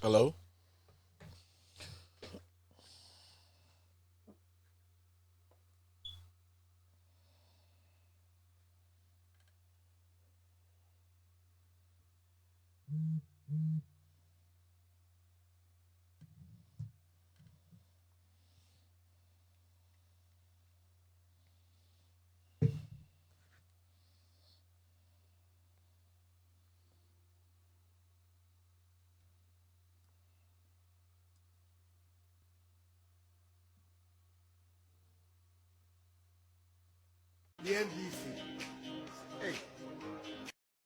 Hello? The NDC. Hey,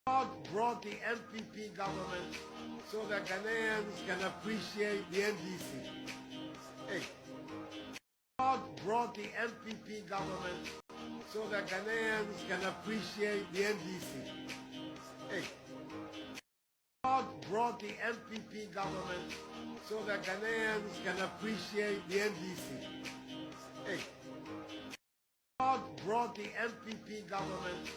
God brought the MPP government so that Ghanaians can appreciate the NDC. Hey, God brought the MPP government so that Ghanaians can appreciate the NDC. Hey, God brought the MPP government so that Ghanaians can appreciate the NDC. Hey, God brought the MPP government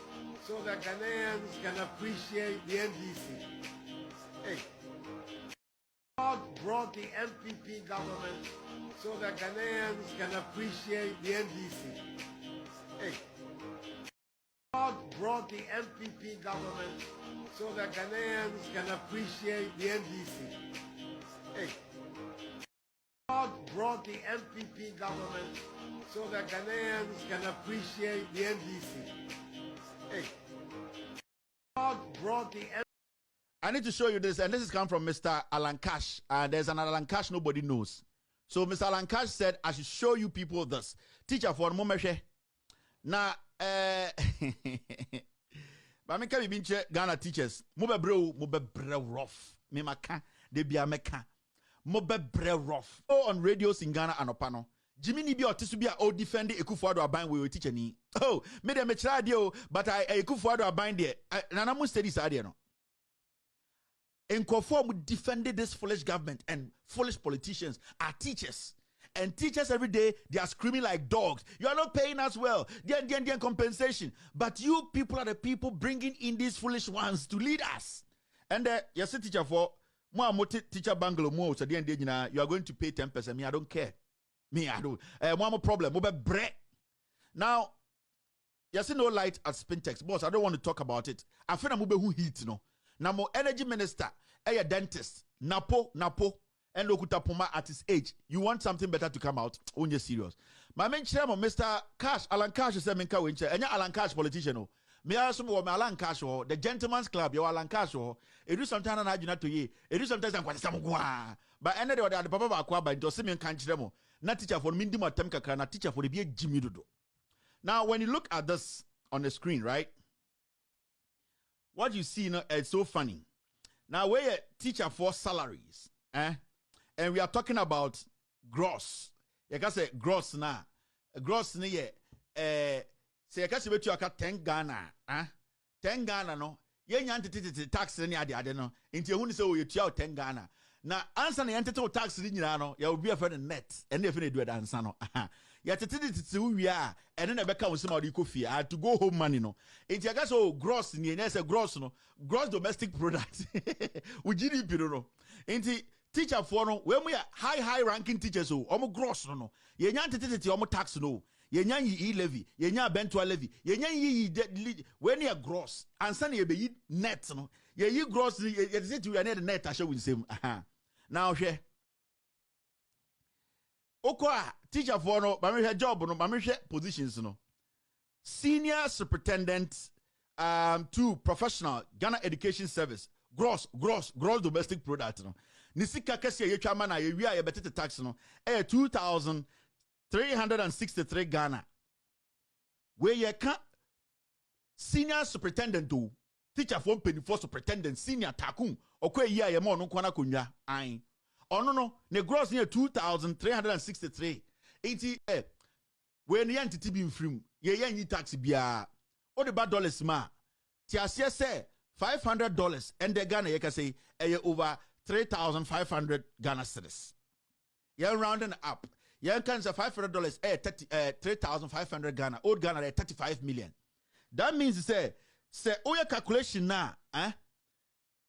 so that Ghanaians can appreciate the NDC. Hey, God brought the MPP government so that Ghanaians can appreciate the NDC. Hey, God brought the MPP government so that Ghanaians can appreciate the NDC. Hey, God brought the MPP government so that Ghanaians can appreciate the NDC. Hey, God brought the I need to show you this, and this is come from Mr. Alan Cash. There's an Alan Cash nobody knows. So Mr. Alan Cash said, I should show you people this. Teacher for Momeshe. Now, but me can be Ghana teachers. Mobe bre rough. Me maka, de bia meka. Mobe bre rough. Oh, on radios in Ghana and Opano. Jimmy Nibi or Tisubia o defend Ekufuado abine we teacher ni. Oh, me de me try dio, but I Ekufuado abine there. Nanamu studies idea no. Nkrofo defended this foolish government and foolish politicians are teachers. And teachers every day, they are screaming like dogs. You are not paying us well. They are compensation. But you people are the people bringing in these foolish ones to lead us. And yes, teacher for more teacher Bangalore more. So you are going to pay 10%. Me, I don't care. Me, I don't. One more problem. Now, yes, no light at Spintex. Boss, I don't want to talk about it. I feel I'm who heat, no. Now, more energy minister, a dentist, Napo, and Okutapuma at his age. You want something better to come out? When you're serious. My main chairman, Mr. Cash, Alan Cash is a Minka Wincher, and you're Alan Cash politician. Me also me Alan Cash, the Gentleman's Club, you're Alan Cash. It do sometimes I do not to ye. It do sometimes I'm quite some. But anyway, the Papa Aquaba, Dosimin Canchemo, not teacher for Mindima Temka, not teacher for the BA Jimmy Dodo. Now, when you look at this on the screen, right? What you see now is so funny. Now we're a teacher for salaries, and we are talking about gross. You can say gross now. Gross na say you can say bet you aka 10 Ghana, 10 Ghana no. Ye nyanti tax ni ade no. Inti ehunu say you tua 10 Ghana. Na answer na yantete tax ni nyina no. Ya obi afa net. And if na do that answer no. Ya tete wi a ene na beka won ma ko fie to go home money no. Inti aga so gross ni ene say gross no. Gross domestic product. We GDP no. Inti teacher for no we mu high ranking teachers so omo gross no. Ye nya tete omo tax no. Ye nya yi levy, ye nya bentua levy. Ye nya yi when you gross ansa na ye be net no. Ye yi gross ye say to you na net ahwe winsem. Now hwe Okwa teacher for no, but job no, but positions no. Senior superintendent to professional Ghana Education Service. Gross domestic product no. Nisika kesi ye twa mana ye wi a ye betete tax no. 2,363 Ghana. Where ye can senior superintendent to teacher for penny for superintendent senior takun okwa ye a ye mo no kwana konwa an. Oh no, ne gross near 2,363. 80 when the entity be free, ye yen tax bia. All the bad dollars ma. Tiasia say $500 and the Ghana ye can say over 3,500 Ghana cedis. Ye rounding up. Ye can say $500 3,500 Ghana. Old Ghana 35 million. That means say oh your calculation na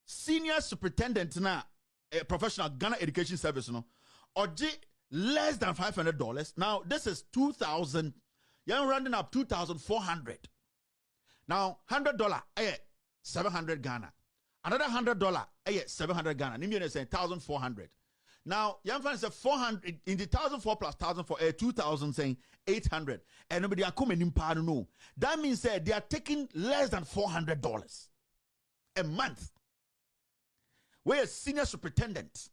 senior superintendent na professional Ghana Education Service, or less than $500. Now, this is 2,000. You're rounding up 2,400. Now, $100, 700 Ghana. Another $100, 700 Ghana. Nimyo say 1,400. Now, young fans say 400 in the 1,004 plus 1,004, 2,000 saying 800. And nobody are coming in no. That means that they are taking less than $400 a month. We're a senior superintendent.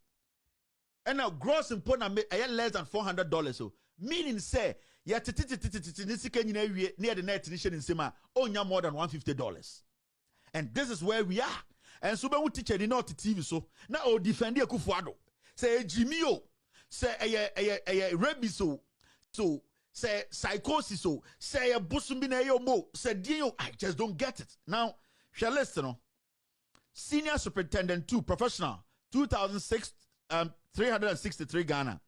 And now gross important less than $400. So meaning say near the net in Sema onya more than $150. And this is where we are. And so when we teach it not TV so now o defend Kufuado. Say Jimmy o say a rebiso so say psychosis so say a busumbina yo mo say dio I just don't get it. Now shall listen. Senior Superintendent 2 professional 2006 363 Ghana.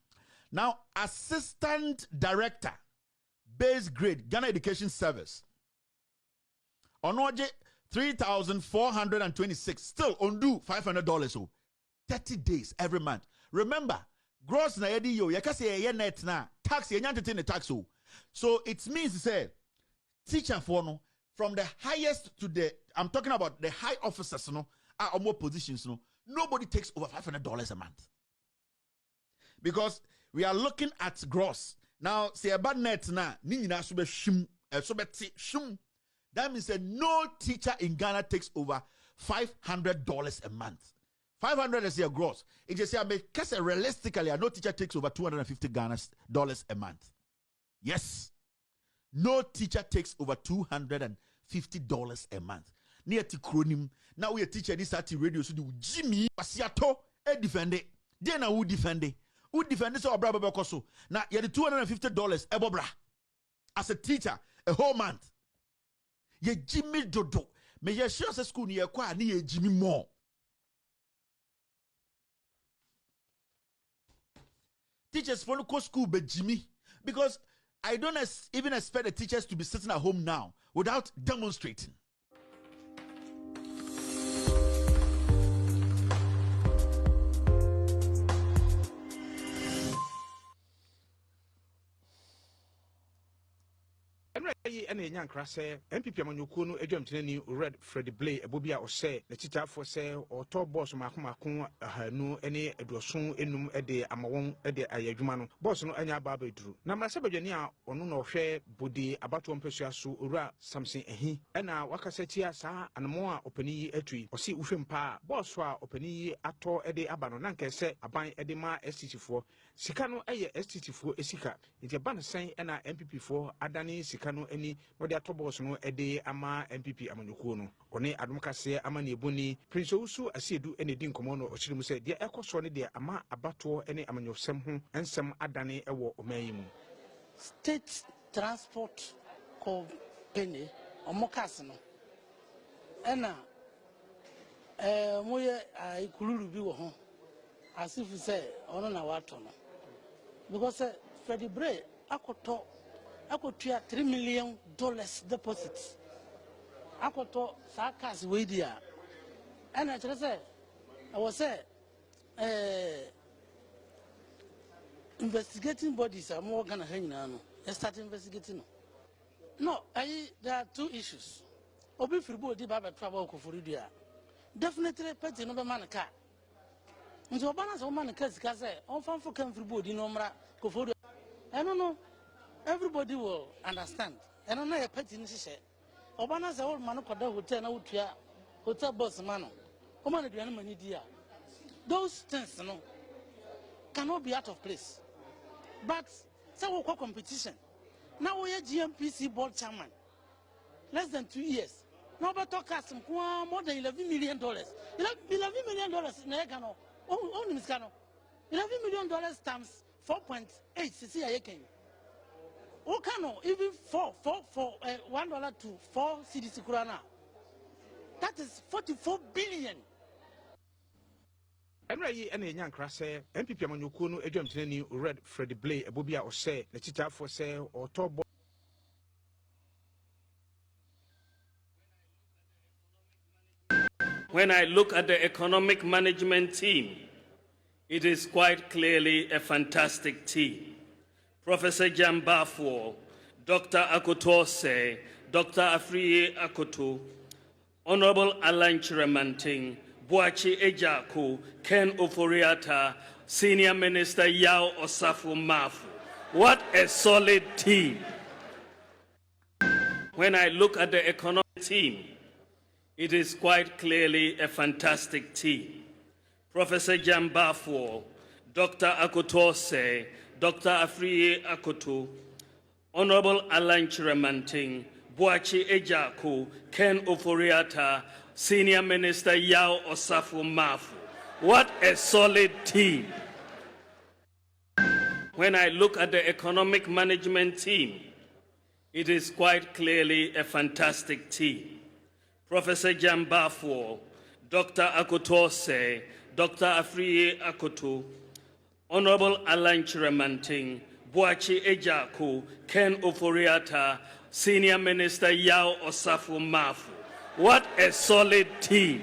Now Assistant Director base grade Ghana Education Service Onoje 3,426 still undo $500 so 30 days every month. Remember gross na yedi yo yakase ye net na tax ye nyantete ne tax so it means to say teacher for no from the highest to the I'm talking about the high officers are more positions nobody takes over $500 a month because we are looking at gross now say about net na ni nyina so be shim so be shim. That means that no teacher in Ghana takes over $500 a month. 500 is your gross. It just say because realistically, no teacher takes over $250 a month. Yes, no teacher takes over $250 a month. Near Tikronim. Now we a teacher this at radio so do Jimmy Pasiato defend it. Then I would defend it. Who defend this or brother Koso? Now you the $250 ebobra as a teacher a whole month. Ye Jimmy Dodo. Me ye sure say school ni ye kwa ni ye Jimmy more. Teachers for no school be Jimmy because I don't even expect the teachers to be sitting at home now without demonstrating. And a young crass, MPP Manukuno, a Germany, Red Freddy Blay, a Bobia or say, the Tita for sale or top boss Makumacun, no any Edrosun, enum ede Amawon, ede Ayajumano, boss no any Babe drew. Namma Sabajania or no share body about 1 persuasu, ura something a he, and now Wakasetia sa and more openi etui, or see Ufim pa, boss wa openi ato ede abanonanke se, a bind edema STT4, Sikano aye STT4 esika, it's a banner saying and MPP4, Adani Sikano any. Wadi atobos no ede ama MPP amanyukuo no one adomkase ama ne boni prince usu asiedu ene din komo no ochirimu se de ekoso ne de ama abato ene amanyosem ho ensem adane ewo omayi mu state transport company omokas no ena moye ikuluru bi wo ho asifu se ono na wato no because Freddie Bray akoto akotua $3 million deposit akoto sakas wedia and I say I was say investigating bodies are more gonna hang now let's start investigating no there are two issues obi fribo di baba trouble ko furidia definitely petty no be man car nti obana so man car sika say on fan for kan fribo di no mra ko furidia I don't know. Everybody will understand. And I know a petty in Sisha. Obana's old man of the hotel, hotel boss man. Oman, the enemy dear. Those things, cannot be out of place. But, so we competition. Now we are GMPC board chairman. Less than 2 years. Now, but talk us more than $11 million. $11 million in Egano. Only Miss Cano. $11 million times 4.8 CC Ayakin. Okano even for $1 to 4 CDC Kurana. That is 44 billion. And right and a young crass, MPP Manukuno, a Germany, Red Freddy Blay, a Bobia or say, the Tita for sale or top. When I look at the economic management team, It is quite clearly a fantastic team. Professor Jambafo, Dr. Akotose, Dr. Afriye Akoto, Honorable Alan Chiramanting, Boachi Ejaku, Ken Oforiata, Senior Minister Yao Osafo Mafu. What a solid team. When I look at the economic team, it is quite clearly a fantastic team. Professor Jambafo, Dr. Akotose, Dr. Afriye Akoto, Honorable Alan Chiramanting, Boachi Ejaku, Ken Oforiata, Senior Minister Yao Osafo Mafu. What a solid team. When I look at the economic management team, it is quite clearly a fantastic team. Professor Jambafo, Dr. Akotose, Dr. Afriye Akoto, Honorable Alan Chiramanting, Boachi Ejaku, Ken Oforiata, Senior Minister Yao Osafo Mafu. What a solid team.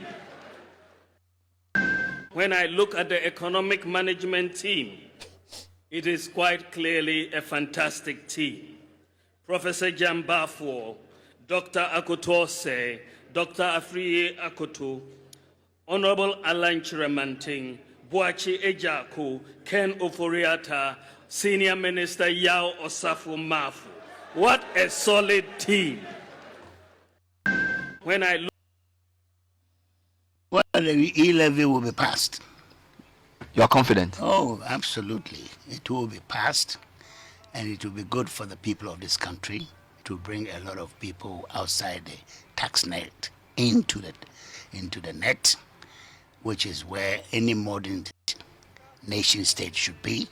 When I look at the economic management team, it is quite clearly a fantastic team. Professor Jambafo, Dr. Akotose, Dr. Afriye Akoto, Honorable Alan Chiramanting, Boachi Ejaku, Ken Oforiata, Senior Minister Yao Osafo Mafu. What a solid team. When I look... Well, the E-levy will be passed. You are confident? Oh, absolutely. It will be passed, and it will be good for the people of this country. It will bring a lot of people outside the tax net into the net, which is where any modern nation state should be.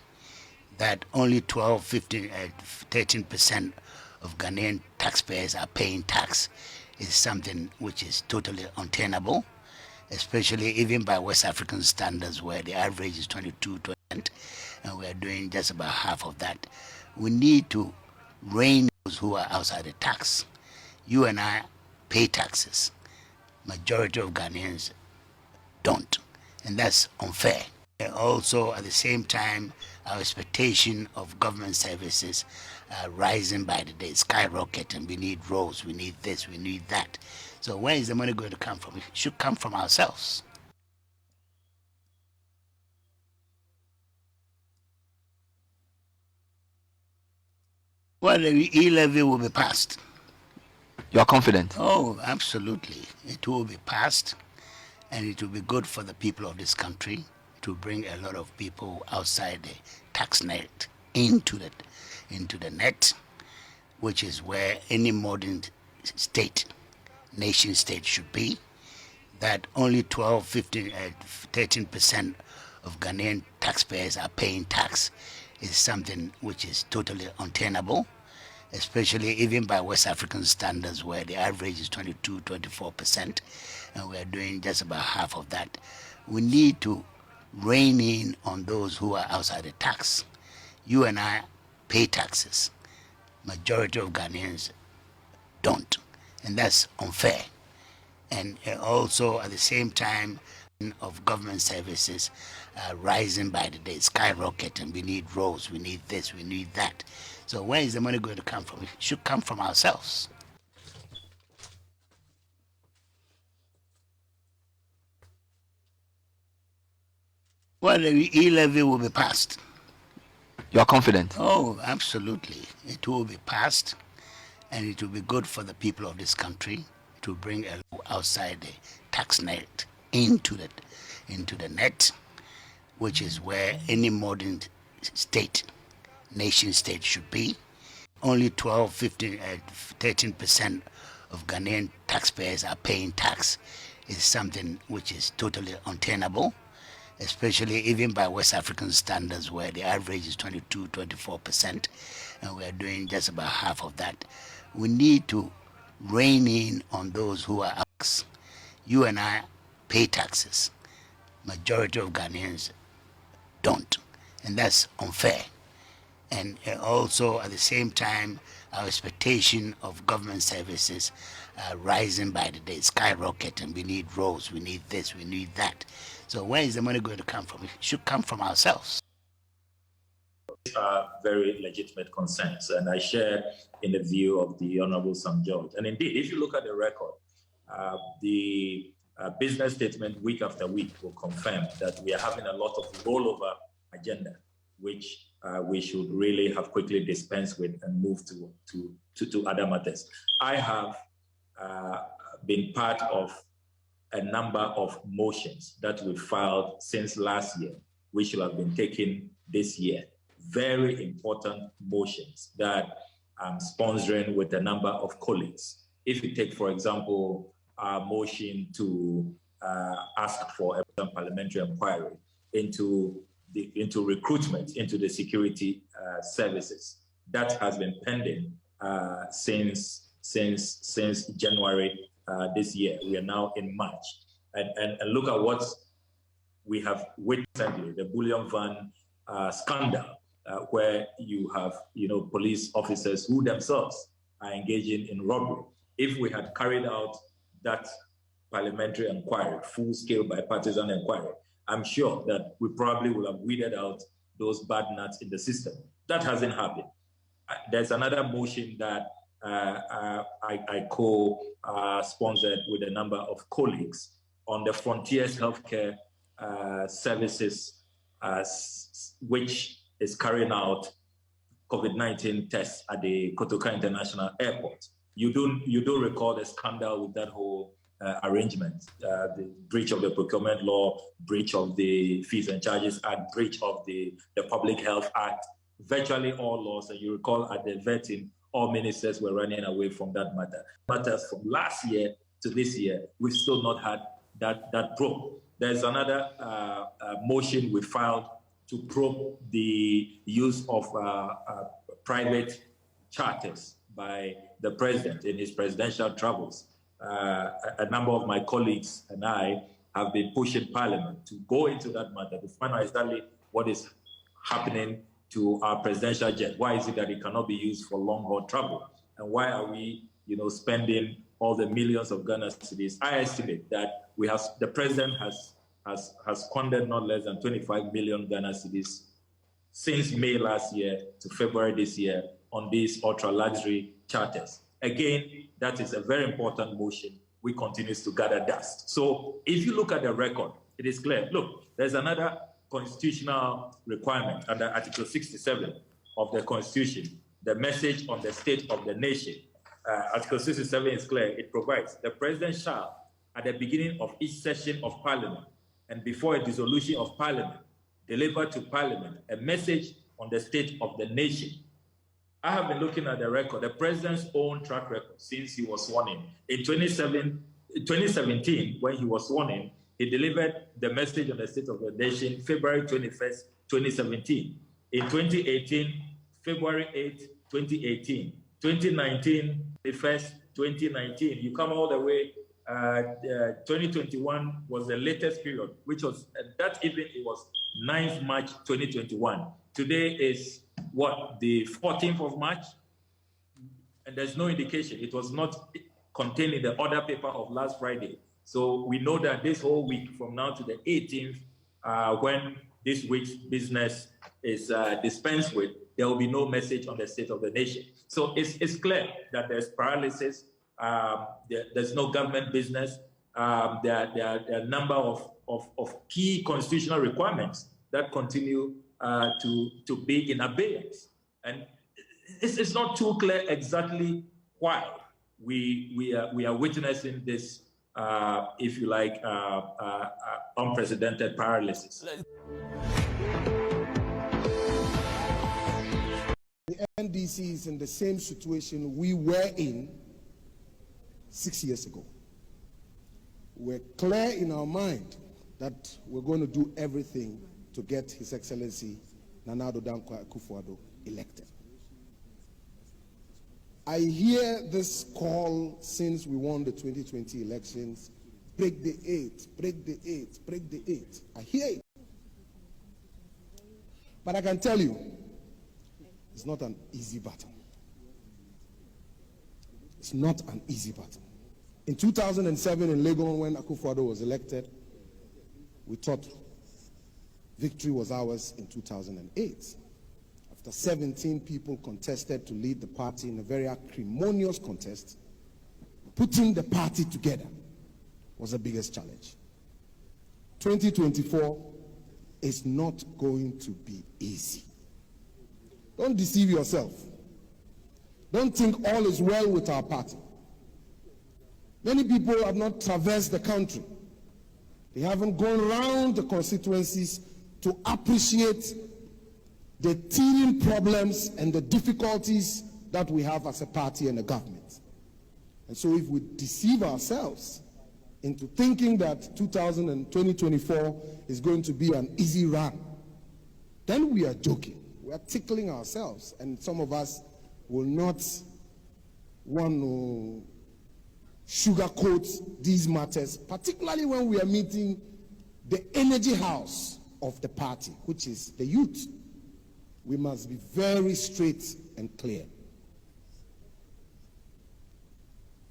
That only 12, 15, 13% of Ghanaian taxpayers are paying tax is something which is totally untenable, especially even by West African standards, where the average is 22%, and we are doing just about half of that. We need to rein those who are outside the tax. You and I pay taxes. Majority of Ghanaians don't, and that's unfair. And also, at the same time, our expectation of government services are rising by the day, skyrocket, and we need roads, we need this, we need that. So where is the money going to come from? It should come from ourselves. Well, the E-levy will be passed. You are confident? Oh, absolutely. It will be passed, and it will be good for the people of this country. It will bring a lot of people outside the tax net into the net, which is where any modern state, nation state should be. That only 12, 15, 13% of Ghanaian taxpayers are paying tax is something which is totally untenable, especially even by West African standards, where the average is 22, 24%, and we are doing just about half of that. We need to rein in on those who are outside the tax. You and I pay taxes. Majority of Ghanaians don't, and that's unfair. And also, at the same time, of government services rising by the day, skyrocket, and we need roads, we need this, we need that. So where is the money going to come from? It should come from ourselves. Well, the E-levy will be passed. You are confident? Oh, absolutely. It will be passed, and it will be good for the people of this country. It will bring a lot outside the tax net into the net, which is where any modern state, nation state should be. Only 12, 15, 13% of Ghanaian taxpayers are paying tax is something which is totally untenable, especially even by West African standards, where the average is 22, 24%, and we are doing just about half of that. We need to rein in on those who are tax. You and I pay taxes. Majority of Ghanaians don't, and that's unfair. And also, at the same time, our expectation of government services rising by the day, skyrocket, and we need roads, we need this, we need that. So where is the money going to come from? It should come from ourselves. Are very legitimate concerns, and I share in the view of the Honorable Sam George. And indeed, if you look at the record, the business statement week after week will confirm that we are having a lot of rollover agenda, which we should really have quickly dispensed with and move to other matters. I have been part of a number of motions that we filed since last year, which should have been taken this year. Very important motions that I'm sponsoring with a number of colleagues. If you take, for example, our motion to ask for a parliamentary inquiry into recruitment into the security services, that has been pending since January this year. We are now in March, and look at what we have witnessed recently: the bullion van scandal. Where you have, police officers who themselves are engaging in robbery. If we had carried out that parliamentary inquiry, full-scale bipartisan inquiry, I'm sure that we probably would have weeded out those bad nuts in the system. That hasn't happened. There's another motion that I co-sponsored with a number of colleagues on the Frontiers Healthcare Services, which is carrying out COVID-19 tests at the Kotoka International Airport. You do recall the scandal with that whole arrangement, the breach of the procurement law, breach of the Fees and Charges Act, breach of the Public Health Act, virtually all laws. And you recall at the vetting, all ministers were running away from that matter. Matters from last year to this year, we've still not had that probe. There's another motion we filed to probe the use of private charters by the president in his presidential travels. A number of my colleagues and I have been pushing Parliament to go into that matter to find out exactly what is happening to our presidential jet. Why is it that it cannot be used for long-haul travel? And why are we, spending all the millions of Ghana cedis? I estimate that the president has squandered not less than 25 million Ghana cedis since May last year to February this year on these ultra-luxury charters. Again, that is a very important motion. We continue to gather dust. So if you look at the record, it is clear. Look, there's another constitutional requirement under Article 67 of the Constitution, the message on the state of the nation. Article 67 is clear. It provides the president shall, at the beginning of each session of Parliament, and before a dissolution of Parliament, deliver to Parliament a message on the state of the nation. I have been looking at the record, the president's own track record since he was sworn in. In 2017, when he was sworn in, he delivered the message on the state of the nation February 21st, 2017. In 2018, February 8th, 2018. 2019, the 1st, 2019. You come all the way 2021 was the latest period, which was that evening, it was 9th March 2021. Today is what, the 14th of March? And there's no indication. It was not contained in the order paper of last Friday. So we know that this whole week from now to the 18th, when this week's business is dispensed with, there will be no message on the state of the nation. So it's clear that there's paralysis. There's no government business. There are a number of key constitutional requirements that continue to be in abeyance. And it's not too clear exactly why we are witnessing this, if you like, unprecedented paralysis. The NDC is in the same situation we were in 6 years ago. We're clear in our mind that we're going to do everything to get His Excellency Nana Addo Dankwa Akufo-Addo elected. I hear this call since we won the 2020 elections, break the 8, break the 8, break the 8. I hear it. But I can tell you, it's not an easy battle. It's not an easy battle. In 2007 in Legon, when Akufo-Addo was elected, we thought victory was ours in 2008. After 17 people contested to lead the party in a very acrimonious contest, putting the party together was the biggest challenge. 2024 is not going to be easy. Don't deceive yourself. Don't think all is well with our party. Many people have not traversed the country. They haven't gone around the constituencies to appreciate the teething problems and the difficulties that we have as a party and a government. And so if we deceive ourselves into thinking that 2024 is going to be an easy run, then we are joking. We are tickling ourselves, and some of us will not want to sugarcoat these matters, particularly when we are meeting the energy house of the party, which is the youth. We must be very straight and clear.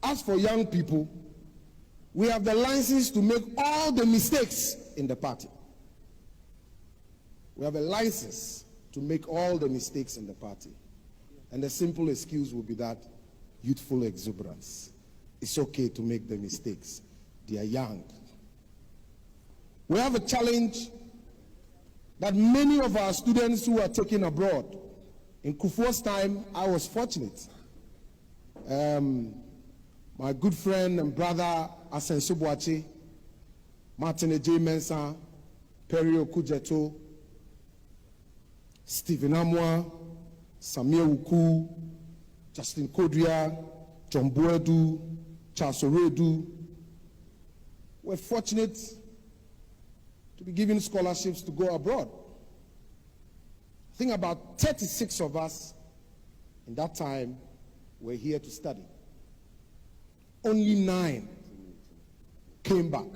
As for young people, we have the license to make all the mistakes in the party. We have a license to make all the mistakes in the party. And the simple excuse will be that youthful exuberance. It's okay to make the mistakes. They are young. We have a challenge that many of our students who are taken abroad. In Kufuor's time, I was fortunate. My good friend and brother Asenso Boachi, Martin J. Mensah, Perry Okujeto, Stephen Amwa, Samir Uku, Justin Kodria, John Boedu, Charles Oredu. We're fortunate to be given scholarships to go abroad. I think about 36 of us in that time were here to study. Only 9 came back.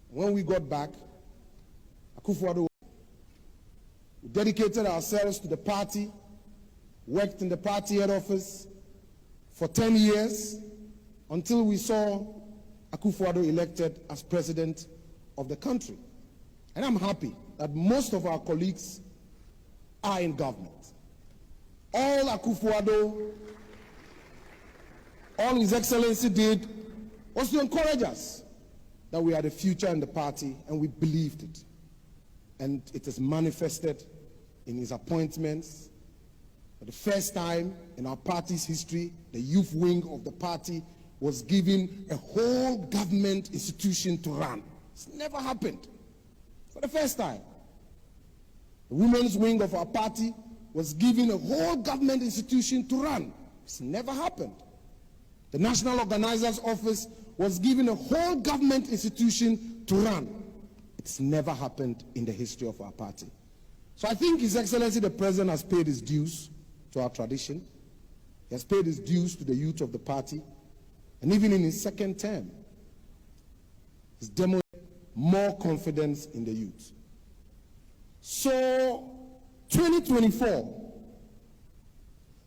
When we got back, Akufo-Addo, we dedicated ourselves to the party, worked in the party head office for 10 years until we saw Akufo-Addo elected as president of the country. And I'm happy that most of our colleagues are in government. All Akufo-Addo, all His Excellency did was to encourage us that we had a future in the party, and we believed it. And it is manifested in his appointments. For the first time in our party's history, the youth wing of the party was given a whole government institution to run. It's never happened. For the first time. The women's wing of our party was given a whole government institution to run. It's never happened. The National Organizer's Office was given a whole government institution to run. It's never happened in the history of our party. So I think His Excellency the President has paid his dues to our tradition. He has paid his dues to the youth of the party. And even in his second term, he's demonstrated more confidence in the youth. So 2024,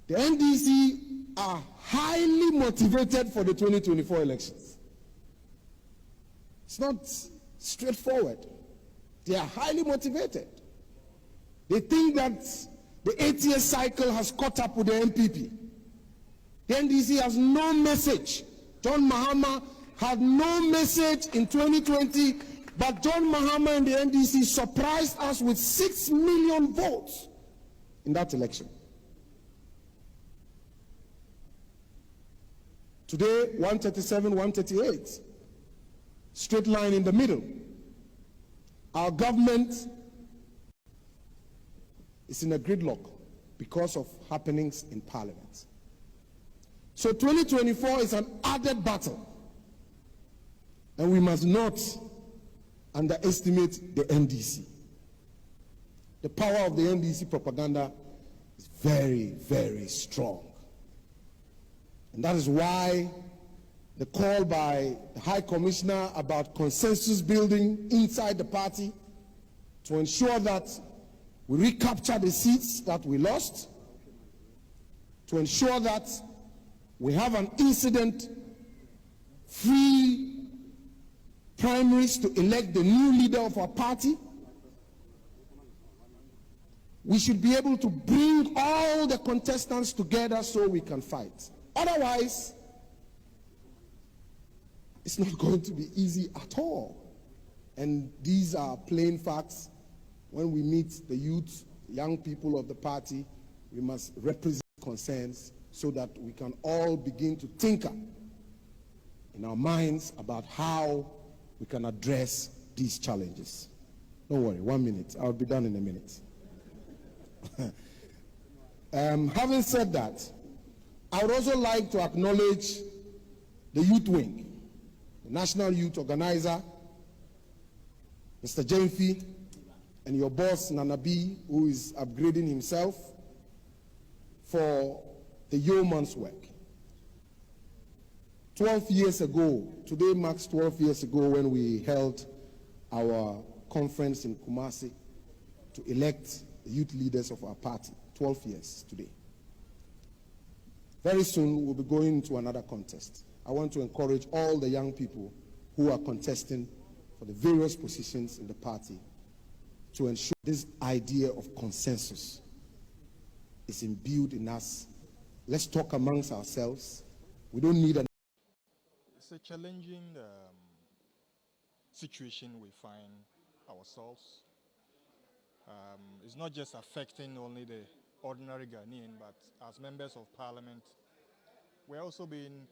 the NDC are highly motivated for the 2024 elections. It's not straightforward. They are highly motivated. They think that the 8-year cycle has caught up with the MPP. The NDC has no message. John Mahama had no message in 2020, but John Mahama and the NDC surprised us with 6 million votes in that election. Today, 137, 138. Straight line in the middle. Our government is in a gridlock because of happenings in Parliament. So 2024 is an added battle. And we must not underestimate the NDC. The power of the NDC propaganda is very, very strong. And that is why the call by the High Commissioner about consensus building inside the party to ensure that we recapture the seats that we lost, to ensure that we have an incident-free primaries to elect the new leader of our party. We should be able to bring all the contestants together so we can fight. Otherwise, it's not going to be easy at all. And these are plain facts. When we meet the youth, young people of the party, we must represent concerns so that we can all begin to tinker in our minds about how we can address these challenges. Don't worry, 1 minute. I'll be done in a minute. Having said that, I would also like to acknowledge the youth wing, the national youth organizer, Mr. Jemfi, and your boss, Nanabi, who is upgrading himself, for the yeoman's work. 12 years ago, today marks 12 years ago when we held our conference in Kumasi to elect the youth leaders of our party. 12 years today. Very soon we'll be going into another contest. I want to encourage all the young people who are contesting for the various positions in the party to ensure this idea of consensus is imbued in us. Let's talk amongst ourselves. We don't need an... It's a challenging situation we find ourselves. It's not just affecting only the ordinary Ghanaian, but as members of parliament, we're also being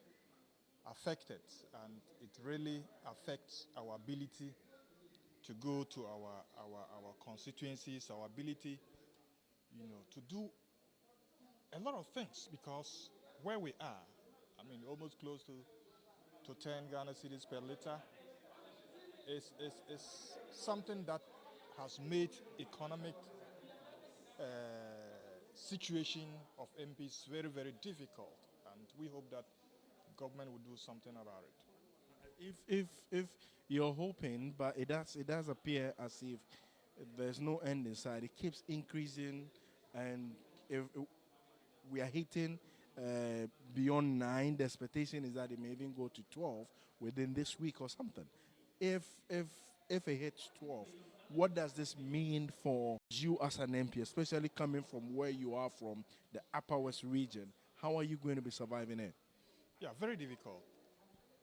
affected, and it really affects our ability to go to our constituencies, our ability, to do a lot of things, because where we are, I mean, almost close to 10 Ghana cedis per liter, is something that has made economic situation of MPs very, very difficult, and we hope that government will do something about it. If you're hoping, but it does appear as if there's no end in sight. It keeps increasing, and if we are hitting beyond 9, the expectation is that it may even go to 12 within this week or something. If it hits 12, what does this mean for you as an MP, especially coming from where you are from, the Upper West region? How are you going to be surviving it? Yeah, very difficult.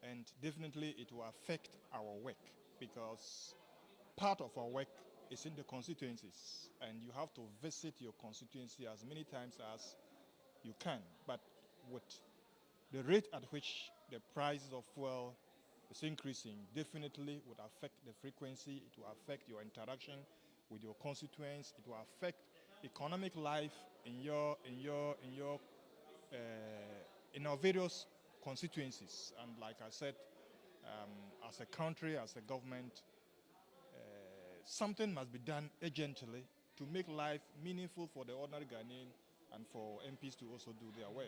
And definitely it will affect our work, because part of our work is in the constituencies, and you have to visit your constituency as many times as you can. But with the rate at which the prices of fuel is increasing, definitely would affect the frequency, it will affect your interaction with your constituents, it will affect economic life in our various constituencies. And like I said, as a country, as a government, something must be done urgently to make life meaningful for the ordinary Ghanaian and for MPs to also do their work.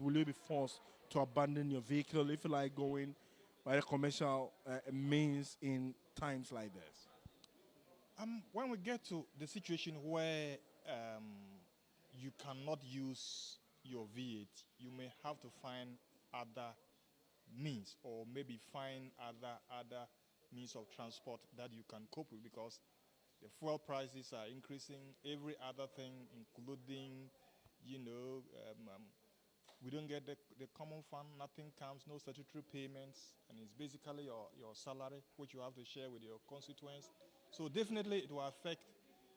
Will you be forced to abandon your vehicle if you like going by the commercial means in times like this? When we get to the situation where you cannot use your V8, you may have to find other means, or maybe find other means of transport that you can cope with, because the fuel prices are increasing, every other thing, including, we don't get the common fund, nothing comes, no statutory payments, and it's basically your salary, which you have to share with your constituents. So definitely it will affect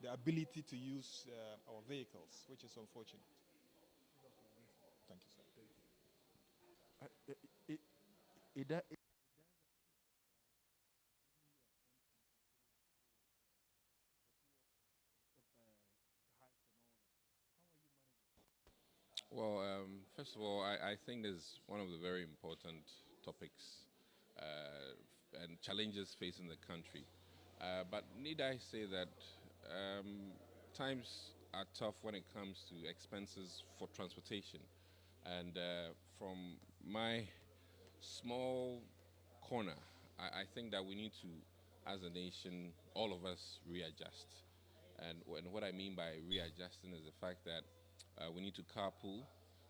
the ability to use our vehicles, which is unfortunate. Thank you, sir. Well, first of all, I think this is one of the very important topics and challenges facing the country. But need I say that times are tough when it comes to expenses for transportation. And from my small corner, I think that we need to, as a nation, all of us readjust. And what I mean by readjusting is the fact that we need to carpool.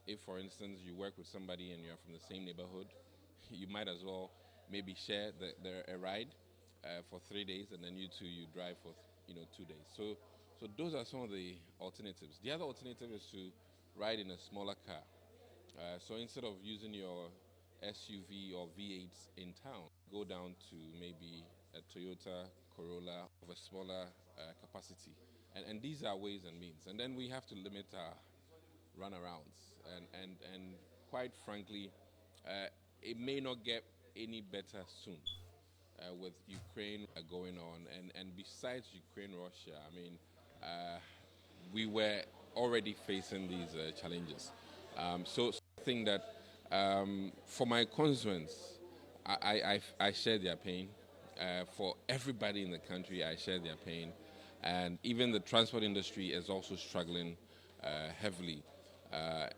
If, for instance, you work with somebody and you're from the same neighborhood, you might as well maybe share a ride for 3 days, and then you drive for 2 days. So those are some of the alternatives. The other alternative is to ride in a smaller car. So instead of using your SUV or V8s in town, go down to maybe a Toyota Corolla of a smaller capacity. And these are ways and means. And then we have to limit our runarounds. And quite frankly, it may not get any better soon with Ukraine going on. And besides Ukraine, Russia, I mean, we were already facing these challenges. So I think that for my constituents, I share their pain. For everybody in the country, I share their pain. And even the transport industry is also struggling heavily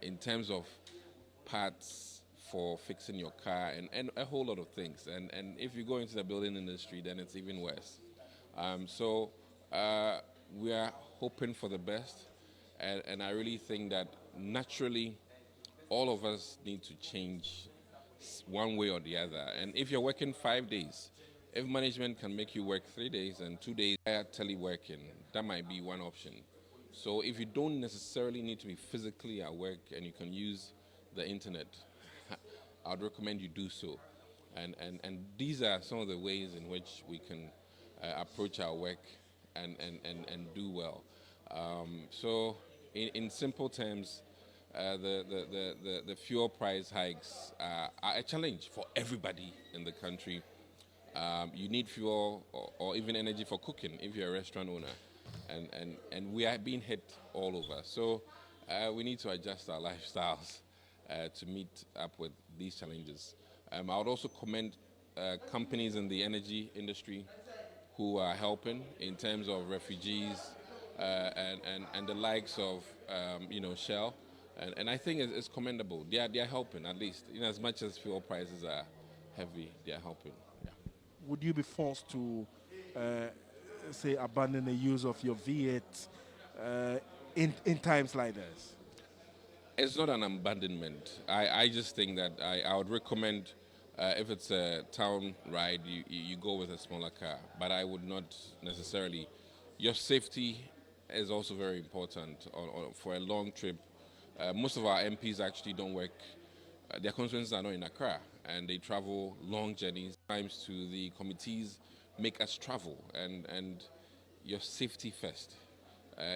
in terms of parts for fixing your car and a whole lot of things. And if you go into the building industry, then it's even worse. So we are hoping for the best. And I really think that naturally, all of us need to change one way or the other. And if you're working 5 days, if management can make you work 3 days and 2 days teleworking, that might be one option. So if you don't necessarily need to be physically at work and you can use the internet, I would recommend you do so. And these are some of the ways in which we can approach our work and do well. So in simple terms, the fuel price hikes are a challenge for everybody in the country. You need fuel or even energy for cooking if you're a restaurant owner. And we are being hit all over. So we need to adjust our lifestyles to meet up with these challenges. I would also commend companies in the energy industry who are helping in terms of refugees and the likes of Shell. And I think it's commendable. They are helping, at least. As much as fuel prices are heavy, they are helping. Yeah. Would you be forced to, say, abandon the use of your V8 in times like this? It's not an abandonment. I just think that I would recommend if it's a town ride, you go with a smaller car. But I would not necessarily. Your safety is also very important for a long trip. Most of our MPs actually don't work. Their constituencies are not in Accra, and they travel long journeys. Times to the committees make us travel, and your safety first.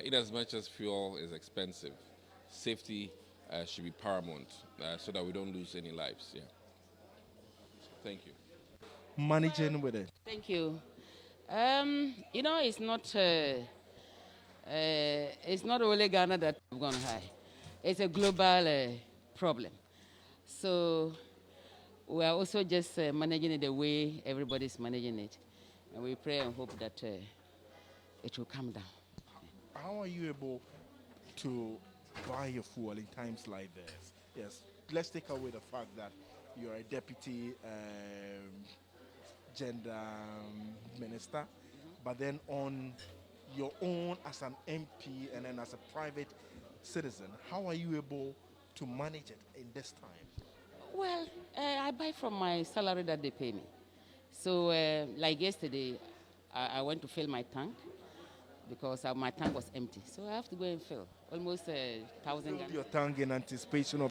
In as much as fuel is expensive, safety should be paramount so that we don't lose any lives. Yeah. Thank you. Managing with it. Thank you. It's not only Ghana that have gone high. It's a global problem. So we are also just managing it the way everybody's managing it. And we pray and hope that it will come down. How are you able to buy your fuel in times like this? Yes, let's take away the fact that you're a deputy gender minister, but then on your own as an MP and then as a private citizen, how are you able to manage it in this time? Well, I buy from my salary that they pay me. So like yesterday, I went to fill my tank because my tank was empty. So I have to go and fill almost 1,000. Fill your tank in anticipation of...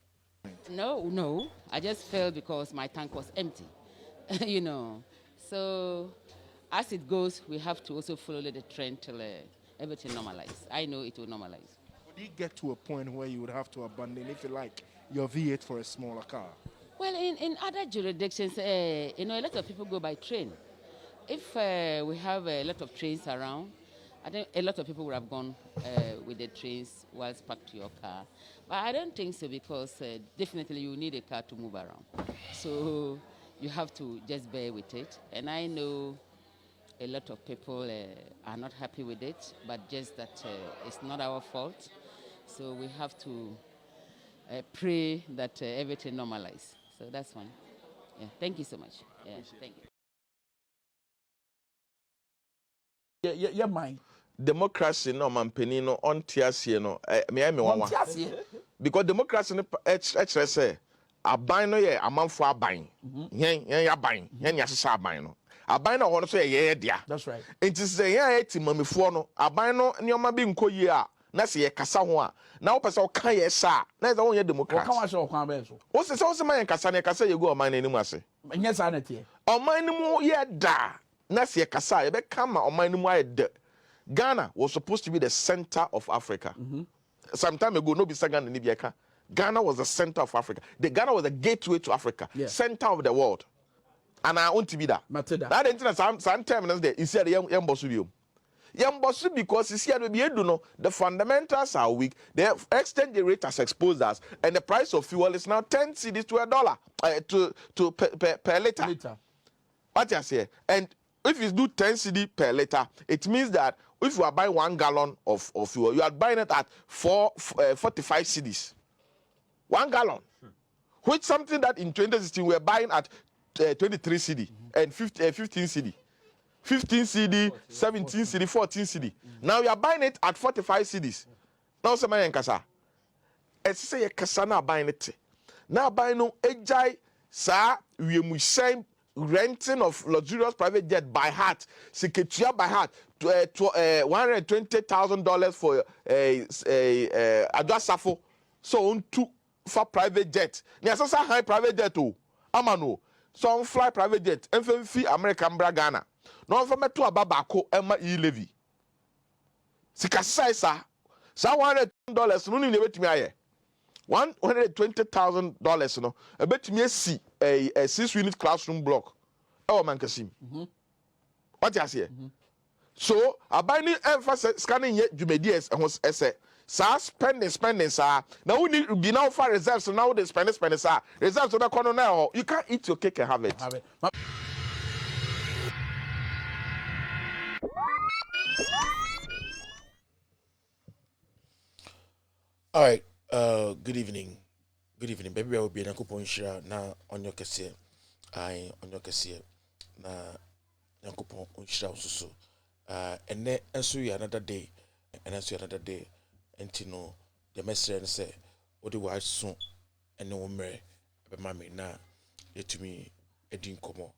No. I just filled because my tank was empty. So as it goes, we have to also follow the trend till everything normalizes. I know it will normalize. Would you get to a point where you would have to abandon, if you like, your V8 for a smaller car? Well, in other jurisdictions, a lot of people go by train. If we have a lot of trains around, I think a lot of people would have gone with the trains whilst packed to your car. But I don't think so because definitely you need a car to move around. So you have to just bear with it. And I know a lot of people are not happy with it, but just that it's not our fault. So we have to pray that everything normalizes. So that's one. Yeah, thank you so much. Yeah, thank you. Yeah, mine. Democracy no mampeni no on tiasie no me wawa. Because democracy no say aban no ye amanfo aban yen aban yen ya sesa aban no aban na ho no so ye dia That's right. enti se yen eti mamefo no aban no nioma bi nkoyi a na se ye kasa ho a na wo pese wo kan ye sa na ze wo ye democrat Wo kan wa se okwan ba so. wo se man kasa ne kasa ye go oman na nimu ase Nye sa na tie. oman nimu ye da na se ye kasa ye be kama oman nimu aye da. Ghana was supposed to be the center of Africa. Some time ago, no be Ghana ni biaka. Ghana was the center of Africa. Ghana was the gateway to Africa, center of the world. And I want to be that. That internet some terminals there. You see the young bossu because you see the fundamentals are weak. The exchange rate has exposed us, and the price of fuel is now 10 cedis to $1 per liter. What you say? And if you do 10 cedi per liter, it means that if you are buying 1 gallon of fuel, you are buying it at 45 cedis. 1 gallon. Which something that in 2016 we were buying at 23 cedi and 15 cedi. 15 cedi, 17 cedi, 14 cedi. Now you are buying it at 45 cedis. Now somebody in Kasa. And say Kasa na buying it. Now buying no ejai sa we musem renting of luxurious private jet by heart, secretary by heart, $120,000 for Adwasafo. So on two for private jet. Nya so high private jet o. Amano. So on fly private jet. Enfemfi American Ghana. No for meto ababako Emma E levy. Sika sa $100 no ni betimi aye. $120,000 no a bet me see a 6-unit classroom block. Oh man Kasim. What you say? So I buy any emphasis scanning yet Jumedias and was essay. Sa spending sa. Now we need to be now for reserves, so now they spend sa. Reserves on the corner now. You can't eat your cake and have it. All right. Good evening. Good evening. Baby, I will be in a coupon share now on your cassier. I on your cassier. Na Yankupon share also. And then answer you another day. And answer another day. And to know the message and say, what do I soon? And no mere. But mammy, now, let to me a din come.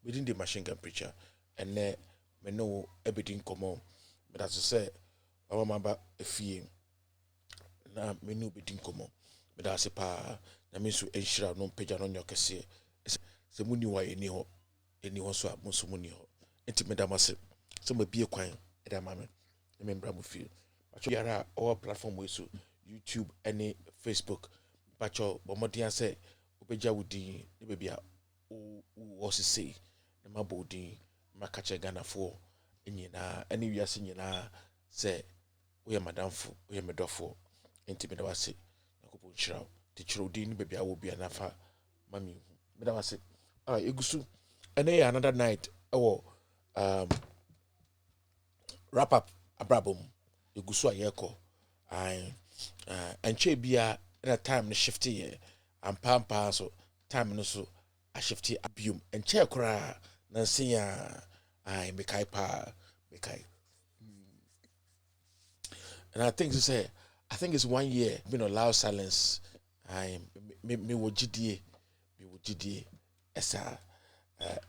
Within the machine gun preacher. And then, me know everything come on. But as I say, I remember a fee. Na menu bedin komo me da se pa na me so enhira no pagya no nyokese se muni wa eni ho so a so muni ho enti me da mase se ma bie kwan e da ma me mbra mo feel pacho yara all platform we so YouTube any Facebook pacho bomodian se opagya wudi ne bebia o se na mabodi makache Ghana fo enyina any wiase nyina se we madamfo we medofo enti me da wase nakopo nchiraw te chirodin baby awo bia nafa mami me da wase egusu ene another night wrap up abrabom egusu ayeko enche bia na time no shift ye ampampa so time no so a shift abium enche kora na nsia mekai pa mekai and I think to say I think it's 1 year been allowed silence. Me wo gidie esa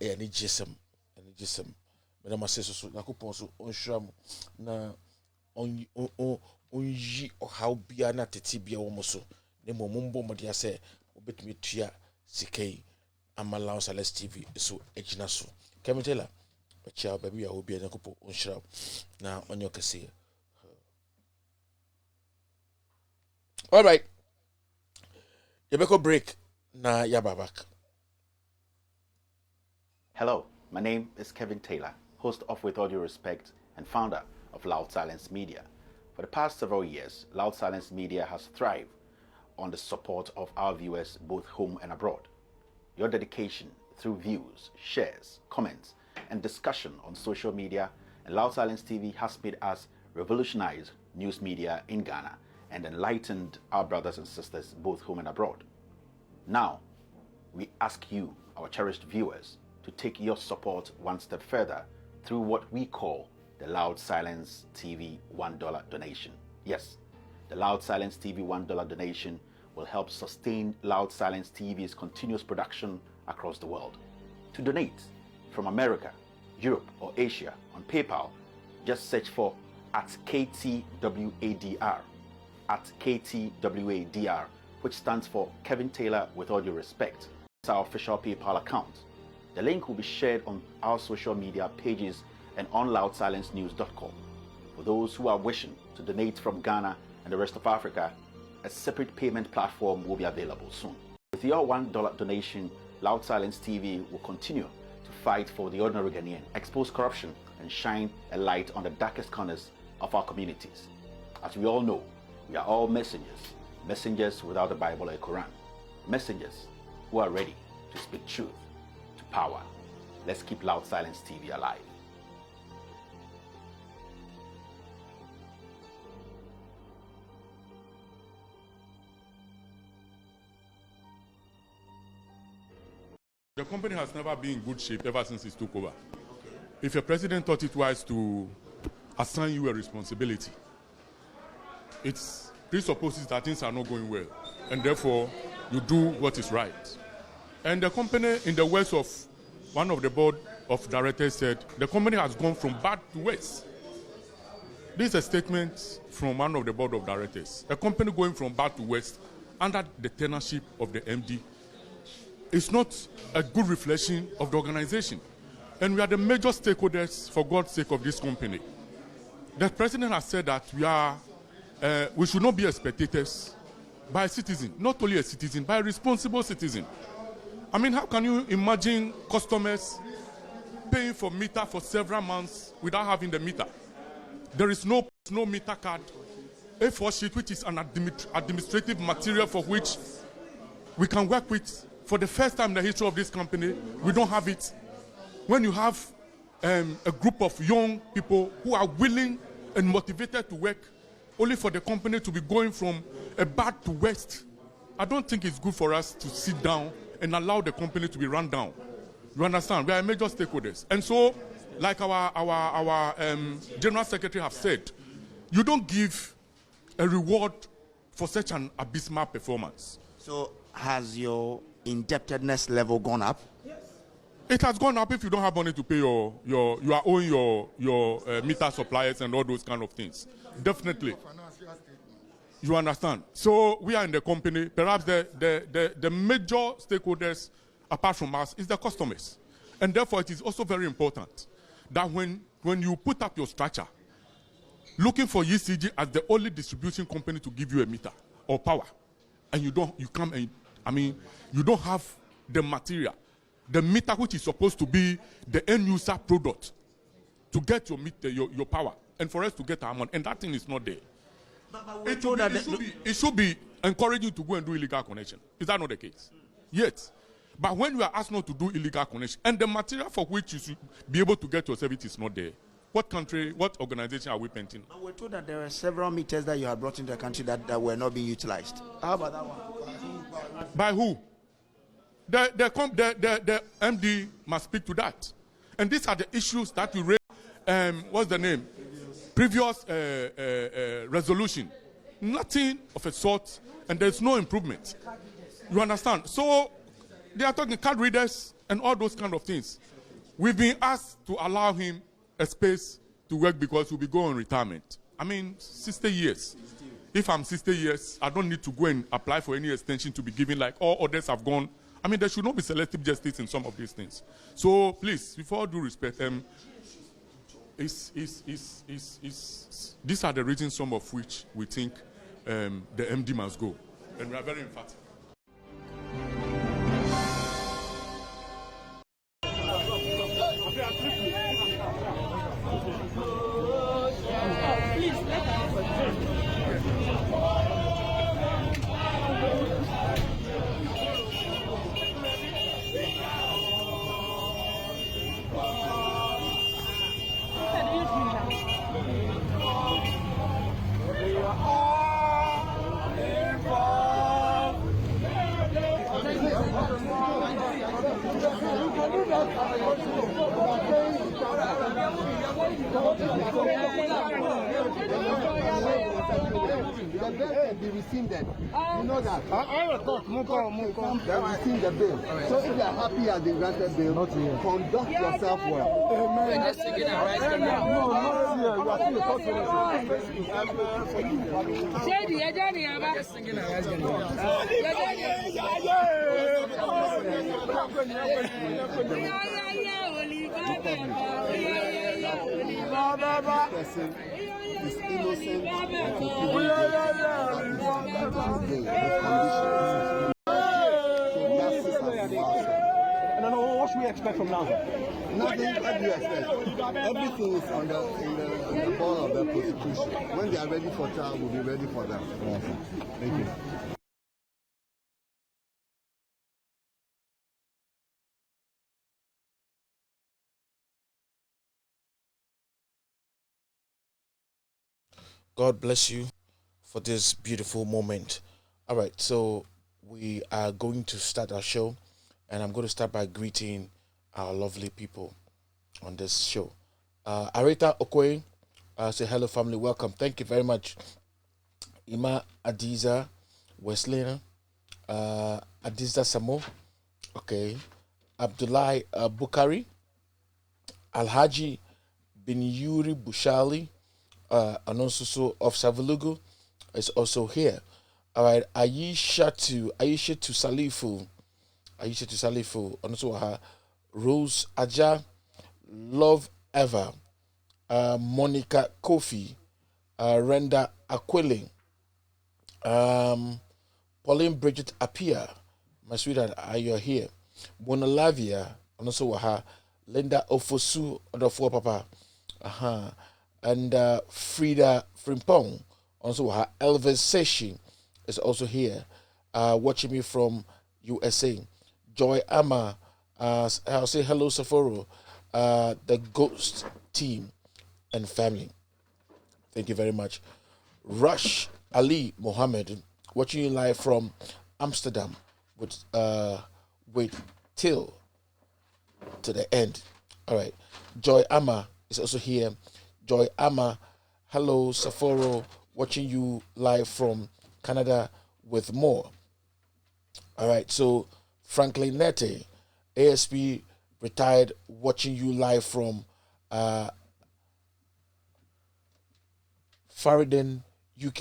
any gisem me na maseso so nakopon so onhram na onyi how bia na tete bia wo so ne mombo mode ase obetumi tua sikai amala silence TV so ejina so kemitela chia baby ya obi nakopon onhram na onyo kase. All right. Yebeko break na yababak. Hello, my name is Kevin Taylor, host of With All Due Respect and founder of Loud Silence Media. For the past several years, Loud Silence Media has thrived on the support of our viewers both home and abroad. Your dedication through views, shares, comments, and discussion on social media and Loud Silence TV has made us revolutionize news media in Ghana and enlightened our brothers and sisters both home and abroad. Now, we ask you, our cherished viewers, to take your support one step further through what we call the Loud Silence TV $1 donation. Yes, the Loud Silence TV $1 donation will help sustain Loud Silence TV's continuous production across the world. To donate from America, Europe, or Asia on PayPal, just search for @KTWADR, @KTWADR, which stands for Kevin Taylor with all due respect. It's our official PayPal account. The link will be shared on our social media pages and on loudsilencenews.com. For those who are wishing to donate from Ghana and the rest of Africa, a separate payment platform will be available soon. With your $1 donation, Loud Silence TV will continue to fight for the ordinary Ghanaian, expose corruption, and shine a light on the darkest corners of our communities. As we all know, we are all messengers, messengers without a Bible or a Quran, messengers who are ready to speak truth to power. Let's keep Loud Silence TV alive. The company has never been in good shape ever since it took over. If a president thought it wise to assign you a responsibility, it presupposes that things are not going well, and therefore you do what is right. And the company, in the words of one of the board of directors said, the company has gone from bad to worse. This is a statement from one of the board of directors. A company going from bad to worse under the tenureship of the MD is not a good reflection of the organization. And we are the major stakeholders, for God's sake, of this company. The president has said that we should not be spectators by a citizen, not only a citizen, but a responsible citizen. I mean, how can you imagine customers paying for meter for several months without having the meter? There is no meter card. A4 sheet, which is an administrative material for which we can work with. For the first time in the history of this company, we don't have it. When you have a group of young people who are willing and motivated to work, only for the company to be going from a bad to worst, I don't think it's good for us to sit down and allow the company to be run down. You understand? We are major stakeholders. And so, like our General Secretary have said, you don't give a reward for such an abysmal performance. So has your indebtedness level gone up? Yes. It has gone up if you don't have money to pay you are owing your meter suppliers and all those kind of things. Definitely. You understand? So we are in the company. Perhaps the major stakeholders, apart from us, is the customers. And therefore, it is also very important that when you put up your structure, looking for UCG as the only distribution company to give you a meter or power, and you don't have the material, the meter which is supposed to be the end user product to get your meter, your power, and for us to get our money, and that thing is not there. It should be encouraging to go and do illegal connection. Is that not the case? Yes. But when you are asked not to do illegal connection, and the material for which you should be able to get your service is not there, what country, what organization are we painting? We're told that there are several meters that you have brought into the country that were not being utilized. How about that one? By who? The MD must speak to that. And these are the issues that we raised, what's the name? Previous resolution. Nothing of a sort, and there's no improvement. You understand? So they are talking card readers and all those kind of things. We've been asked to allow him a space to work because we'll be going on retirement. I mean, 60 years. If I'm 60 years, I don't need to go and apply for any extension to be given like all others have gone. I mean, there should not be selective justice in some of these things. So please, with all due respect, these are the reasons, some of which we think the MD must go. And we are very emphatic. the bill can be rescinded. You know that. I they rescind the bill. So if you are happy as the granted bill, conduct yourself well. We're just singing and rising now. No, not here. You are still Just singing and rising is innocent what should we expect from now? Nothing. What do you expect? Everything is in the ball of the prosecution. When they are ready for trial, we'll be ready for them. Thank you. God bless you for this beautiful moment. All right, so we are going to start our show, and I'm going to start by greeting our lovely people on this show. Arita Okoye, say hello, family, welcome. Thank you very much. Ima Adiza Weslena, Adiza Samo, okay. Abdullahi Bukari, Alhaji Bin Yuri Bushali, and also of Savelugu is also here. All right, Aisha to Salifu, and also her Rose Aja, Love Ever, Monica Kofi, Renda Aquilin, Pauline Bridget Apia, my sweetheart, are you here? Bonalavia, and also her Linda Ofosu, and four papa, and Frida Frimpong, also her Elvis Seshi is also here, watching me from USA. Joy Ama, I'll say hello, Saforo, the Ghost team and family. Thank you very much. Rush Ali Mohammed, watching you live from Amsterdam with Till to the end. All right. Joy Ama is also here. Joy Ama, hello, Saforo, watching you live from Canada with more. All right, so Franklin Nete, ASP retired, watching you live from Farringdon, UK,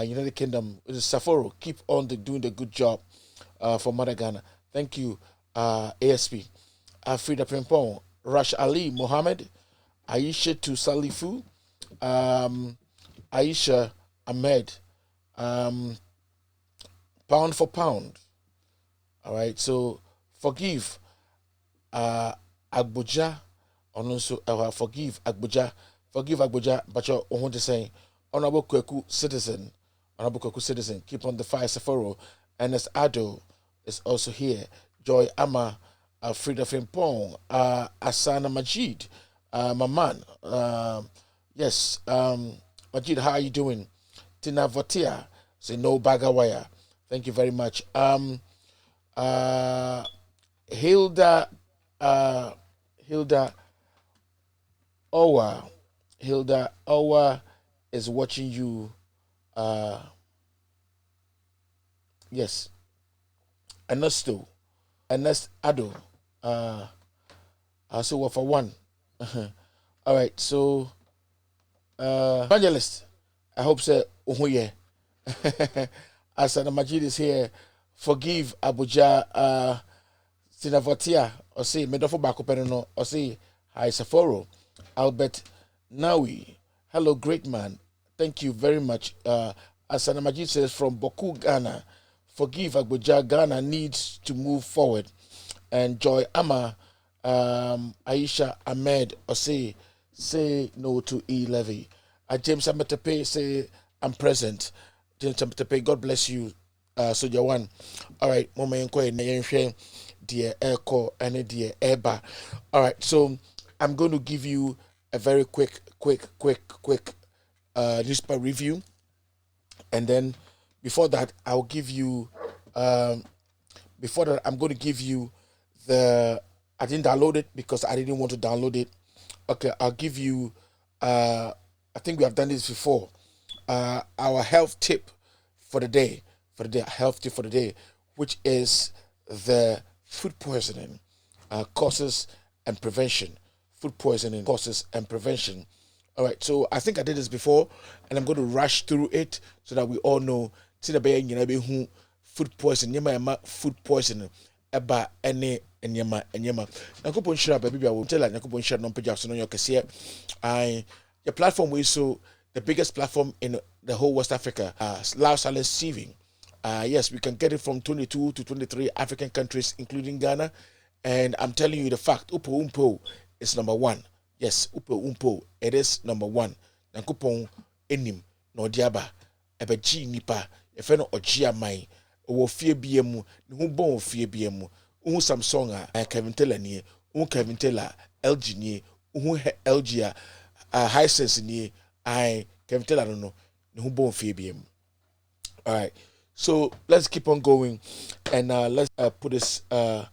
United Kingdom. It is Saforo. Keep on doing the good job for Mother Ghana. Thank you, ASP. Frida Pimpon, Rash Ali Mohammed, Aisha to Salifu, Aisha Ahmed, pound for pound. All right, so forgive Agboja, and also forgive Agboja, but you're on to say honorable Kweku citizen, keep on the fire, Safaro. Ernest Ado is also here. Joy Ama, Frida Frimpong, Asana Majid, my man. Yes, Majid, how are you doing? Tina Votia, say no bagawaya. Thank you very much. Hilda Owa is watching you. Yes. Ernest Ado. I'll say what for one. All right, so evangelist, I hope so. Oh yeah. Asana Majid is here. Forgive Abuja Sinavotia or say Medofo Bakopeno or say hi Saforo. Albert Nawi. Hello, great man. Thank you very much. Asana Majid says from Boku, Ghana. Forgive Abuja, Ghana needs to move forward. And Joy Ama, Aisha Ahmed or say no to E-Levy. James Ametepe say I'm present. James Ametepe, God bless you. Soldier one. All right, Mama Yanko and dear Airco and dear Eba. All right, so I'm going to give you a very quick newspaper review, and then before that, I'll give you. Before that, I'm going to give you the. I didn't download it because I didn't want to download it. Okay, I'll give you. I think we have done this before. our health tip for the day, health tip for the day, which is the food poisoning causes and prevention. Food poisoning causes and prevention. All right, so I think I did this before, and I'm going to rush through it so that we all know. Food poisoning, food poisoning, eba any nyama. Nakupon share baby, I will tell you. Nakupon share non-page so no your kesiye. The platform we so the biggest platform in the whole West Africa, Loud Silence TV. Yes, we can get it from 22 to 23 African countries, including Ghana. And I'm telling you the fact, Upo Umpo is number one. Yes, Upo Umpo, it is number one. Nankupon enim no diaba ebeji nipa efe no ogia mai owo fie biemu ne ho bon fie biemu uhu Samsung Kevin Taylor nie uhu Kevin Taylor LG nie uhu LG Hisense nie Kevin Taylor no ne ho bon fie biemu. All right, so let's keep on going and let's put this on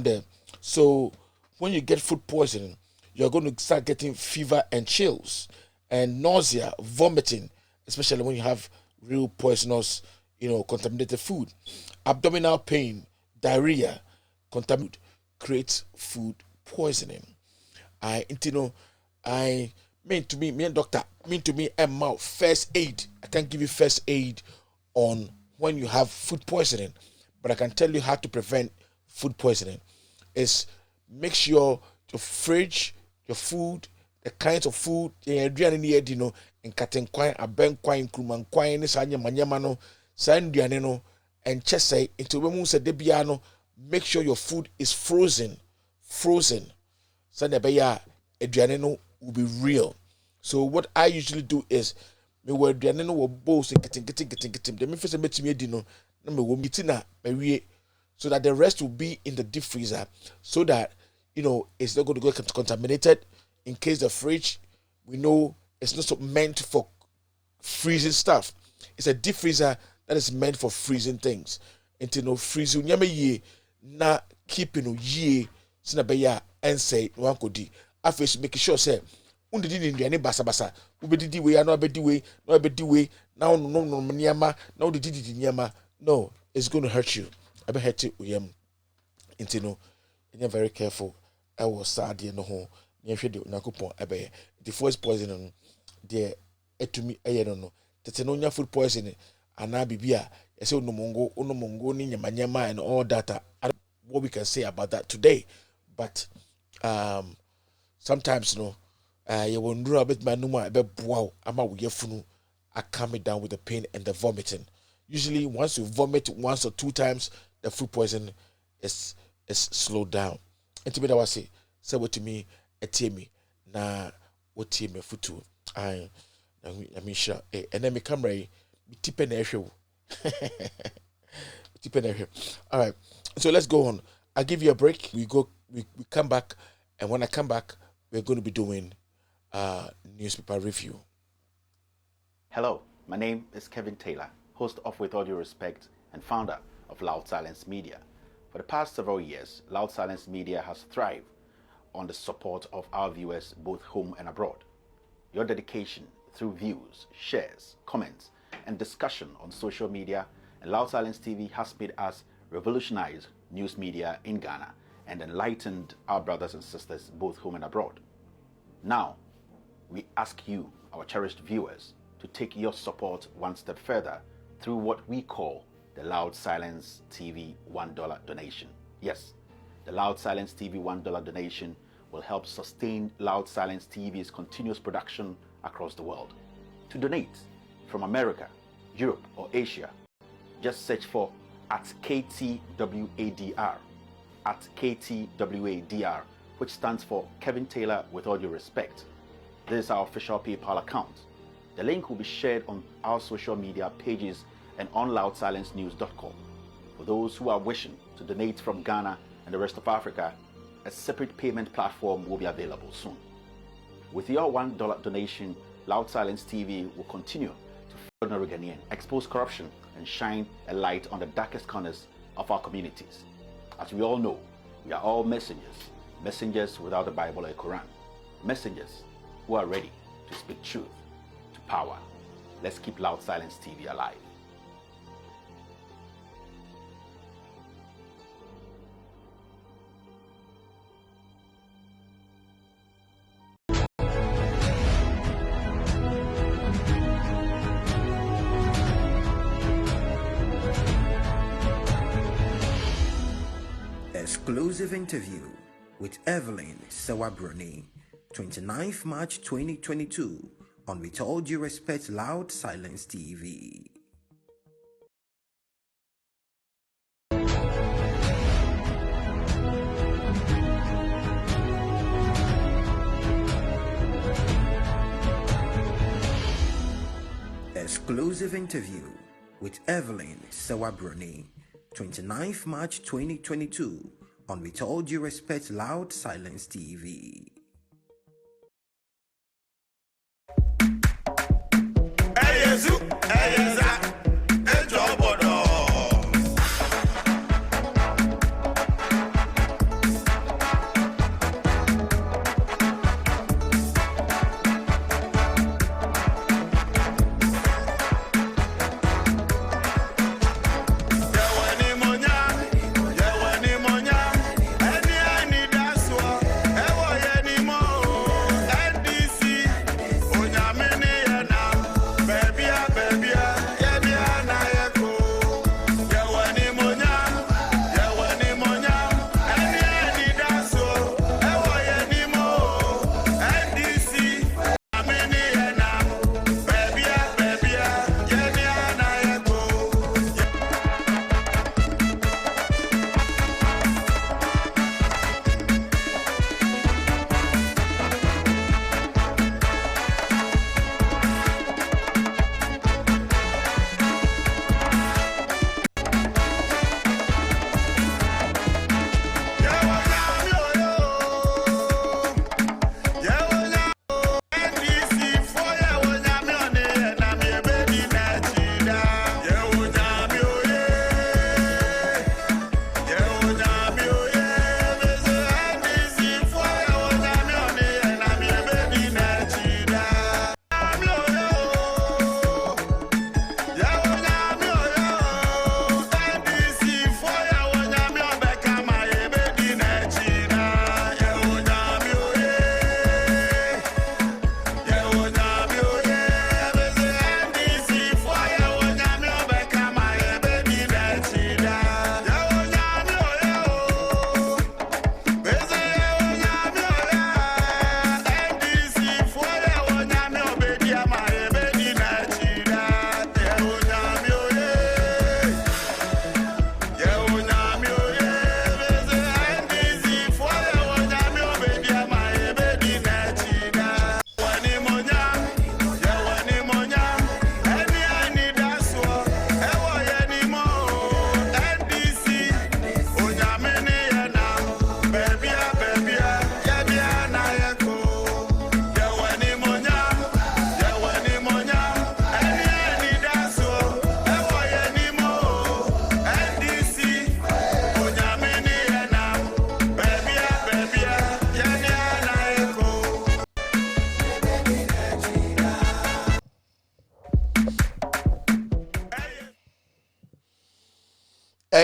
there. So when you get food poisoning, you're going to start getting fever and chills and nausea, vomiting, especially when you have real poisonous, contaminated food. Abdominal pain, diarrhea, contaminated creates food poisoning. Me and doctor, mouth first aid. I can't give you first aid on when you have food poisoning, but I can tell you how to prevent food poisoning. Is make sure your fridge, your food, the kinds of food, and cutting quine, a bank quine, kruman quine, manyamano, sandianino, and chese into Remusa debiano. Make sure your food is frozen. Sanabaya, Adrianino will be real. So what I usually do is me were Adrianino will both getting. The me first met me dino, no me mitina, so that the rest will be in the deep freezer, so that it's not going to get contaminated. In case the fridge, we know it's not meant for freezing stuff. It's a deep freezer that is meant for freezing things. Until freeze nyame ye na keeping ye sinabeya and say no one could di. After making sure say undidi ni any basa ubedi way no abedi way now no nyama now the didi nyama. No, it's going to hurt you. I be hurt you until you're very careful. I was sad no home. The first poisoning there to me no tetenonia food poisoning and now bibia I say no mongo ni nyama and all that. What we can say about that today, but sometimes you wonder a bit my numa wow ama we funu I calm it down with the pain and the vomiting. Usually once you vomit once or two times, the food poison is slowed down. And to me that was say what to me me na what team me futu I mean sure and then me camera me tipe na ehwe all right, so let's go on. I'll give you a break. We come back, and when I come back we're going to be doing newspaper review. Hello, my name is Kevin Taylor, host of With All Due Respect and founder of Loud Silence Media. For the past several years, Loud Silence Media has thrived on the support of our viewers both home and abroad. Your dedication through views, shares, comments, and discussion on social media and Loud Silence TV has made us revolutionize news media in Ghana and enlightened our brothers and sisters both home and abroad. Now, we ask you, our cherished viewers, to take your support one step further through what we call the Loud Silence TV $1 donation. Yes, the Loud Silence TV $1 donation will help sustain Loud Silence TV's continuous production across the world. To donate from America, Europe, or Asia, just search for @KTWADR, @KTWADR, which stands for Kevin Taylor With All Due Respect. This is our official PayPal account. The link will be shared on our social media pages and on loudsilencenews.com. For those who are wishing to donate from Ghana and the rest of Africa, a separate payment platform will be available soon. With your $1 donation, Loud Silence TV will continue to ordinary Ghanaian, expose corruption, and shine a light on the darkest corners of our communities. As we all know, we are all messengers without the Bible or Quran, messengers who are ready to speak truth to power. Let's keep Loud Silence TV alive. Exclusive interview with Evelyn Sewabroni, 29th March 2022 on With All Due Respect Loud Silence TV. Exclusive interview with Evelyn Sewabroni, 29th March 2022 on With All Due Respect Loud Silence TV.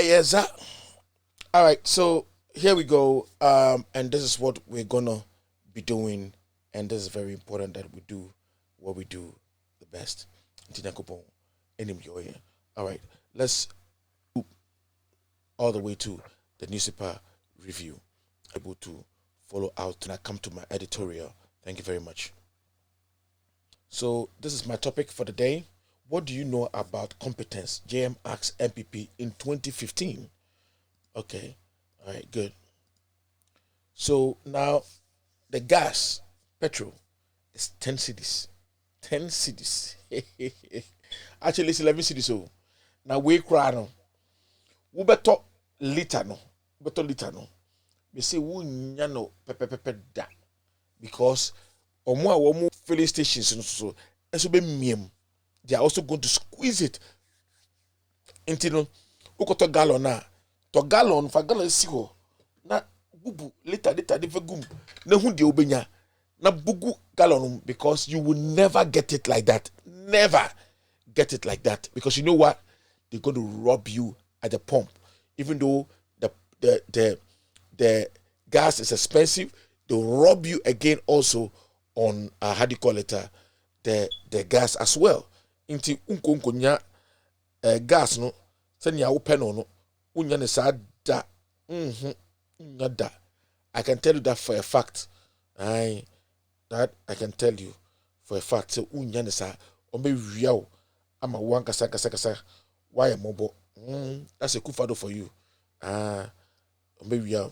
Yes, sir. All right, so here we go. And this is what we're gonna be doing, and this is very important that we do what we do the best. All right, let's move all the way to the newspaper review. Able to follow out and I come to my editorial. Thank you very much. So this is my topic for the day. What do you know about competence? JM asks MPP in 2015. Okay, all right, good. So now the gas, petrol, is 10 cedis. 10 cedis. Actually, it's 11 cedis. So now we cry no. We better liter no. Better liter no. We say we nyano pepe da because omo filling stations so be miem. They are also going to squeeze it into no ukoto gallon na to gallon fa gallon si ho na bubu liter de fe gum na hu de obenya na bugu gallon because you will never get it like that. Never get it like that because you know what? They're going to rob you at the pump, even though the gas is expensive. They'll rob you again also on how do you call it? The gas as well. Inti unko nya gas no senya wo pɛ no unya ne sa da da. I can tell you that for a fact. That I can tell you for a fact. So unya ne sa ombe wiao ama wan kasa why mobo. That's a kufado for you. Ombe wiao.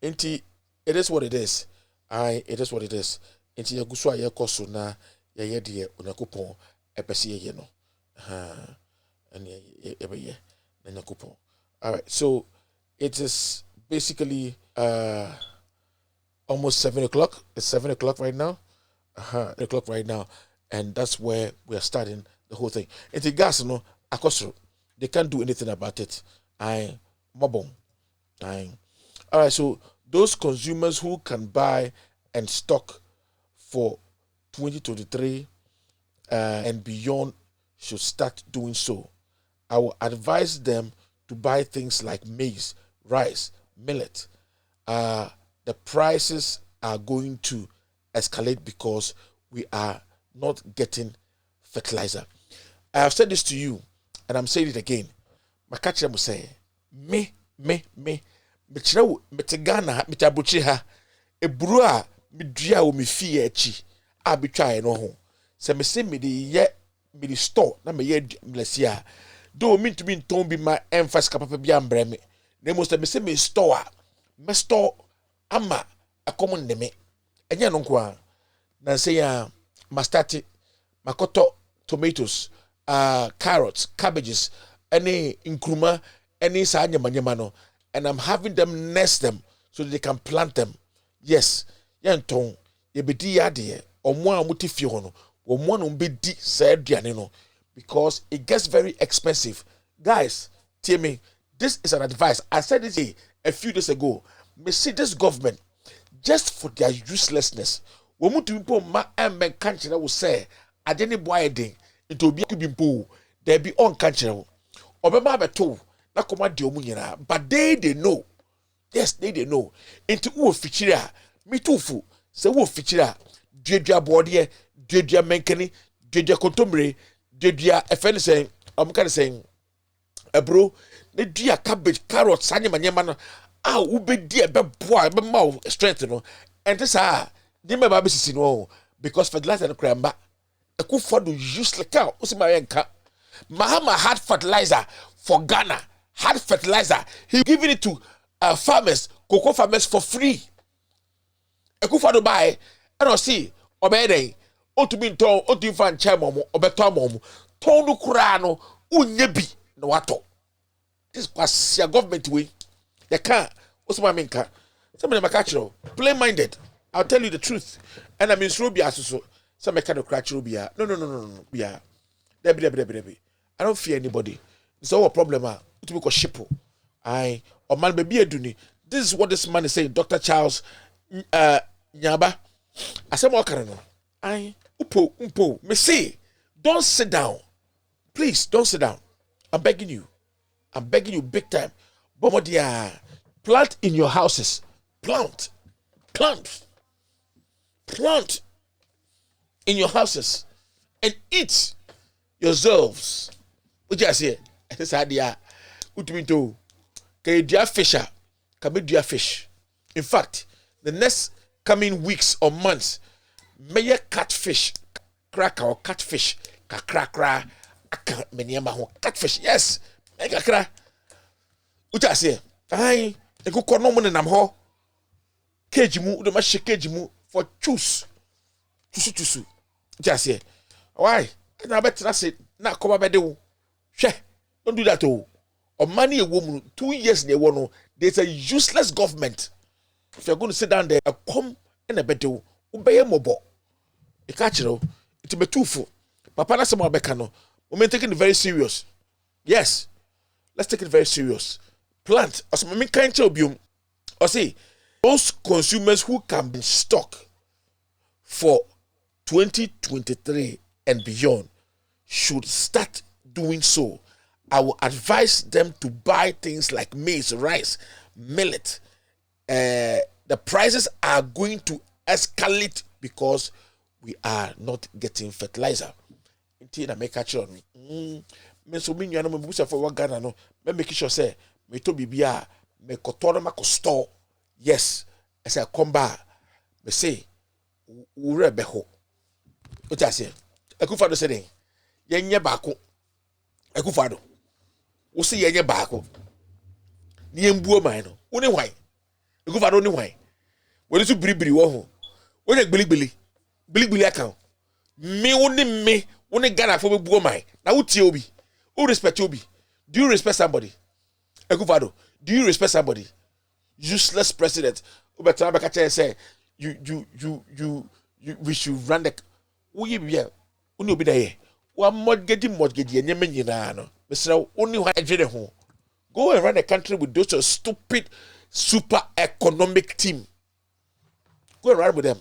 Inti it is what it is. It is what it is. Inti ya guswa ya koso na ya yedie onakupon epesi ye no. And ye na nakupon. All right. So it is basically almost 7 o'clock. It's 7 o'clock right now. 8 o'clock right now. And that's where we are starting the whole thing. Inti gas no akosro. They can't do anything about it. Mobom. All right, so those consumers who can buy and stock for 2023 and beyond should start doing so. I will advise them to buy things like maize, rice, millet. The prices are going to escalate because we are not getting fertilizer. I have said this to you, and I'm saying it again. My catcher will say, me. Mekyerɛ mete Ghana mete abrokyire ha eburu a medua wo me fie achi a betwae no ho sɛ me se me de store na me ye mlasia do me ntumi nton bi ma emphasize papa bi ambrɛ me na mo sɛ me se me store a me store ama akom ndeme enye no nko a na sɛ ya mastati makoto tomatoes carrots cabbages any nkruma any sa nyamanyama no. And I'm having them nest them so that they can plant them. Yes. Yanton, ye be di yade, or more mutifio no, or one be di said no, because it gets very expensive. Guys, tell me, this is an advice. I said this a few days ago. Me see this government, just for their uselessness. When we do ma and country that will say, I didn't buy a thing, it will be a there be on country. Obama beto. Na koma de omu nyina but they know. Yes, they know. Into wo fichiri a mitufu se wo fichiri a duadua bode duadua menkani duadua kontomre duadua efene sen omka sen ebro ne dua cabbage carrot sanyemanyema no a wo bedi ebeboa ebema strength no ente sa nyema ba besisi no because fertilizer no kramba ekufado useless cow usima yenka Mahama had fertilizer for Ghana. Had fertilizer. He giving it to farmers, cocoa farmers for free. Ekufado buy, and I see, obey, o to be told, o to find chairman, obetomom, tonu kurano, unyebi, no wato. This was your government way. You can't, what's my minka? Somebody macatro, plain minded. I'll tell you the truth. And I mean, Rubia, so some kind of crack Rubia. No, yeah. Debbie. I don't fear anybody. It's all a problem. To be shippo. Or man baby aduni. This is what this man is saying, Dr. Charles Nyaba. I said more carano. Umpo. Me say, don't sit down. Please don't sit down. I'm begging you big time. Bomodia, plant in your houses. Plant in your houses and eat yourselves. What you say? This idea. Utuminto. Can you do fisher? Can we do fish? In fact, the next coming weeks or months, may catfish, cracker or catfish, kakra, catfish. Yes, kakra. What you say? Aye, you go no money nam ho. Kejimu, the mash kejimu for choose. Tusu. Just say, why? And I bet I say, na come about do. Don't do that. Or money a woman 2 years they want. There's a useless government. If you're going to sit down there, come and a better obey a mobile. A catcher, it be too full. Papa na some becano. We're taking it very serious. Yes, let's take it very serious. Plant as my kind obium. Or see, those consumers who can be stock for 2023 and beyond should start doing so. I will advise them to buy things like maize, rice, millet. The prices are going to escalate because we are not getting fertilizer. Until I make a sure. Me so me nyano me busa for what Ghana no. Me make sure say me to bibia me kotono ma ko store. Yes, as I come back, me say ure beho. What I say? Akufado say yenye baako. Akufado. Wo say yenye baako. Ni embuo man no. Wo ne hwan? Akufado ne hwan? Wo ne so biribiri wo ho. Wo ne gbili account. Me wo ne me wo ne Ghana for buo man. Na wo tie obi. Who respect Obi? Do you respect somebody? Akufado, do you respect somebody? Useless president. Say we should run the we be uni obi there. One mortgage and yemen Mr. Only one go and run the country with those stupid super economic team. Go and run with them,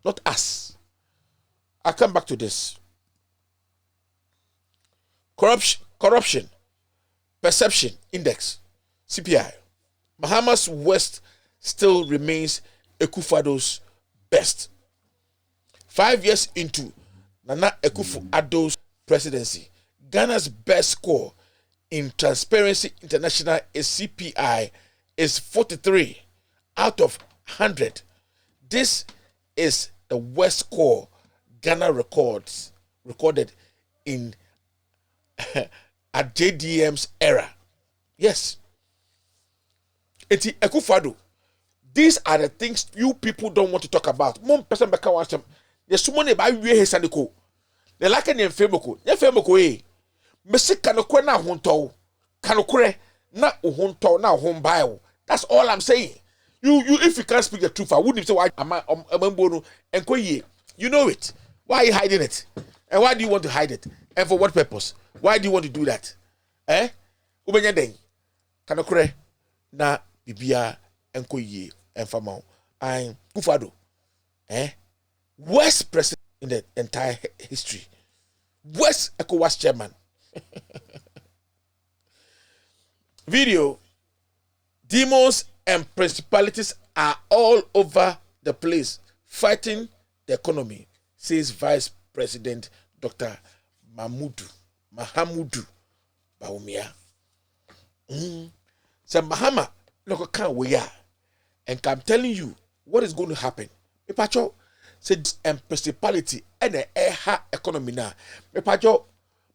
not us. I come back to this. Corruption perception index CPI. Bahamas West still remains Akufado's best. 5 years into Nana Akufo-Addo's presidency, Ghana's best score in Transparency International is CPI is 43 out of 100. This is the worst score Ghana recorded in at JDM's era. Yes. Eti Akufo-Addo. These are the things you people don't want to talk about. Mom person beka wants them. There's someone about we hesaniko. They like any femoko. Ye femoko eh. Mesi kanokwe na honto. Kanokwe na honto na hombayo. That's all I'm saying. You if you can't speak the truth, I wouldn't say why am ambono enkoye. You know it. Why are you hiding it? And why do you want to hide it? And for what purpose? Why do you want to do that? Eh? Ubenya den. Kanokre na bibia enkoye enfamao. I'm Akufo-Addo. Worst president in the entire history. Worst ECOWAS chairman. Video. Demons and principalities are all over the place fighting the economy, says Vice President Dr. Mahamudu Bawumia. So Mahama, look can't we are. And I'm telling you what is going to happen. Mepacho said and principality and the air economy now. Mepacho,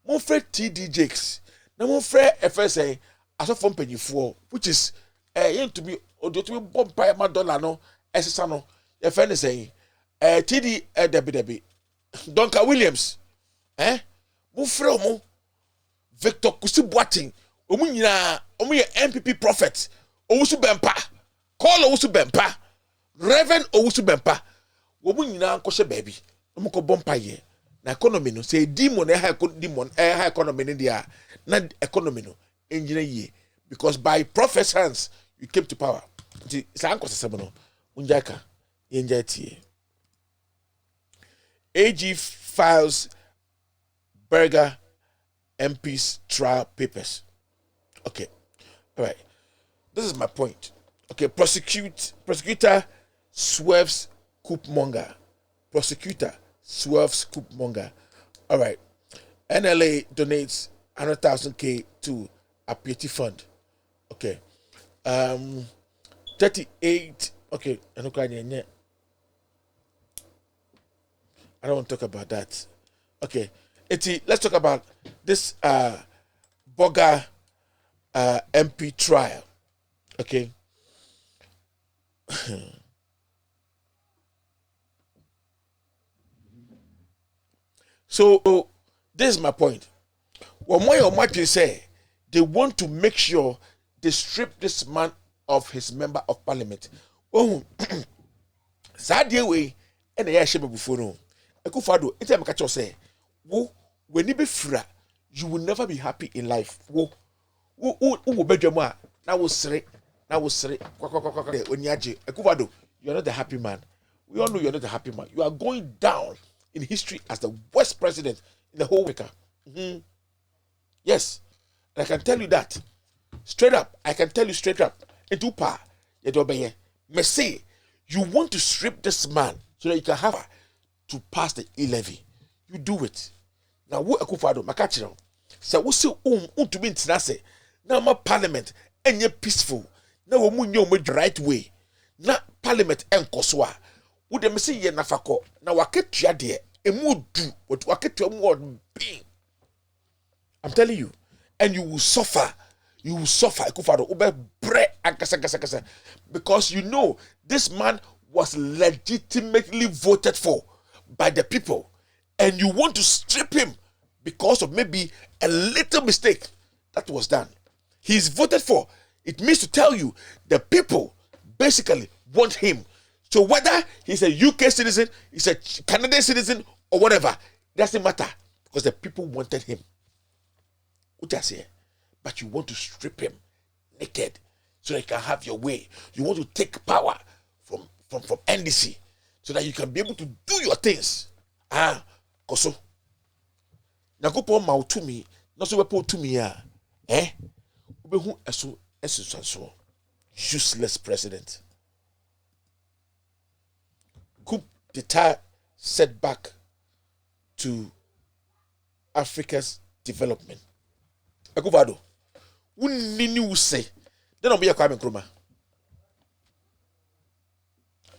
mon frère TDJs. Now mon frère FSA as a phone penny for which is to be or to be bombed by $1 no SSano. Your friend is saying TD Debbie Donka Williams. Mon frère mo Victor Kusibuating. Omunyina MPP prophet. Owusu Bempa. Call Owusu Bempa. Reverend Owusu Bempa. Omunyina nkoshe baby. Omuko bompa ye. Na economy no say demon high economy in dia. Na economy no engineer ye. Because by prophet's hands you came to power. It's an no. Unjaka. Yenjati. AG files Berger MP's trial papers. Okay. All right. This is my point. Okay. Prosecutor swerves coupmonger. Prosecutor swerves coupmonger. All right. NLA donates 100,000 to a piety fund. Okay. 38. Okay. I don't want to talk about that. Okay. Let's talk about this Boga MP trial. Okay. So this is my point. What more or much say they want to make sure they strip this man of his member of parliament. Oh, sad way and the air before no. Akufo-Addo, it's a catch say, when you be free, you will never be happy in life. Now will say, Now we say, Akufo-Addo, you're not the happy man. We all know you're not a happy man. You are going down in history as the worst president in the whole Africa. Yes. And I can tell you that. Straight up. I can tell you straight up. Into power. Me say, you want to strip this man so that you can have to pass the E-levy. You do it. Now, what Akufo-Addo, Makachino, so we say, to be in Tinase. Now, my parliament, and you're peaceful. Now, we know the right way. Now, parliament, and Koswa. Would them say, ye nafako. Now, I get you there. And more do what I get you more being. I'm telling you. And you will suffer. You will suffer. Because you know this man was legitimately voted for by the people. And you want to strip him because of maybe a little mistake that was done. He's voted for. It means to tell you the people basically want him. So whether he's a UK citizen, he's a Canadian citizen, or whatever, it doesn't matter. Because the people wanted him. What I say? But you want to strip him naked so that you can have your way. You want to take power from NDC so that you can be able to do your things. Koso. Nagopo mau to me, not so wepo to me Ubehu eso useless president. Coup d'etat setback to Africa's development. Akufo-Addo, unini use. Then be a Kwame Nkrumah.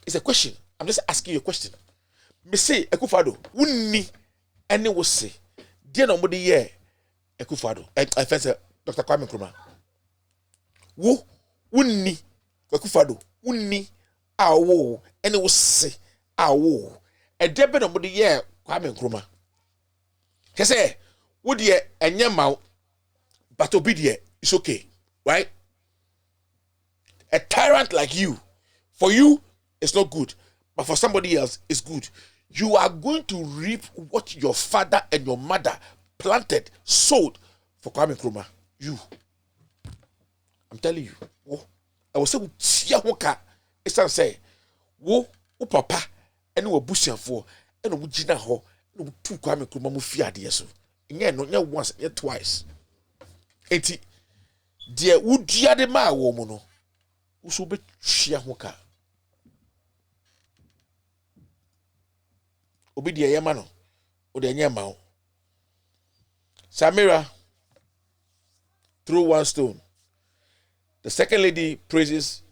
It's a question. I'm just asking you a question. Me say Akufo-Addo, unni any will say. Then nobody here Akufo-Addo. I fancy Dr. Kwame Nkrumah. Wo unni Akufo-Addo, unni awo any will say awo. A debe nobody here Kwame Nkrumah. He say, would ye enye mau, but obedient is okay, right? A tyrant like you, for you, it's not good, but for somebody else, it's good. You are going to reap what your father and your mother planted, sowed for Kwame Nkrumah. You. I'm telling you. I was saying, it's not say, wo papa, and wo busian for, and wo jina ho, and wo tu Kwame Nkrumah mu fiade so. No once, yet twice. Enti, dear Udia de Ma woman, who so be chia hoka. Obidia Yamano, or the Yamao. Samira threw one stone. The second lady praises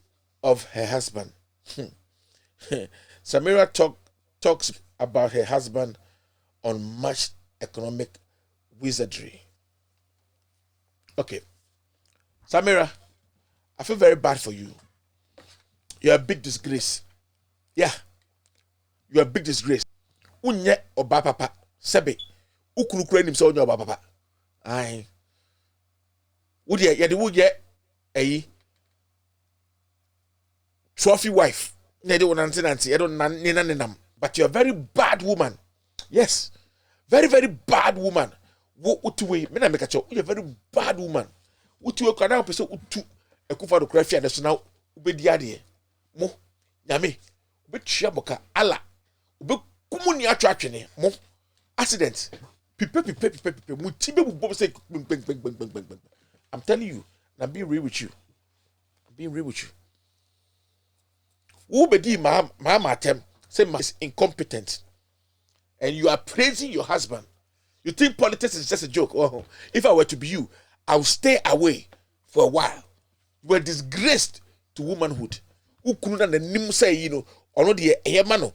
of her husband. Samira talks about her husband on much economic wizardry. Okay. Samira, I feel very bad for you. You're a big disgrace. Yeah. You're a big disgrace. Unye oba papa. Sebe. Ukunu kure nimse onye oba papa. Aye. Udye, yadi wudye. Eyi. Trophy wife. Nede nanti. Edo ninam. But you're a very bad woman. Yes. Very, very bad woman. Utuwe, me na make a show. You're a very bad woman. Utuwe kana upese utu Akufo-Addo krafia de so na ubedi ade. Mo nyame ubetwa boka ala ube kumuni atwatwene mo accident pipe muti be bubo say bang. I'm telling you, and I'm being real with you. Ubedi ma matem say ma is incompetent, and you are praising your husband. You think politics is just a joke? Oh, if I were to be you, I would stay away for a while. You were disgraced to womanhood. Who couldn't the name say, or not the Yamano?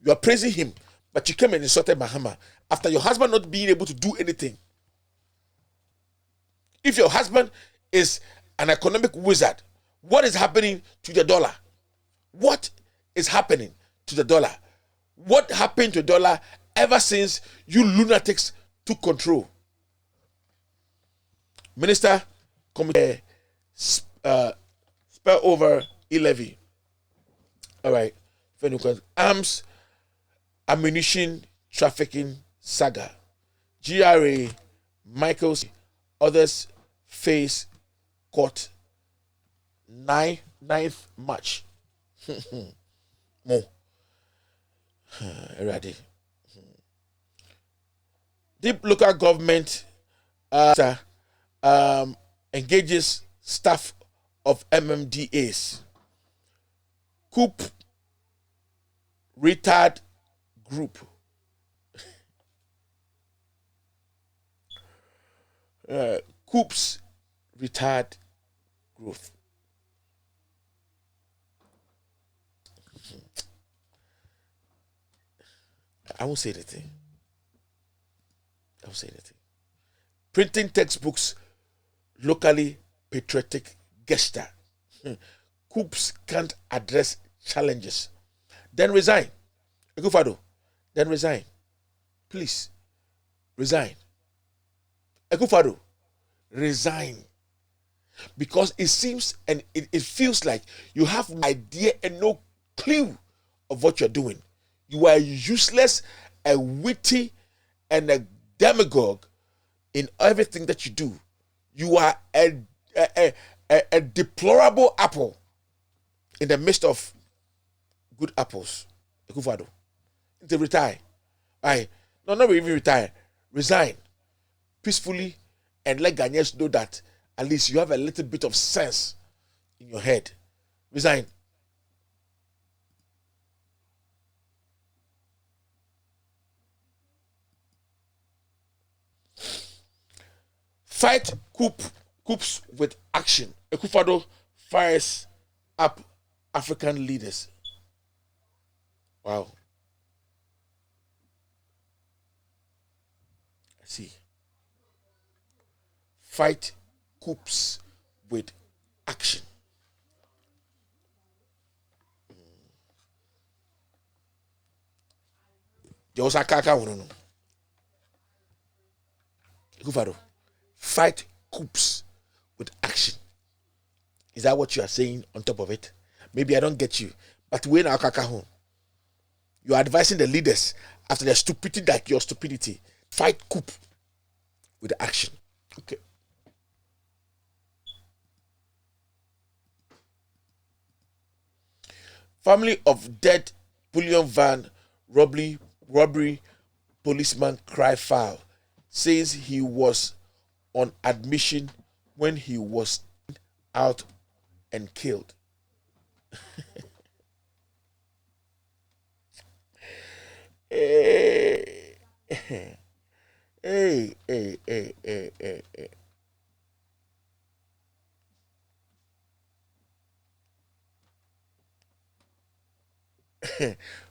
You are praising him, but you came and insulted Mahama after your husband not being able to do anything. If your husband is an economic wizard, what is happening to the dollar? What is happening to the dollar? What happened to the dollar ever since you lunatics took control? Minister, spell over E-levy. All right. Arms, ammunition, trafficking, saga. GRA, Michaels, others face court 29th March. Mo. Ready. Deep local government engages staff of MMDAs. Coup retard group. Coups retard growth. I won't say anything. Printing textbooks, locally patriotic gesture. Coups can't address challenges. Then resign. Ekufado, then resign. Please, resign. Ekufado, resign. Because it seems and it feels like you have no idea and no clue of what you're doing. You are useless, a witty, and a demagogue in everything that you do. You are a deplorable apple in the midst of good apples. Ekufado, to retire. Not even retire. Resign peacefully and let Ghanaians know that at least you have a little bit of sense in your head. Resign. Fight coups with action. Ekufado fires up African leaders. Wow. I see. Fight coups with action. Josa Kaka Wono. Ekufado. Fight coups with action. Is that what you are saying on top of it? Maybe I don't get you. But when our Kaka home, you are advising the leaders after their stupidity like your stupidity. Fight coup with action. Okay. Family of dead bullion van robbery policeman cry foul says he was on admission when he was out and killed. Hey.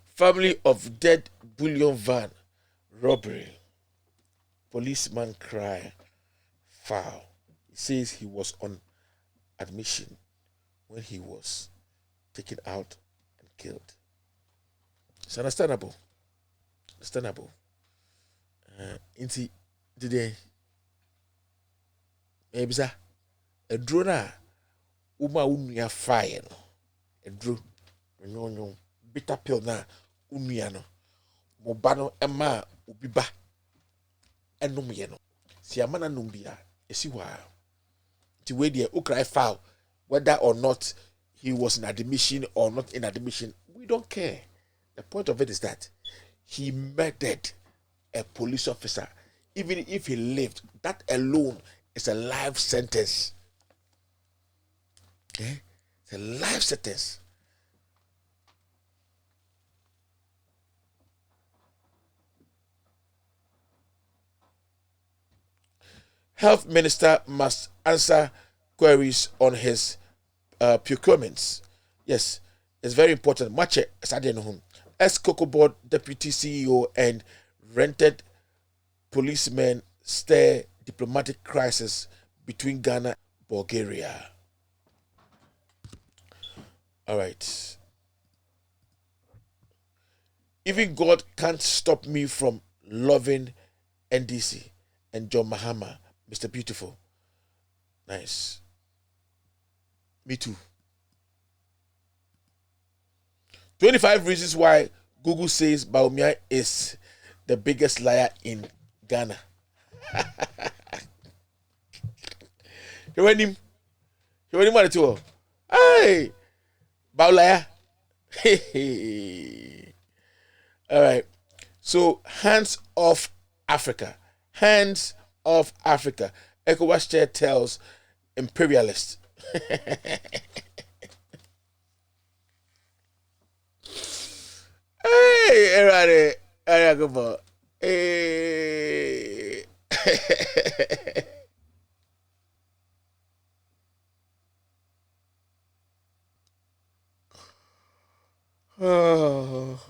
Family of dead bullion van robbery. Policeman cry foul. He says he was on admission when he was taken out and killed. It's understandable. Inti today ebisa edro na uma unua fire no edro nyonyo bitter pill na unua no mo ba no ema obi ba enom ye no si amana nom bia esi wa ti we dey o cry foul whether or not he was in admission or not in admission, we don't care. The point of it is that he murdered a police officer. Even if he lived, that alone is a life sentence. Okay? It's a life sentence. Health minister must answer queries on his procurements. Yes, it's very important. Mache Sadenhum, ex-Cocoa Board deputy CEO and rented policemen stir diplomatic crisis between Ghana and Bulgaria. All right. Even God can't stop me from loving NDC and John Mahama, Mr. Beautiful. Nice. Me too. 25 reasons why Google says Baumia is the biggest liar in Ghana. You want him at all? Hey, Baulaya. All right. So hands off Africa. Hands off Africa. ECOWAS chair tells imperialists. Hey, everybody. I go for. Hey. Oh.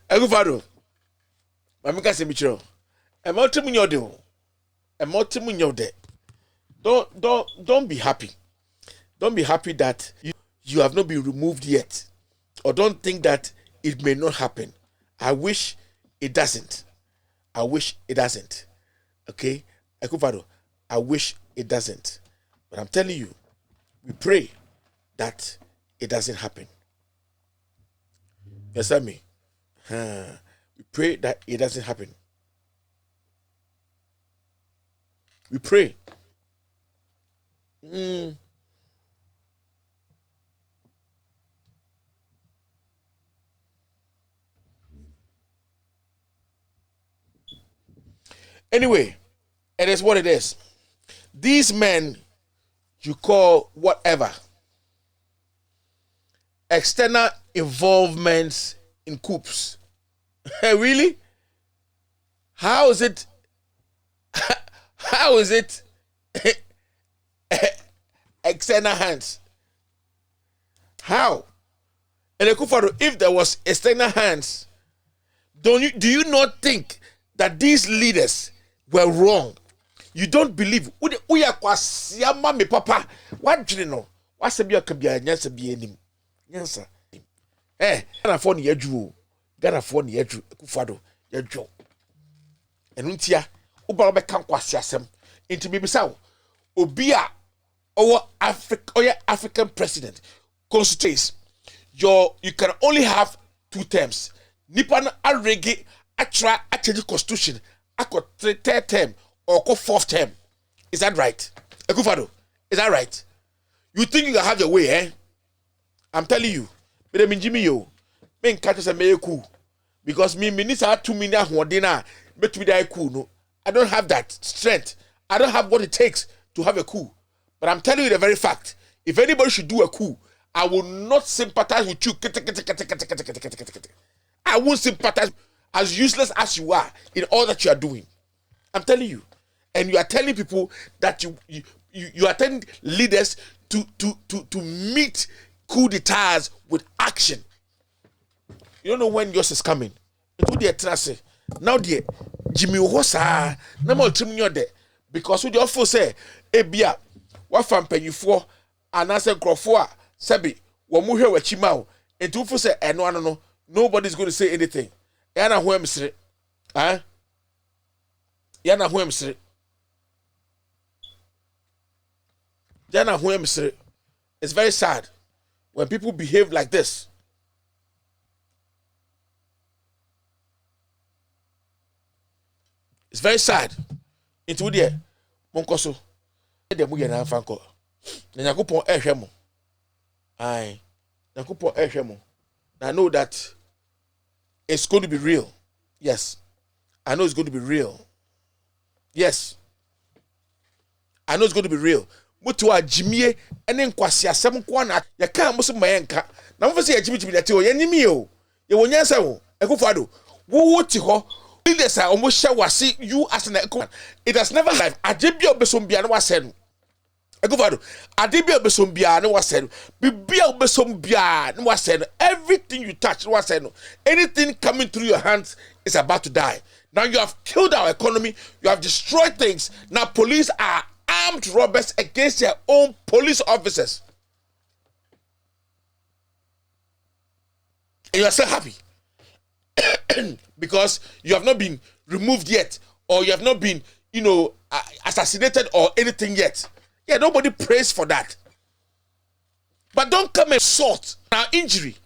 Agufado. Mamika Semichiro. I'm not telling you do. I'm not telling you that. Don't be happy. Don't be happy that you have not been removed yet. Or don't think that it may not happen. I wish it doesn't. I wish it doesn't. Okay? Agufado, I wish it doesn't. But I'm telling you, we pray that it doesn't happen. You understand me? We pray that it doesn't happen. We pray. Anyway, it is what it is. These men you call whatever external involvements in coups. Really? How is it? How is it external hands? How? And if there was external hands, do you not think that these leaders were wrong? You don't believe. We are kwasiama me papa. What do you know? What's the biya nyansa biya nim? Nyansa. Ghana for ni yedru. Ghana for ni yedru. Ekufado yedru. Enuntia. Uba obe kan kwasiasem. Inti bibisa obia our African president constitutes you can only have 2 terms. Nipan arege atra change constitution akọ 3rd term or 4th term. Is that right? Ekufado, is that right? You think you can have your way, eh? I'm telling you. But me Jimmy yo. Me catch us a me cool. Because me minister 2 million hodina make me die cool no. I don't have that strength. I don't have what it takes to have a coup. But I'm telling you the very fact. If anybody should do a coup, I will not sympathize with you. I won't sympathize, as useless as you are in all that you are doing. I'm telling you. And you are telling people that you are telling leaders to meet coup d'etats with action. You don't know when yours is coming. Into the trust. Now the Jimmy Hosa, no more there. Because with the offer say, Ebia, what fan pay you for? And I said, Crawford, Sebi, Wamuhe Wachimao, and two for say, and no, nobody's going to say anything. Yana who am straight. Huh? Yana who am straight. Yana who am straight. It's very sad when people behave like this. It's very sad. Into there, Monkoso, the Muyan Fanko. Nakupon Eshemo. Aye, Nakupon Eshemo. I know that it's going to be real. Yes, I know it's going to be real. Yes, I know it's going to be real. Mutua Jimmy and then Kwasia 7 kwana. Ya can't muscle my anchor. Now, for say Jimmy that you enemy. You won't answer. A good father. What you leaders are almost sure was see you as an echo. It has never life. Adibio Besombiano was said. A good father. Adibio Besombiano was said. Bibio Besombiano was said. Everything you touch was said. Anything coming through your hands is about to die. Now you have killed our economy. You have destroyed things. Now police are armed robbers against their own police officers. And you are so happy because you have not been removed yet, or you have not been, assassinated or anything yet. Yeah, nobody prays for that. But don't come and sort our injury.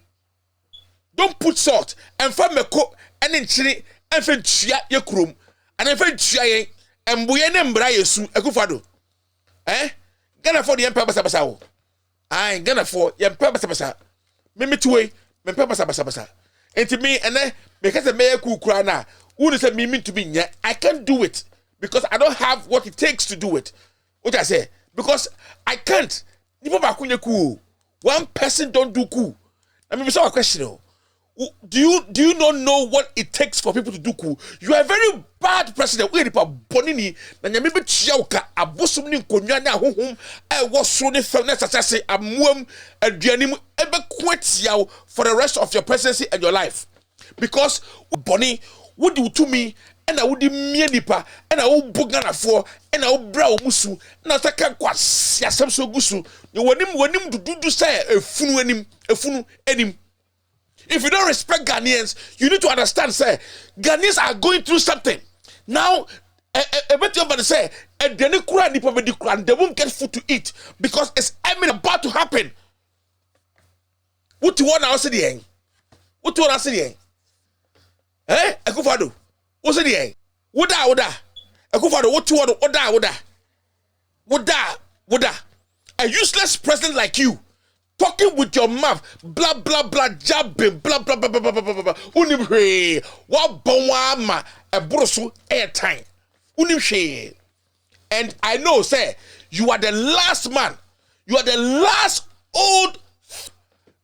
don't put salt and fa meko and nchiri and fa tua ye krom and fa tua ye emboye ne mbra yesu Akufo-Addo Ghana for the empire basa wo ai Ghana for the empire basa me tuwe me empire basa enti me ene me kase me kukura na who say me to be nya I can't do it because I don't have what it takes to do it. What I say because I can't. One person don't do coup. I mean, it's a question. Do you not know what it takes for people to do coup? You are a very bad president. We are bonini. Na nyame be chiauka abosom ni nkonwa na honhom was so ne fam na sase amuam aduanim ebe kwetiaw for the rest of your presidency and your life. Because boni would do to me and I would mie nipa and I would bugana for and I would brow musu na taka kwa siasam so gusu you wanim do say efunu enim. If you don't respect Ghanaians, you need to understand say Ghanaians are going through something now. Everybody say they won't get food to eat because it's about to happen. What you want to say the what you want to say the Akufo-Addo what's the Woda Akufo-Addo what you want Woda a useless president like you talking with your mouth blah blah blah jabbing blah blah blah blah blah blah blah unimhwe wa bonwa ma ebroso airtime unimhwe. And I know say you are the last man, you are the last old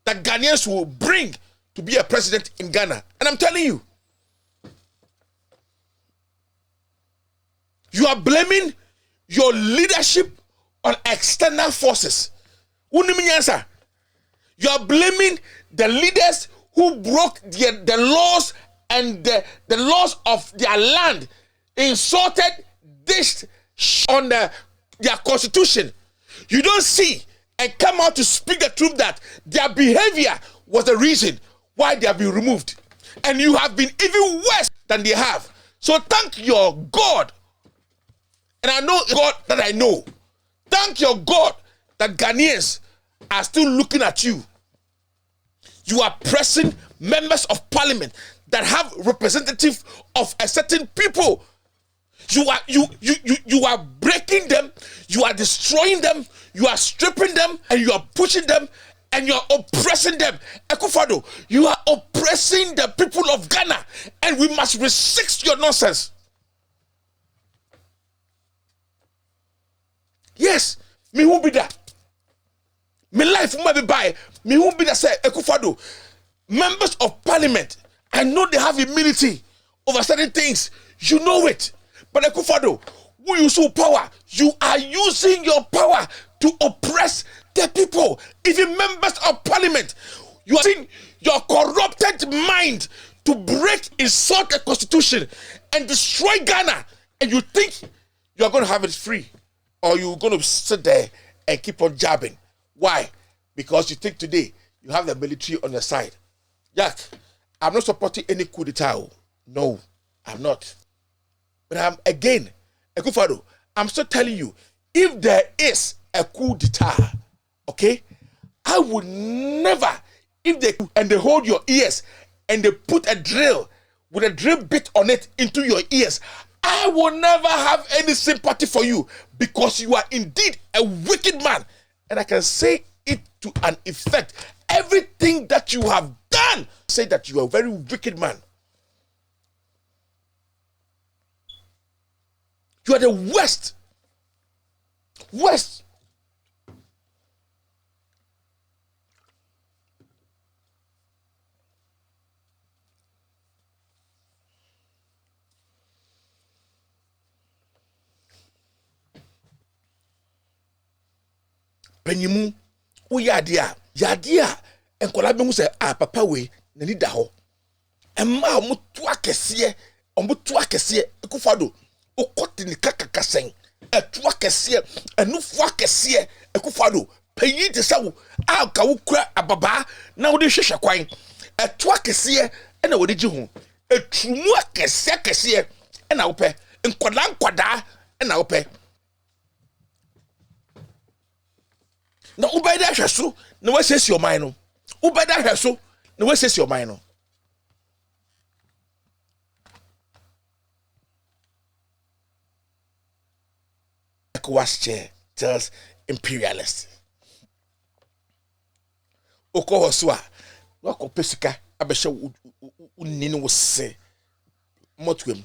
that Ghanaians will bring to be a president in Ghana. And I'm telling you, you are blaming your leadership on external forces. You are blaming the leaders who broke the laws and the laws of their land, insulted, dished on their constitution. You don't see and come out to speak the truth that their behavior was the reason why they have been removed. And you have been even worse than they have. So thank your God. And I know God that I know. Thank your God that Ghanaians are still looking at you. You are pressing members of parliament that have representative of a certain people. You are breaking them, you are destroying them, you are stripping them, and you are pushing them, and you are oppressing them. Akufo-Addo, you are oppressing the people of Ghana, and we must resist your nonsense. Yes, me won't be that. My life will be by me won't be that. Say Akufo-Addo, members of parliament, I know they have immunity over certain things. You know it. But Akufo-Addo, who use your power, you are using your power to oppress the people. Even members of parliament, you are using your corrupted mind to break, insult the constitution and destroy Ghana. And you think you are going to have it free, or you're going to sit there and keep on jabbing. Why? Because you think today you have the military on your side. Jack, I'm not supporting any coup d'etat. No, I'm not. But I'm again, Akufo-Addo, I'm still telling you, if there is a coup d'etat, okay, I would never, if they hold your ears and they put a drill with a drill bit on it into your ears, I will never have any sympathy for you because you are indeed a wicked man. And I can say it to an effect. Everything that you have done, say that you are a very wicked man. You are the worst. Worst. Penyimu, o yadia, enkola be hu se papa we na ni da ho. Emma omutu akese, Akufo-Addo, okoti ni kakakasen, etu akese, enufu akese, Akufo-Addo, peyi te sawo, ka wo kura ababa na wo de hwehwe kwan. Etu akese e na wo de gi ho. Etrumu akese e na wo pe. Nkwada e na wo pe. Na ubeda hweso na wasesi your mind no. Ubeda hweso No, what says your mind? No? ECOWAS chair tells imperialists. Oko hoswa, wako pesika, abesha unini wose, motwem.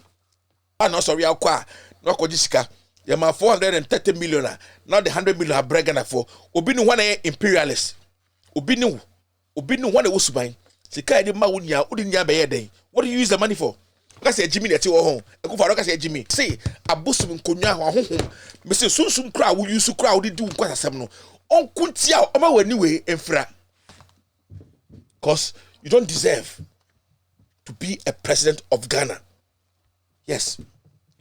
No, sorry, I'll qua, wako jisika. Yama 430 million, now the 100 million are bragging for. Obinu one imperialist. Obinu one usubine. Sika di ma udinya beye. What do you use the money for? I say Jimmy at your home. I go for I say Jimmy. Say a busum konya home. Mr. Sunsum crowd will use to crowd do quite a seminal. On kuntia oma anyway enfra. Cause you don't deserve to be a president of Ghana. Yes, you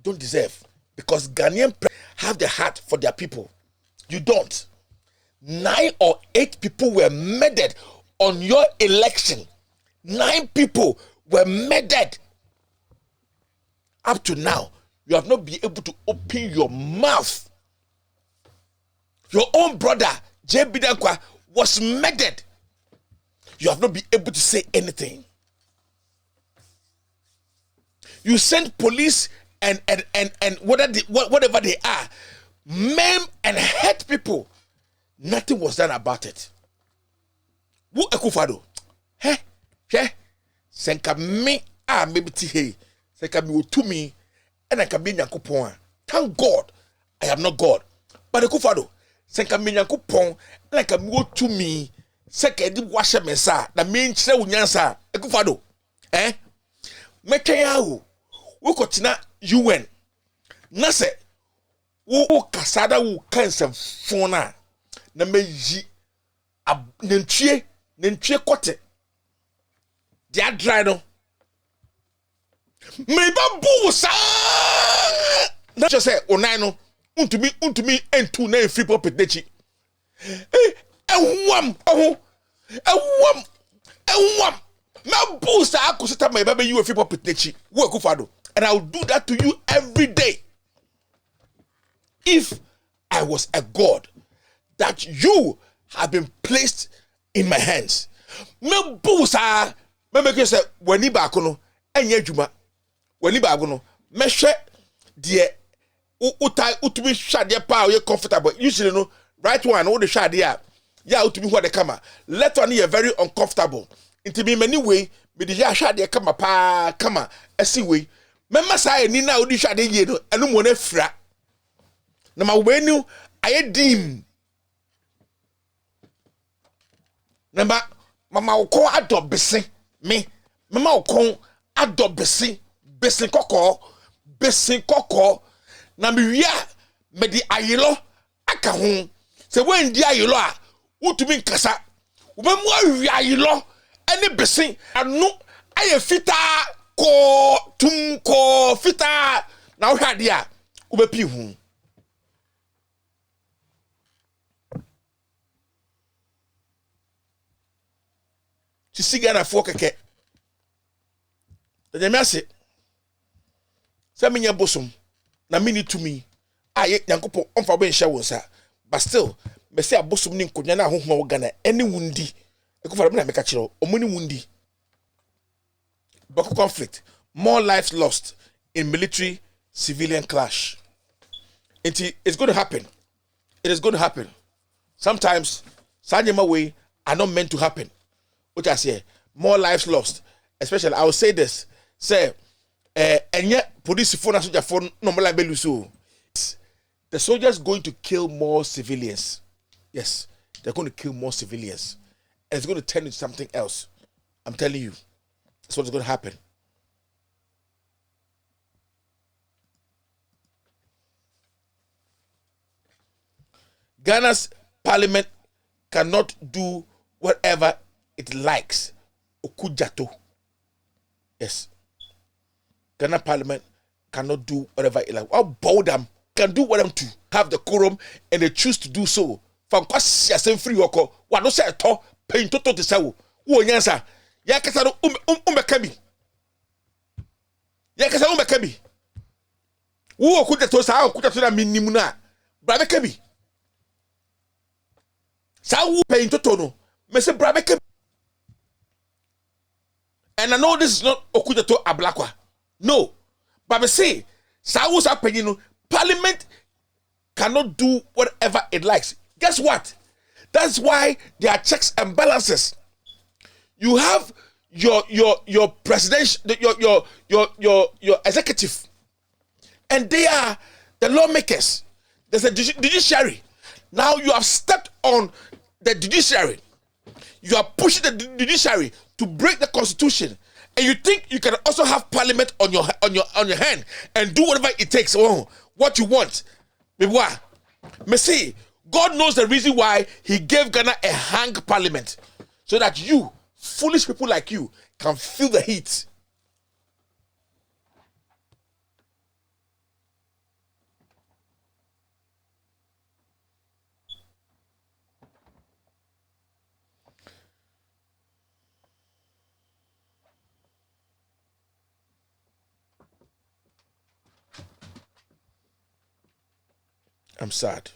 don't deserve. Because Ghanaian have the heart for their people. You don't. 9 or 8 people were murdered on your election. 9 people were murdered. Up to now, you have not been able to open your mouth. Your own brother, J. Bidankwa, was murdered. You have not been able to say anything. You sent police and whatever they are, maim and hurt people. Nothing was done about it. Who Akufado? Hey, senka me maybe ti senka me to me and I can be Nyankopon. Thank God I am not God. But Akufado, senka me Nyankopon and I can go to me. Senka di washa mensa na me nkyere wunyansa. Akufado. Mekaya wo kotina UN na se wo kasada wo kansa fona na meyi nentwie kote dia dry no me ba bu sa na just say onai no untumi entu na free pulpit dechi ewam na bu sa akosita me ba be you free pulpit dechi wo Akufado. And I'll do that to you every day. If I was a God that you have been placed in my hands. Me busa, me make you say wani ba kono enye djuma. Wani ba kono me hwe de utumi hwade pa o ye comfortable. Usually no right one o de hwade a ya utumi ho de kama. Left one you very uncomfortable. Inti me many way me de ya hwade kama pa kama esi way. Mema say ni na odi hwade ye no enu mo na fra na ma wenu aye dim na mama ukon adobese me mama ukon adobese besin kokko na me wia me di ayelo aka ho se wen di ayelo a utumi nkasa wo memu awi ayelo ene besin anu aye fita ko tum ko fita na wo hwade a wo be pi hu ti sigana fo keke de me ase se menya bosom na mini tumi aye Nyankopon onfa be nhye wo nsa but still me say abosom ni nkonya na ahohoma wo Ghana ene wundi Akufado me na meka kire omuni wundi Boko conflict, more lives lost in military civilian clash. It's going to happen. It is going to happen. Sometimes Sanyama way are not meant to happen. Which I say more lives lost. Especially I will say this. Say and yet police phone and soldier phone normal beluso. The soldiers going to kill more civilians. Yes, they're going to kill more civilians. And it's going to turn into something else. I'm telling you. That's what's going to happen. Ghana's parliament cannot do whatever it likes. Okujato. Yes. Ghana parliament cannot do whatever it likes. I'll bow them. Can do what them to have the quorum and they choose to do so. From kwasi asem free wako. Wa no say to pain to te sawo. Wo nyansa. Ya kasa no umeka bi. Ya kasa umeka bi. Wo okujato sa okujato na minimu na. Bra beka bi. Sa wo pain to no. Me se bra beka. And I know this is not Okujato Ablakwa. No. But I say, Saus Apenino, Parliament cannot do whatever it likes. Guess what? That's why there are checks and balances. You have your presidential, your executive, and they are the lawmakers. There's a judiciary. Now you have stepped on the judiciary. You are pushing the judiciary to break the constitution, and you think you can also have parliament on your hand and do whatever it takes. Oh, what you want, me see. God knows the reason why He gave Ghana a hang parliament, so that you, foolish people like you, can feel the heat. I'm sad.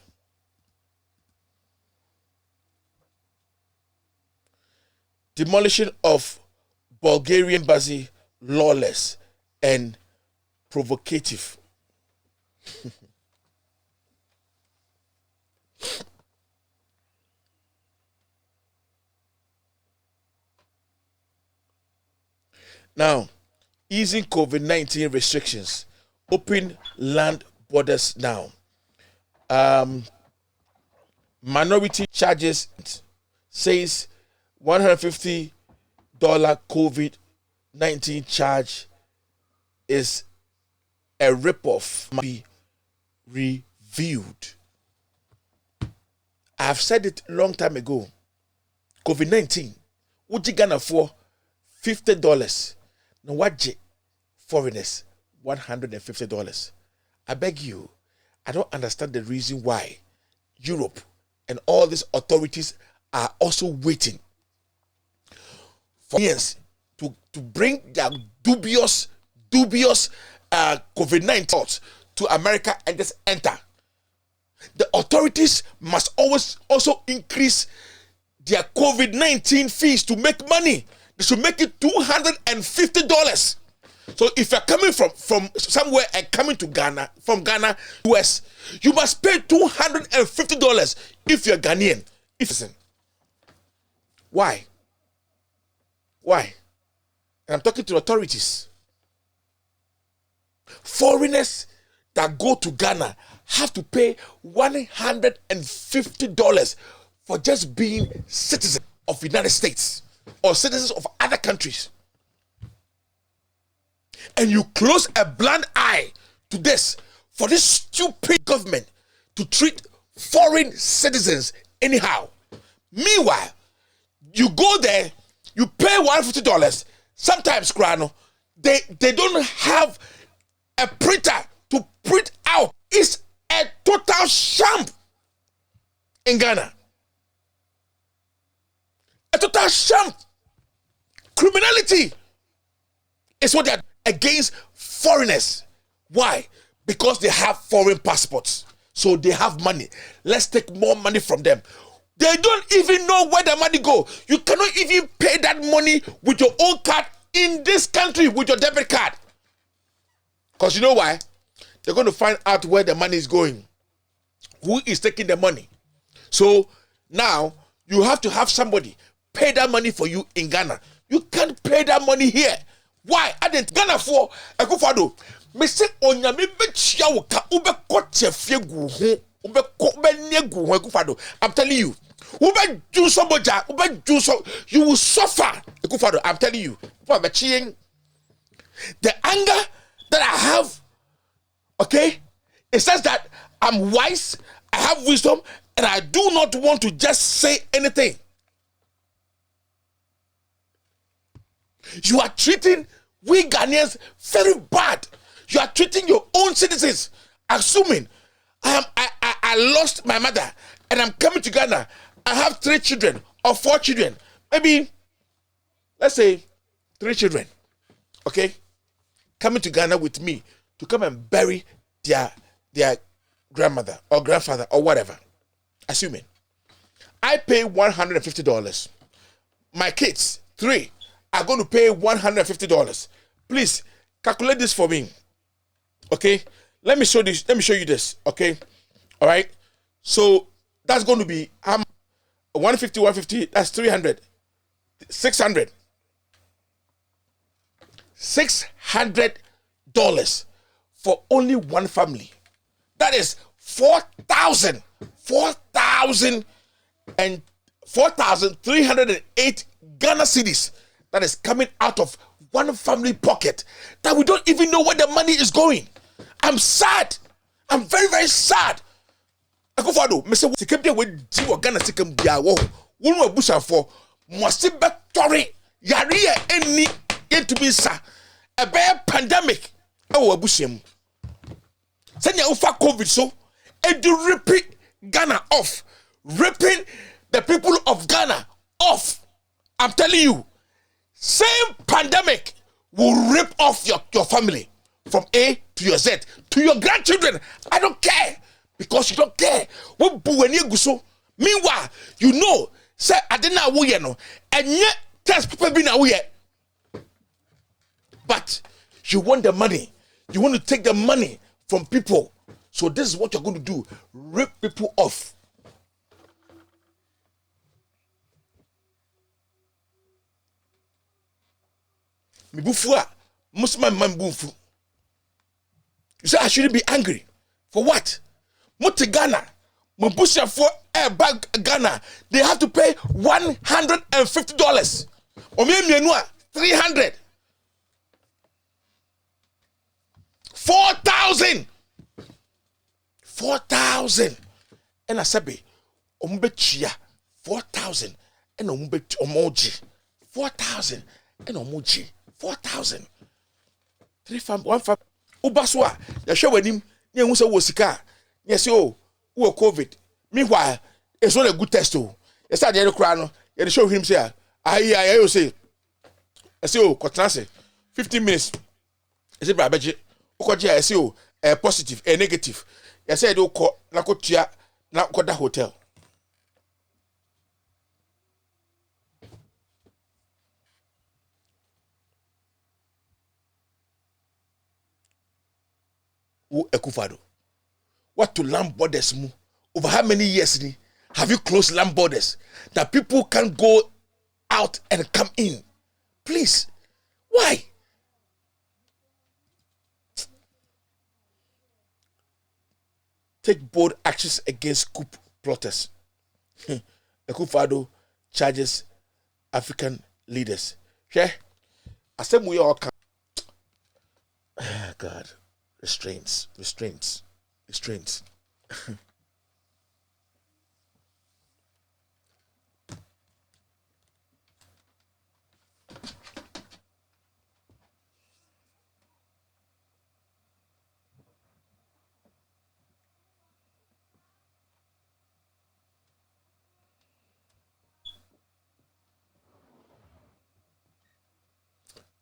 Demolition of Bulgarian embassy, lawless and provocative. Now, easing COVID-19 restrictions, open land borders now. Minority charges says $150 COVID-19 charge is a ripoff. Be reviewed. I've said it a long time ago. COVID-19, what you gonna for $50? Now what foreigners $150? I beg you, I don't understand the reason why Europe and all these authorities are also waiting for years to bring their dubious COVID-19 thoughts to America and just enter. The authorities must always also increase their COVID-19 fees to make money. They should make it $250. So if you're coming from somewhere and coming to Ghana, from Ghana, US, you must pay $250 if you're Ghanaian. Why? And I'm talking to authorities. Foreigners that go to Ghana have to pay $150 for just being citizens of the United States or citizens of other countries. And you close a blind eye to this for this stupid government to treat foreign citizens anyhow. Meanwhile, you go there, you pay $150. Sometimes, Grano, they don't have a printer to print out. It's a total sham in Ghana. A total sham. Criminality is what they're against foreigners. Why? Because they have foreign passports. So they have money. Let's take more money from them. They don't even know where the money go. You cannot even pay that money with your own card in this country with your debit card. Because you know why? They're going to find out where the money is going. Who is taking the money? So now you have to have somebody pay that money for you in Ghana. You can't pay that money here. Why? I didn't Ghana for a kufado. Me say onya me bechia woka ube koche fiegu ho ube negu ho kufado. I'm telling you. Ube do somebody ube do so you will suffer. Kufado. I'm telling you. The anger that I have, okay, it says that I'm wise, I have wisdom, and I do not want to just say anything. You are treating we Ghanaians very bad. You are treating your own citizens, assuming I lost my mother and I'm coming to Ghana. I have 3 children or 4 children, maybe let's say 3 children, okay, coming to Ghana with me to come and bury their grandmother or grandfather or whatever. Assuming I pay $150. My kids 3 are going to pay $150. Please calculate this for me. Okay, let me show this. Let me show you this. Okay, all right. So that's going to be 150. That's 300. 600. $600 for only one family. That is 4,308 Ghana cedis that is coming out of one family pocket that we don't even know where the money is going. I'm sad. I'm very, very sad. Akufado, Mr. Sikebia with Tiwa Ghana Sikem Biawo, Wunu Busha for Mwasibe Tori, Yaria Eni, Yentubisa, a bad pandemic. Oh, Bushem. Senya Ufa COVID so, and do repeat Ghana off, ripping the people of Ghana off. I'm telling you, same pandemic will rip off your family from A to your Z to your grandchildren. I don't care because you don't care. What buweni guso? Meanwhile, you know, say I didn't know who you know, and yet test people be now yet. But you want the money. You want to take the money from people. So this is what you're going to do: rip people off. Mibufua, Muslim man bufu. You say I shouldn't be angry. For what? Muti Ghana, Mubusha for a bag Ghana, they have to pay $150. Or maybe 300. 4,000. 4,000. And I said, Chia 4,000 and Omoji 4,000 and Omoji 4,000. 3 fam 1 fam Ubaswa. You show with him. You know what's yes, oh, who COVID. Meanwhile, it's not a good test. Oh, you start the crown. You show him say, I say, I say, oh, Kotnase, 15 minutes. I say, Babaji, Okoji, I say, oh, a positive, a negative. I said, oh, Nakotia, Nakoda Hotel. Who Ekufado? What to land borders mu? Over how many years have you closed land borders that people can't go out and come in? Please, why? Take bold actions against coup plotters. Ekufado charges African leaders. Yeah, I said we all come. God, restraints. Restraints.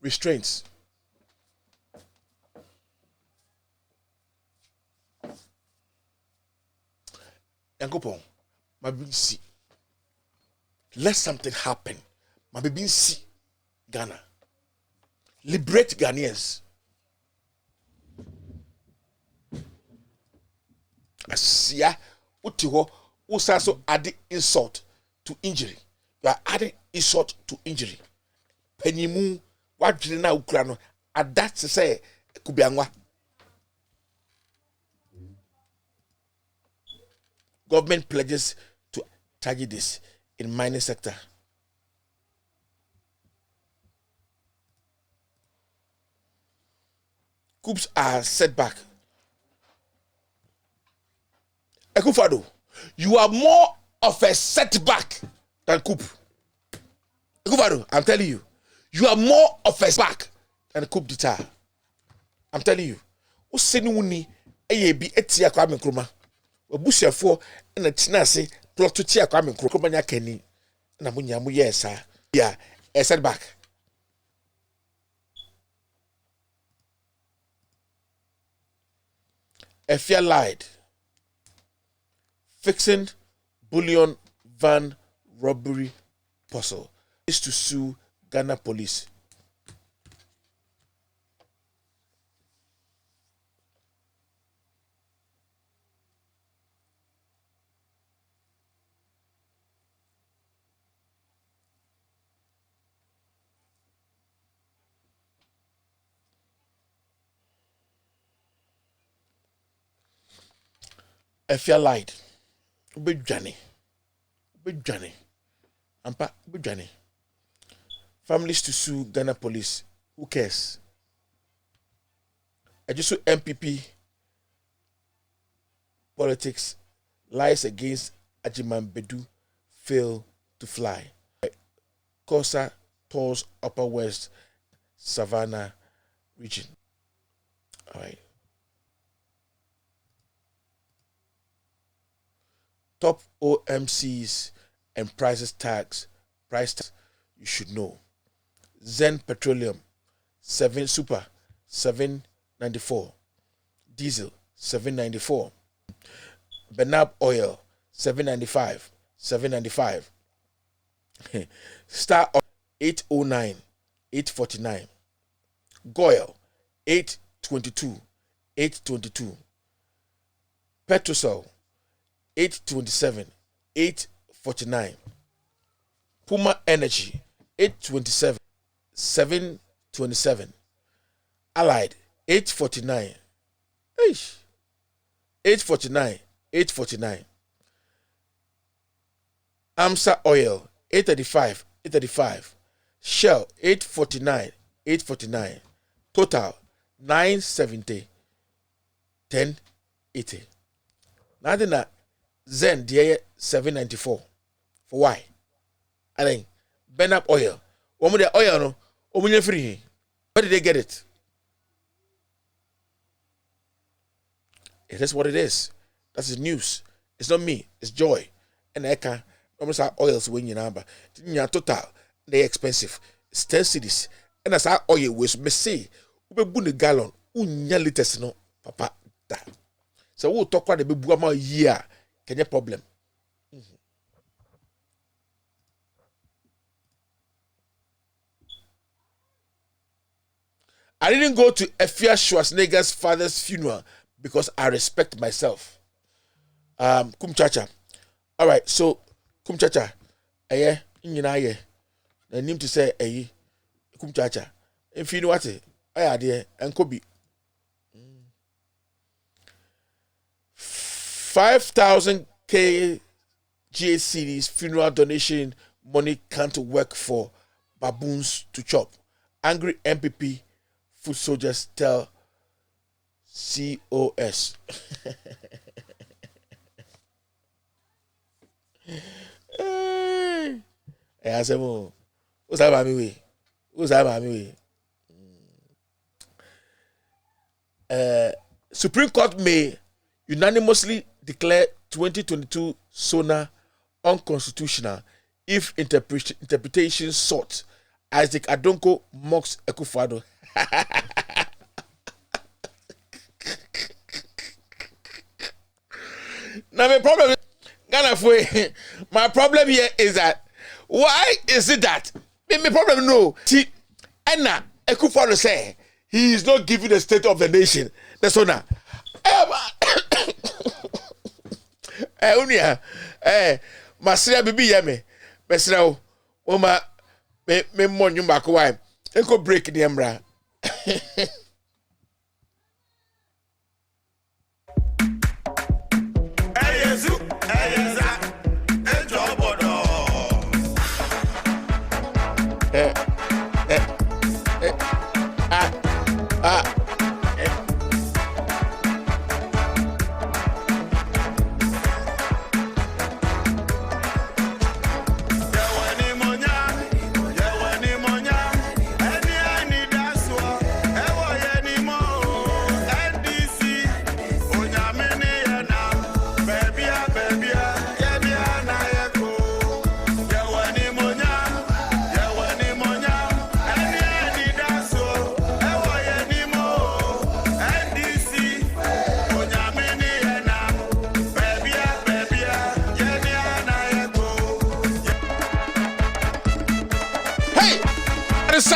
Restraints. Yankopon, my baby see. Let something happen. My baby see Ghana. Liberate Ghanaians. Asia, utiho, usaso adding insult to injury. You are adding insult to injury. Penimu, what did na Ukraino? And that's to say, Kubiangwa. Government pledges to target this in mining sector. Coups are set back. Ekufado, you are more of a setback than coup. Ekufado, I'm telling you, you are more of a setback than coup d'etat. I'm telling you. Useni wuni eyebi etia kwa Nkrumah. Obusiafo na tinase plot to tia kwa Nkrumah nya kani na munya mu yesa. Yeah, a setback. Efia lied. Fixing bullion van robbery puzzle is to sue Ghana Police. If you lied, be Johnny. Ampa, be Johnny. Families to sue Ghana Police. Who cares? I just saw MPP politics lies against Ajiman Bedu fail to fly. Kosa tours Upper West Savannah region. All right. Top OMCs and price tags you should know. Zen Petroleum 7 Super 794, Diesel 794, Benab Oil 795, Star Oil 809, 849, Goil 822, Petrosol 827, 849, Puma Energy 827, 727, Allied 849, 849, 849, Amsa Oil 835, Shell 849, 849, Total 970, 1080. Now then, Zen DA 794. For why? I think Benap Oil. One of the oil no, omunye free. Where did they get it? It is what it is. That's the news. It's not me. It's Joy. And I can almost have oils when you number. Total. They're expensive. It's 10 cedis. And as our oil was me say, we be a gallon. Unya liters no, papa. Da. So we'll talk about the baby a year. Can you problem? I didn't go to Efia Schwarzenegger's father's funeral because I respect myself. Kumchacha. All right, so Kumchacha, I need to say Kumchacha. If you know what I dear and Kobe. 5,000 GHCDs funeral donation money can't work for baboons to chop. Angry MPP foot soldiers tell COS. Hey, I said, what's that about me? What's that about me? Supreme Court may unanimously declare 2022 SONA unconstitutional if interpretation sought. Isaac Adonko mocks Ekufado. Now my problem here is that why is it that my problem no see Enna Ekufado say he is not giving the state of the nation the SONA. Unia Masria bibi yeme mesra o ma me monyu mako wa enko break the emra.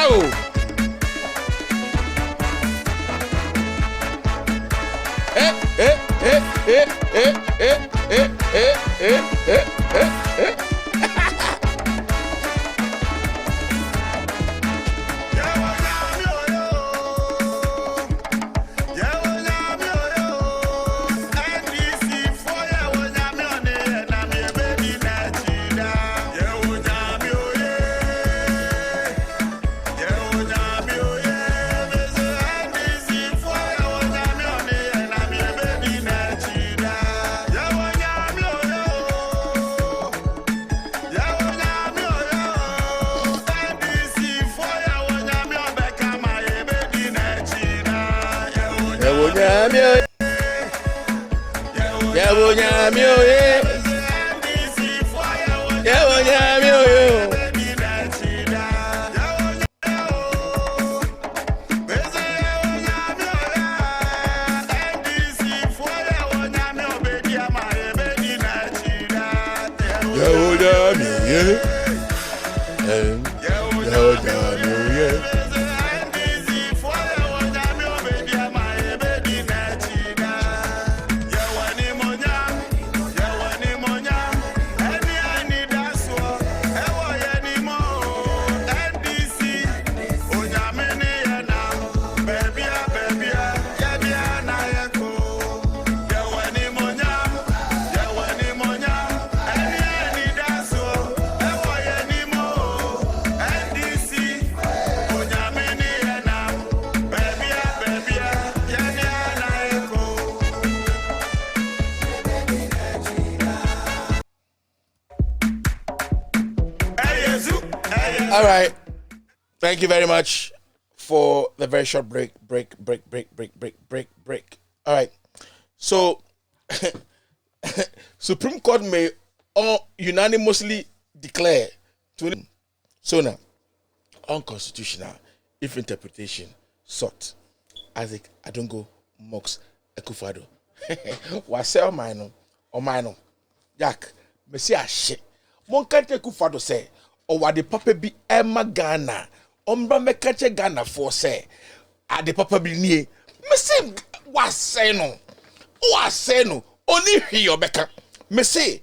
Wow. All right. Thank you very much for the very short break. All right. So, Supreme Court may unanimously declare so now unconstitutional if interpretation sought. Isaac Adongo mocks Akufo-Addo. Wasel mino or mino. Jack, Messi shit. Mon can't Akufo-Addo say. Or what the papa be Emma Ghana, Ombra Mekache Ghana for say, at the papa be near. Messi was say no, only here, Becca. Messi,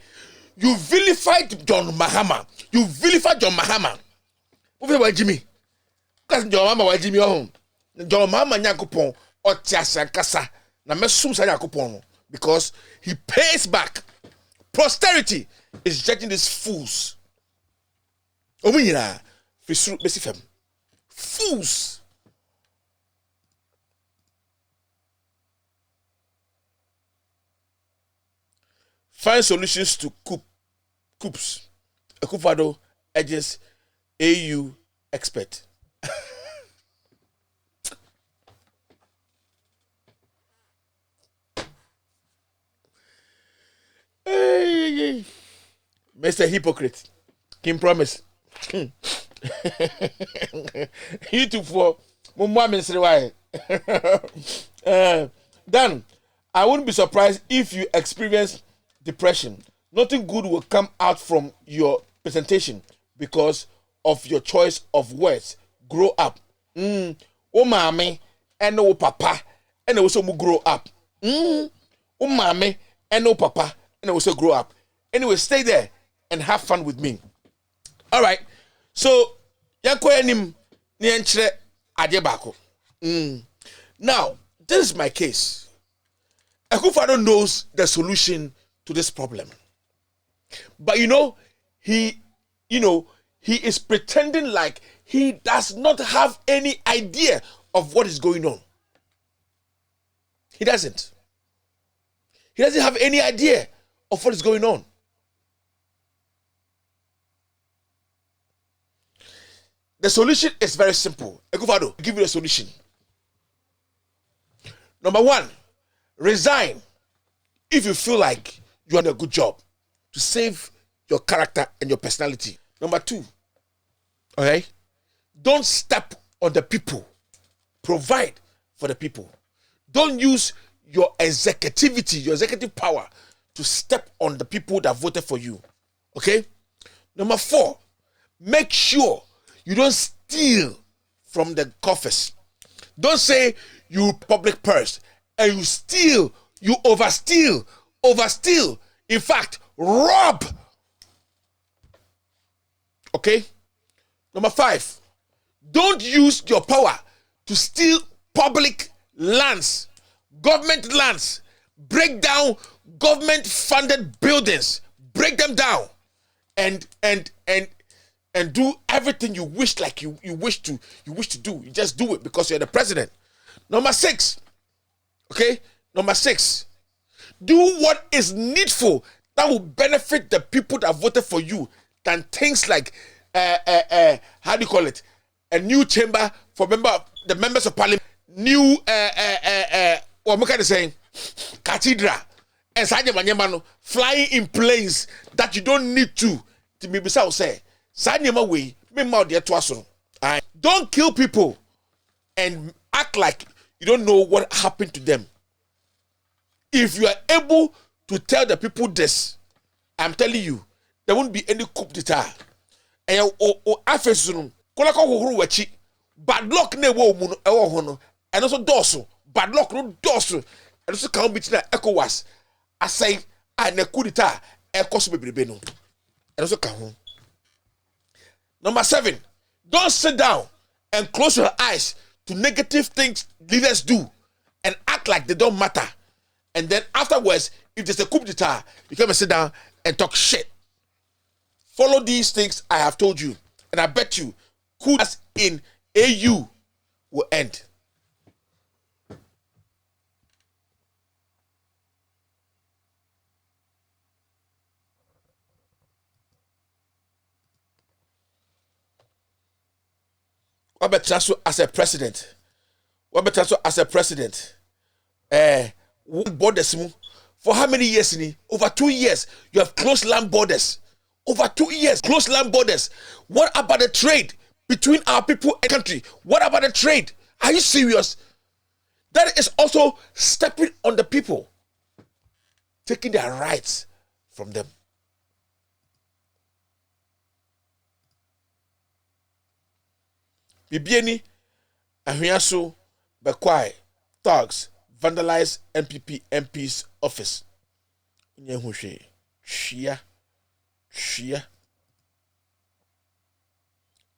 you vilified John Mahama, you vilified John Mahama. Over Jimmy, because John Mama was Jimmy home. John Mama Yakupon or Tiasa Kasa, na Mesum Sayakupon, because he pays back. Posterity is judging these fools. Omunyina fisuru besifem fools. Find solutions to coups. Akufo-Addo edges AU expert. Hey, Mr. Hypocrite. Kim promise. YouTube for Dan, I wouldn't be surprised if you experience depression. Nothing good will come out from your presentation because of your choice of words. Grow up. Oh mommy and no papa and also grow up. Oh mommy and no papa and also grow up. Anyway, stay there and have fun with me. All right. So, yankoenim ni enchire ade bako. Now, this is my case. Akufo-Addo knows the solution to this problem. But he is pretending like he does not have any idea of what is going on. He doesn't. He doesn't have any idea of what is going on. The solution is very simple. Akufo-Addo, give you a solution. Number one, resign if you feel like you're doing a good job to save your character and your personality. Number two, okay, don't step on the people. Provide for the people. Don't use your executivity, your executive power to step on the people that voted for you. Okay? Number four, make sure you don't steal from the coffers. Don't say you public purse and you steal, you oversteal. In fact, rob. Okay? Number 5, don't use your power to steal public lands, government lands, break down government funded buildings, break them down, and do everything you wish like you wish to do. You just do it because you're the president. Number 6, okay? Number 6, do what is needful that will benefit the people that voted for you than things like how do you call it? A new chamber for the members of parliament, new what am I saying? Cathedral, and flying in planes that you don't need to be beside say. Don't kill people and act like you don't know what happened to them. If you are able to tell the people this, I'm telling you, there won't be any coup d'etat. And bad luck ne wo mu no and also doso bad luck no doso and also can be na ECOWAS asai a na coup d'etat e koso bebrebe no and also can. Number 7, don't sit down and close your eyes to negative things leaders do and act like they don't matter. And then afterwards, if there's a coup d'etat, you come and sit down and talk shit. Follow these things I have told you, and I bet you, coups in AU will end. What better as a president? What better as a president? Borders for how many years? Over 2 years. You have closed land borders. Over 2 years, closed land borders. What about the trade between our people and country? What about the trade? Are you serious? That is also stepping on the people, taking their rights from them. Bibieni, Ahuyaso, Bekwai, thugs, vandalize MP's office. Shia.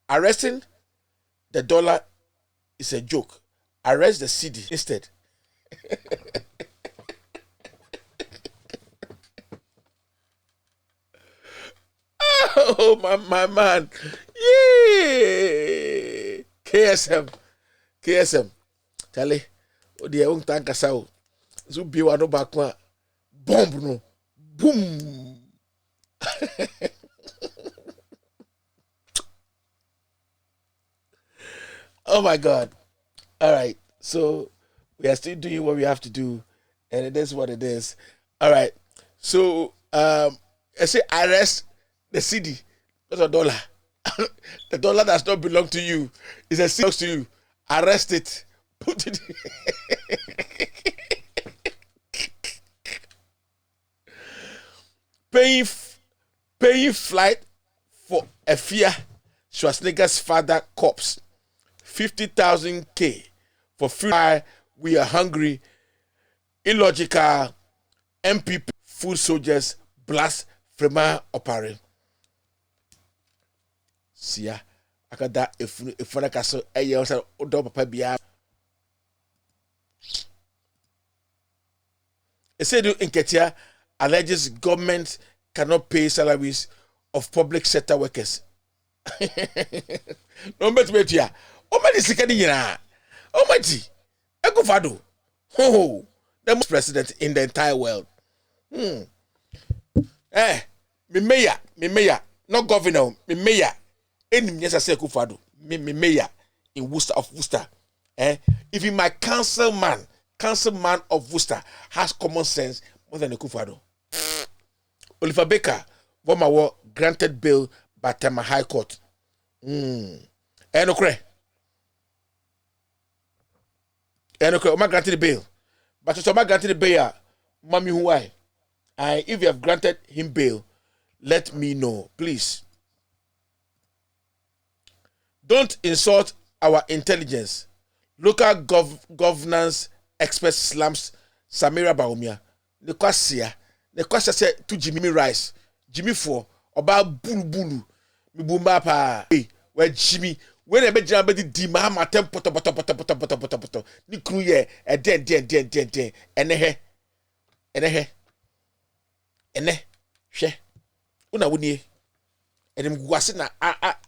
Arresting the dollar is a joke. Arrest the cedi instead. Oh, my man. Yay! KSM. Charlie, the young tanker sao. Zubiwa no bakwa. Bomb no. Boom. Oh my God. All right. So we are still doing what we have to do, and it is what it is. All right. So I say arrest the cedi. That's a dollar. The dollar does not belong to you. It's a cedi to you. Arrest it. Put it. Paying flight for a fear Schwarzenegger's father corpse. 50,000 K for food. We are hungry. Illogical. MPP food soldiers blast Frema Opare. Sia. Akada if one castle a year or odo papa bia. It said in Ketia alleges government cannot pay salaries of public sector workers. No matter here. Oh my sikadi yina. Oh my G. Ekufado. Oh, the most president in the entire world. Me mayor, not governor, me mayor. Any yes I say Ekufado. Me mayor in Worcester of Worcester. Even my councilman of Worcester has common sense more than Ekufado. Oliver Baker, Vomawo granted bail by Tema High Court. Enokre, Oma granted the bail. But if Oma granted the bail, Mami why? If you have granted him bail, let me know, please. Don't insult our intelligence. Local governance expert slams Samira Baumia. The question said to Jimmy Rice, Jimmy for about bulu mi bumba pa. Hey, where Jimmy when I bet you di mama tem poto ni kruye den ene hwe una woni enim guase na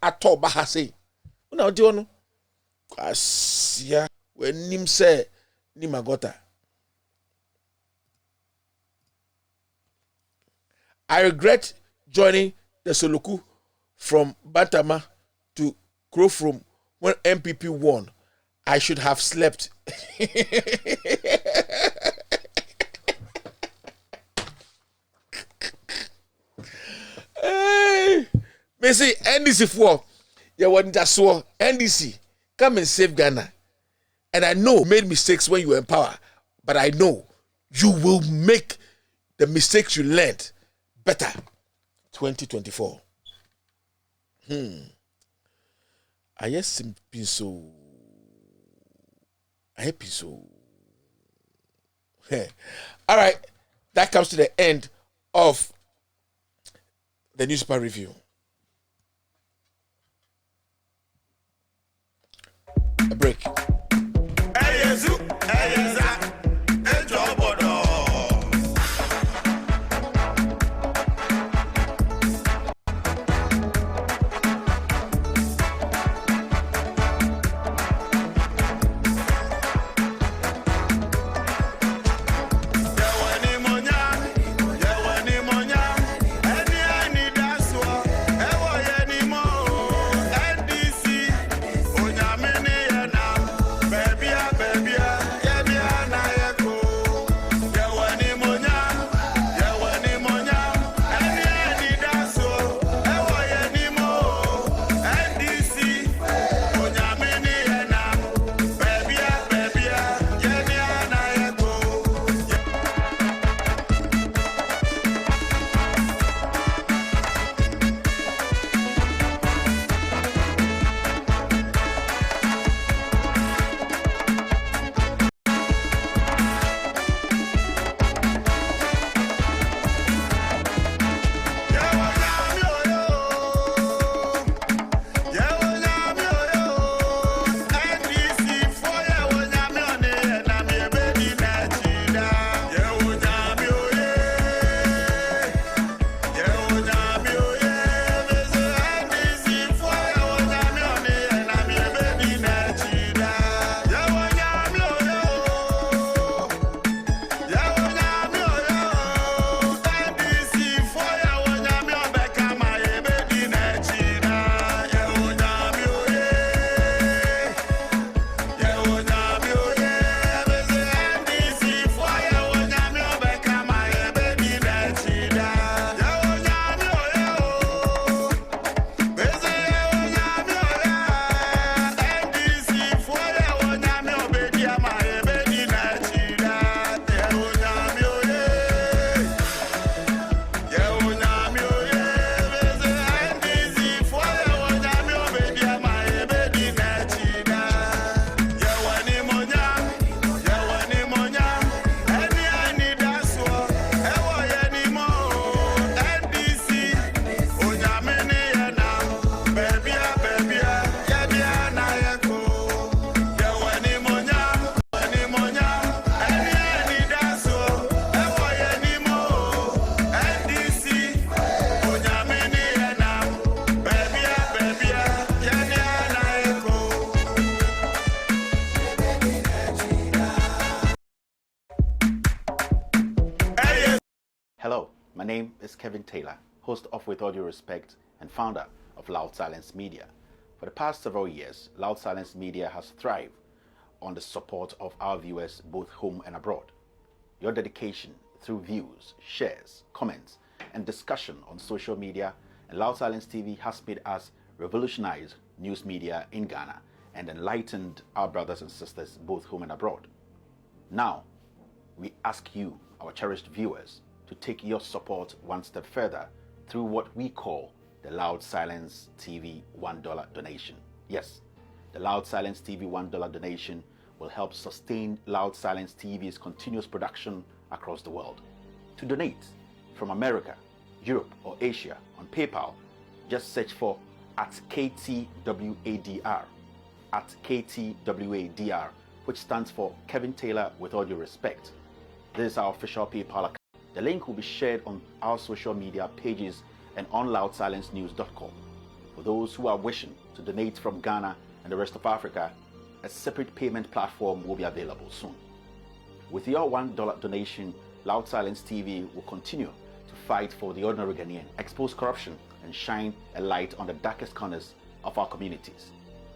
ato ba ha sei una odi ono asia wenim se ni magota. I regret joining the Soluku from Bantama to Krofrom when MPP won. I should have slept. Hey, me say NDC for you want that so NDC come and save Ghana. And I know you made mistakes when you were in power, but I know you will make the mistakes you learned better. 2024. I guess so. I happy so. All right, that comes to the end of the newspaper review. A break. Hello, my name is Kevin Taylor, host of With All Due Respect and founder of Loud Silence Media. For the past several years, Loud Silence Media has thrived on the support of our viewers both home and abroad. Your dedication through views, shares, comments, and discussion on social media and Loud Silence TV has made us revolutionize news media in Ghana and enlightened our brothers and sisters both home and abroad. Now, we ask you, our cherished viewers, to take your support one step further through what we call the Loud Silence TV $1 donation. Yes, The Loud Silence TV $1 donation will help sustain Loud Silence TV's continuous production across the world. To donate from America, Europe, or Asia on PayPal, just search for @KTWADR, @KTWADR, which stands for Kevin Taylor with all due respect. This is our official PayPal account. The link will be shared on our social media pages and on loudsilencenews.com. For those who are wishing to donate from Ghana and the rest of Africa, a separate payment platform will be available soon. With your $1 donation, Loud Silence TV will continue to fight for the ordinary Ghanaian, expose corruption, and shine a light on the darkest corners of our communities.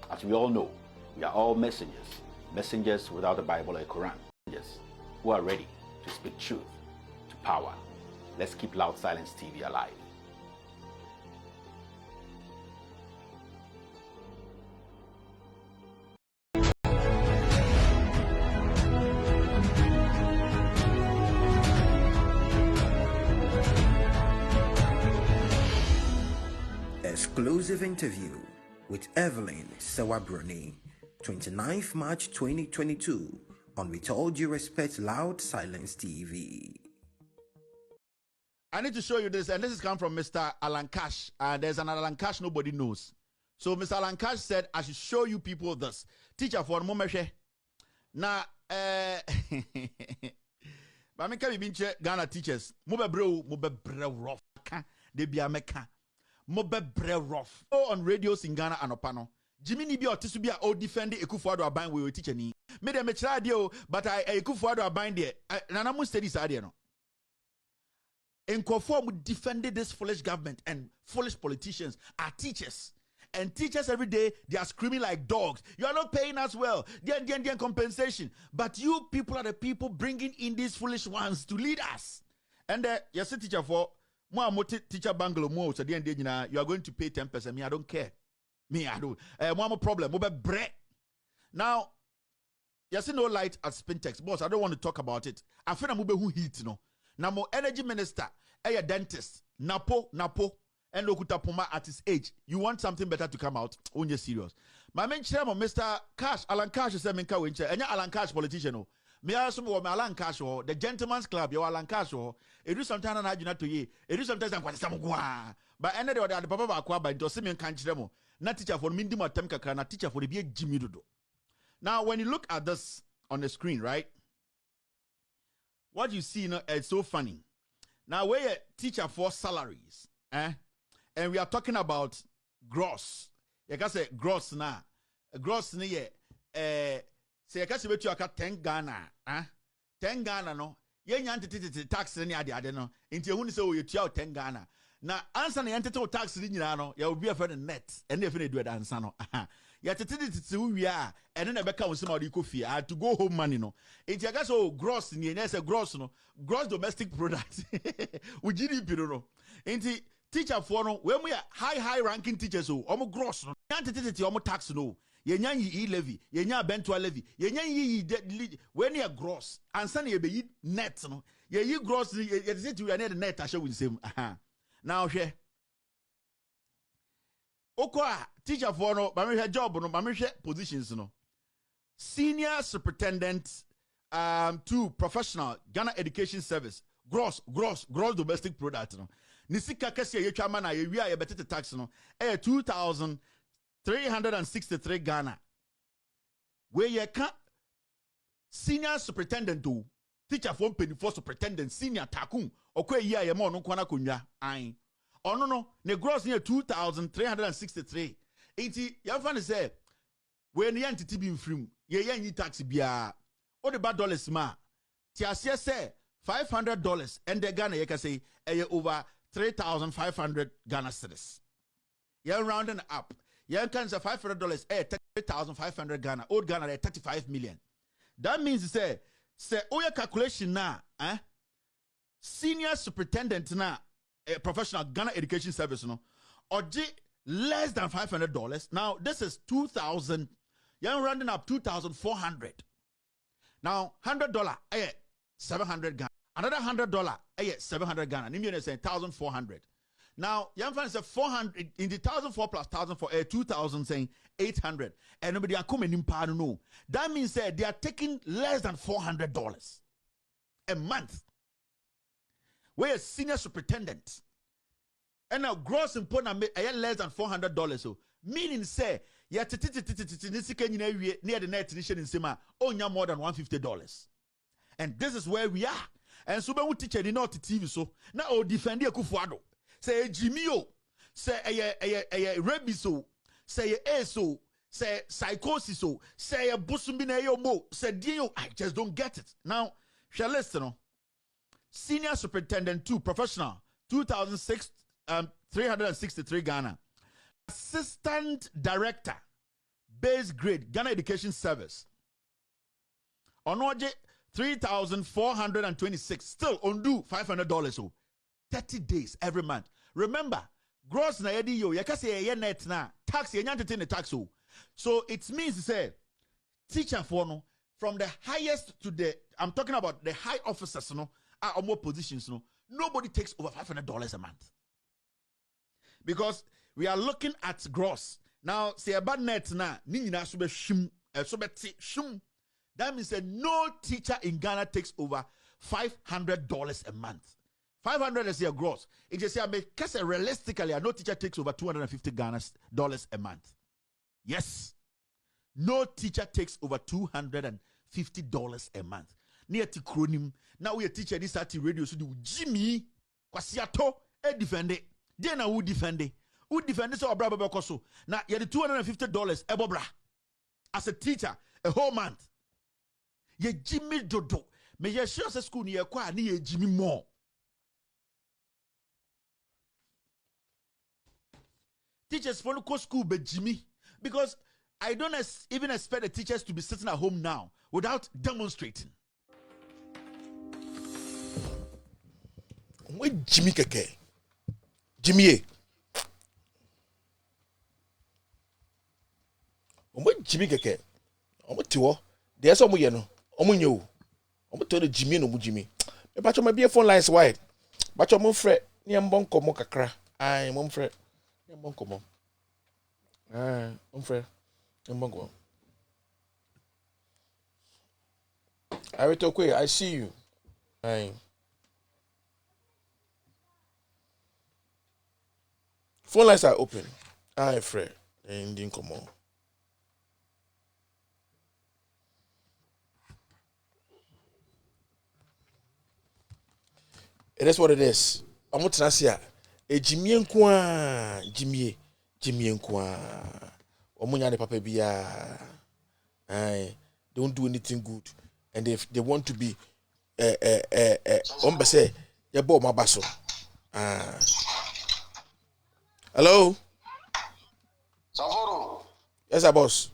As we all know, we are all messengers, messengers without the Bible or a Quran, messengers who are ready to speak truth to power. Let's keep Loud Silence TV alive. Exclusive interview with Evelyn Sewabroni, 29th March 2022 on With All Due Respect Loud Silence TV. I need to show you this, and this is come from Mr. Alan Cash. There's an Alan Cash nobody knows. So Mr. Alan Cash said, I should show you people this. Teacher for Momeshe. Now, but I mean, Ghana teachers, Mobe rough. They be a meka. Mobe rough. On radios in Ghana and Opano. Jimmy Nibi or Tisubia or defend the Ekufuado Abine with teacher ni. Made a metradio, but I Ekufuado Abine there. Nanamu studies idea no. Nkwafo defended this foolish government and foolish politicians are teachers. And teachers every day, they are screaming like dogs. You are not paying us well. They compensation. But you people are the people bringing in these foolish ones to lead us. And yes, teacher for more teacher Bangalore more so you are going to pay 10%. Me, I don't care. Me, I don't. One more problem. Now, you see no light at Spintex. Boss, I don't want to talk about it. I feel I'm who heat no. Now, more energy minister, a dentist, Napo, and Lokuta Puma at his age. You want something better to come out? When you're serious. My main chairman, Mr. Cash, Alan Cash is a Minka Wincher, and you're Alan Cash politician. No. Me also me Alan Cash, the gentleman's club, you're Alan Cash. It do sometimes I do not to ye. It do sometimes I'm quite some gua. But anyway, the Papa Aquaba into Simeon Kanchemo. Not teacher for Mindima Temka, not teacher for the be Jimmy Dodo. Now, when you look at this on the screen, right? What you see now is so funny. Now, we're a teacher for salaries, and we are talking about gross. You can say gross now. Gross ni say you can say bet you aka 10 Ghana, 10 Ghana no. Ye nyanti tax ni ade no. Inti ehunu say you tia 10 Ghana. Na answer na yanti tax ni nyina no. You will be a friend net. And if you do that answer no. Ya tete we are and then beka won some iko fie to go home money no enti aga so gross ni enya say gross no gross domestic product we GDP no enti teacher for no we mu high ranking teachers o omo gross no yan tete omo tax no yenya yi levy yenya bentoa levy yenya yi we na gross ansa na ye be net no ye yi gross ye tete we na the net ahwe win same now hwe Okwa teacher for no, but job no, but positions no. Senior superintendent to professional Ghana Education Service gross domestic product no. Nisika kesi ye chama na ye wi a ye betete tax no. 2,363 Ghana. Where ye can senior superintendent to teacher for penny for superintendent senior takun okwa ye ye mo no kwana konwa an. Oh no, the gross near 2,363. 80, your friend say, when the entity be free, ye tax biya. Or the bad dollars ma. Tiasia say $500 and the Ghana, you can say, over 3,500 Ghana cedis. You're rounding up. You can say $500, 3,500 Ghana. Old Ghana, 35 million. That means say, oh, your calculation now, senior superintendent now. A professional Ghana Education Service, no, or less than $500. Now this is 2,000. You're rounding up 2,400. Now $100, 700 Ghana. Another $100, 700 Ghana. Nimi say 1,400. Now, young fans say 400 in the 1,004 plus 1,004, 2,000 saying 800. And nobody are coming in pardon. No. That means that they are taking less than $400 a month. We're a senior superintendent. And now gross important less than $400. So meaning say near the net in Sema only more than $150. And this is where we are. And so we teacher did not TV so now defend the Kufuado. Say Jimmy say a rebiso, say a so, say psychosis, say a busumbina mo, say Dio. I just don't get it. Now, shall listen. Senior Superintendent 2, professional, 2006, 363 Ghana. Assistant Director, base grade, Ghana Education Service. Onoje, 3,426. Still, undo $500. So, 30 days every month. Remember, gross na yedi yo, yakase ye net na, tax ye nyante the tax so. So, it means to say, teacher for no, from the highest to the, I'm talking about the high officers, no, are more positions, no, nobody takes over $500 a month. Because we are looking at gross. Now, say about net na, nina sube shum, shum. That means that no teacher in Ghana takes over $500 a month. 500 is your gross. It just say, because realistically, no teacher takes over $250 a month. Yes. No teacher takes over $250 a month. Near to cronim. Now we a teacher this at radio so do Jimmy Kwasiato defend it. Then I would defend it. Who defend this or brother koso. Now you the $250 ebobra as a teacher a whole month. Ye Jimmy Dodo. Me ye sure say school near kwa ni ye Jimmy more. Teachers follow school but Jimmy because I don't even expect the teachers to be sitting at home now without demonstrating. Where Jimmy keke? Jimmy. Where Jimmy keke? Omo tiwo. There's some you know. Omo nyo. Omo to the Jimmy no mu Jimmy. Me bacho my be phone lines wide. Bacho mo fre ni mbon komo kakra. Ai mo fre. Ni mbon komo. Mo fre. Ni mbon komo. I will talk I see you. Aye. Phone lines are open. Aye, Fred. And didn't come on. It is what it is. I'm not to say a Jimmy and Kwa Jimmy and Kwa. Omunya de papa bia. Aye. Don't do anything good. And if they want to be say ya bo mabaso. Hello? Savoro. Yes, boss.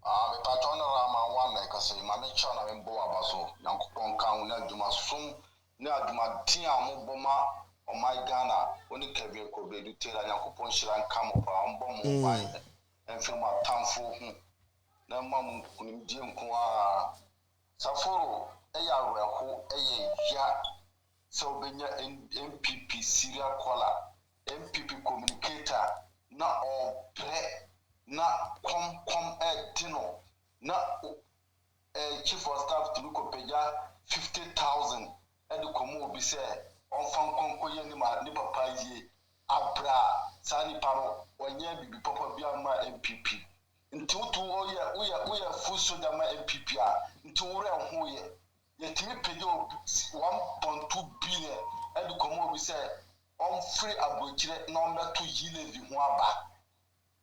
Me patron Rama one because my nature na mbo abaso. Yankopon kan na duma sum na duma tin amoboma o my Ghana oni kebe ko be du tera Yankopon shiran kam pa mbom mo bai. Enfirma tamfo hu. Na mam kunim die nko a Savoro eya reko ya so benya MPP serial caller MPP communicator na opre na kom dino na chief of staff to look peja 50,000 and the komo bi say on fan konko ye ni papa ye abra sani paro onye bibi papa bi ama MPP nti utu oye fuso da ma MPP a nti wure ho ye timi peja 1.2 billion and the komo bi say on free abrochire na on to yile vi ho aba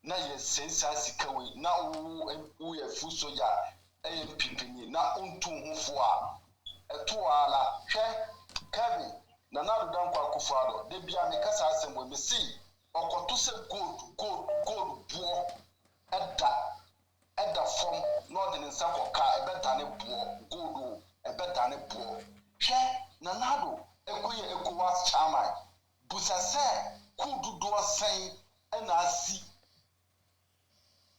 na ye sensa sika we na wo ye fuso ya MPP ni na ontu ho fo a eto ala hwe Kevin na na do dan kwa kufado de bia me kasa asem we me see okoto se gold buo edda from northern and south ka ebeta ne buo gold ebeta ne buo hwe na na do ekoye ekowas chairman busase kududo sen na asi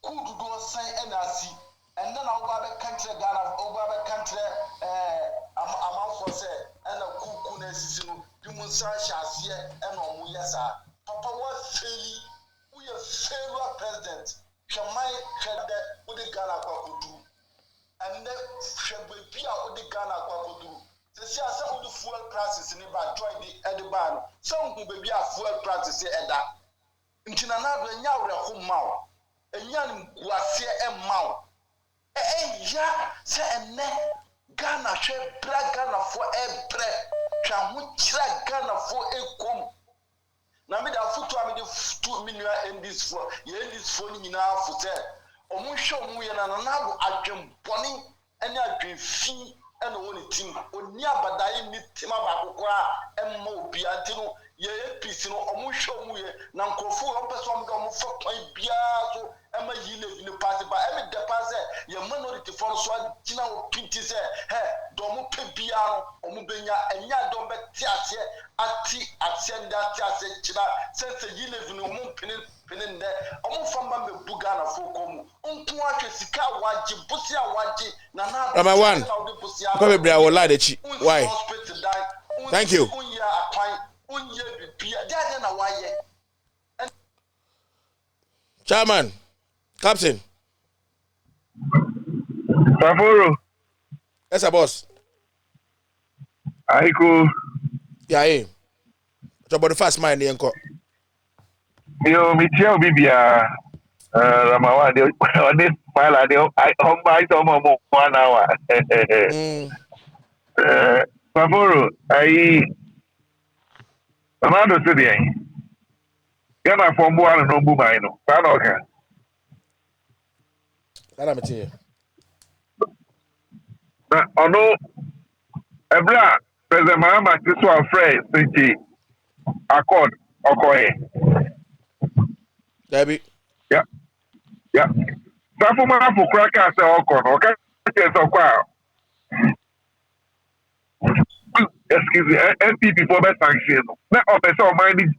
kududo sen na asi and then our country Ghana our country amount for say and a kuku na sisi no bimunsa hyase e na omu yes, sir. Papa was fairly, we are failure president. Shamai said that with the Ghana Kwakudu. And then Shabapia with the Ghana Kwakudu. The Siasa with the fuel prices in about join the Ediban. Some who be a fuel prices at that. In Chinanado, and Yaw Humau, and Yan Guasia and Mau. Ya, say a net Ghana, share black Ghana for a bread. Shall we try Ghana for a comb? Now, me da foot to me the 2 million in this for you in this phone in our foot. Or more show me and another adjum bonny and a dream fee and only team or near but I need Timaba and Mo Biatino, ye piece or more show me Nanko for person come for my biazo and my yield in the party by every deposit. Your minority for so Tina or Pinty say, hey, don't piano or Mubenya and ya don't bet Tiasia at Senda Tiasia since you live in a moon pinning there. Almost from Mamma Bugana for Como. Untuache Sika Waji, Busia Waji, Nana. Number one, probably I will lie the cheap. Why? Thank you. Chairman, Captain. Favoro. Yes, sir, boss. Aiko. Yeah, eh. About the fast mind, the uncle. Yo, me tell Bibia. Ramawa, on this file, I home by some 1 hour. Favoro, I'm out of city. Gana from one no Bumaino. Panoka. That I'm here. Oh no, Ebra, President Mahama, this one friend, Sinchi, Accord, Okoye. Debbie. Yeah. Yeah. Safuma for crackers, Okon, okay? Excuse me, NPP for best sanction. Now, officer of mine is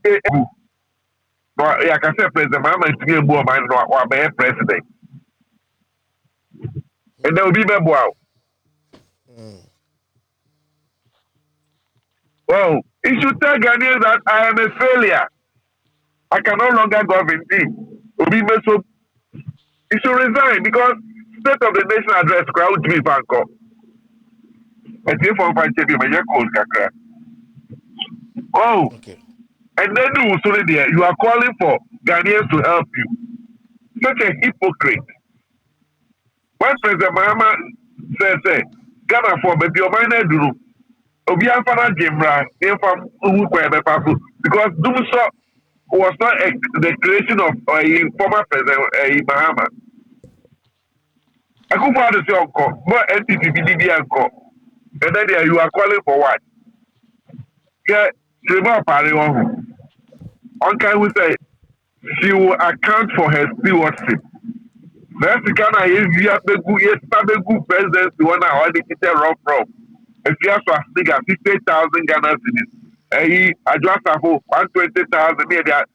but yeah, I can say President Mahama is to be a boy man or a president. And there will be a boy. Well, he should tell Ghanaians that I am a failure. I can no longer govern team. So he should resign because State of the Nation address crowd to be Banco. And if I'm fine, oh, okay. And then you are calling for Ghanaians to help you. Such a hypocrite. When President Mahama says, Ghana for baby or minor do, Obian Fana Jimra, because Dumso was not the creation of former President Mahama. I could find the uncle, more NTTB uncle. And then you are calling for what? Yeah, Trevor Parry on. Uncle will say, she will account for her stewardship. That's the kind of yes, president, the one I already get wrong from. If you have to figure 50,000 Ghana cedis, I just have 120,000 near the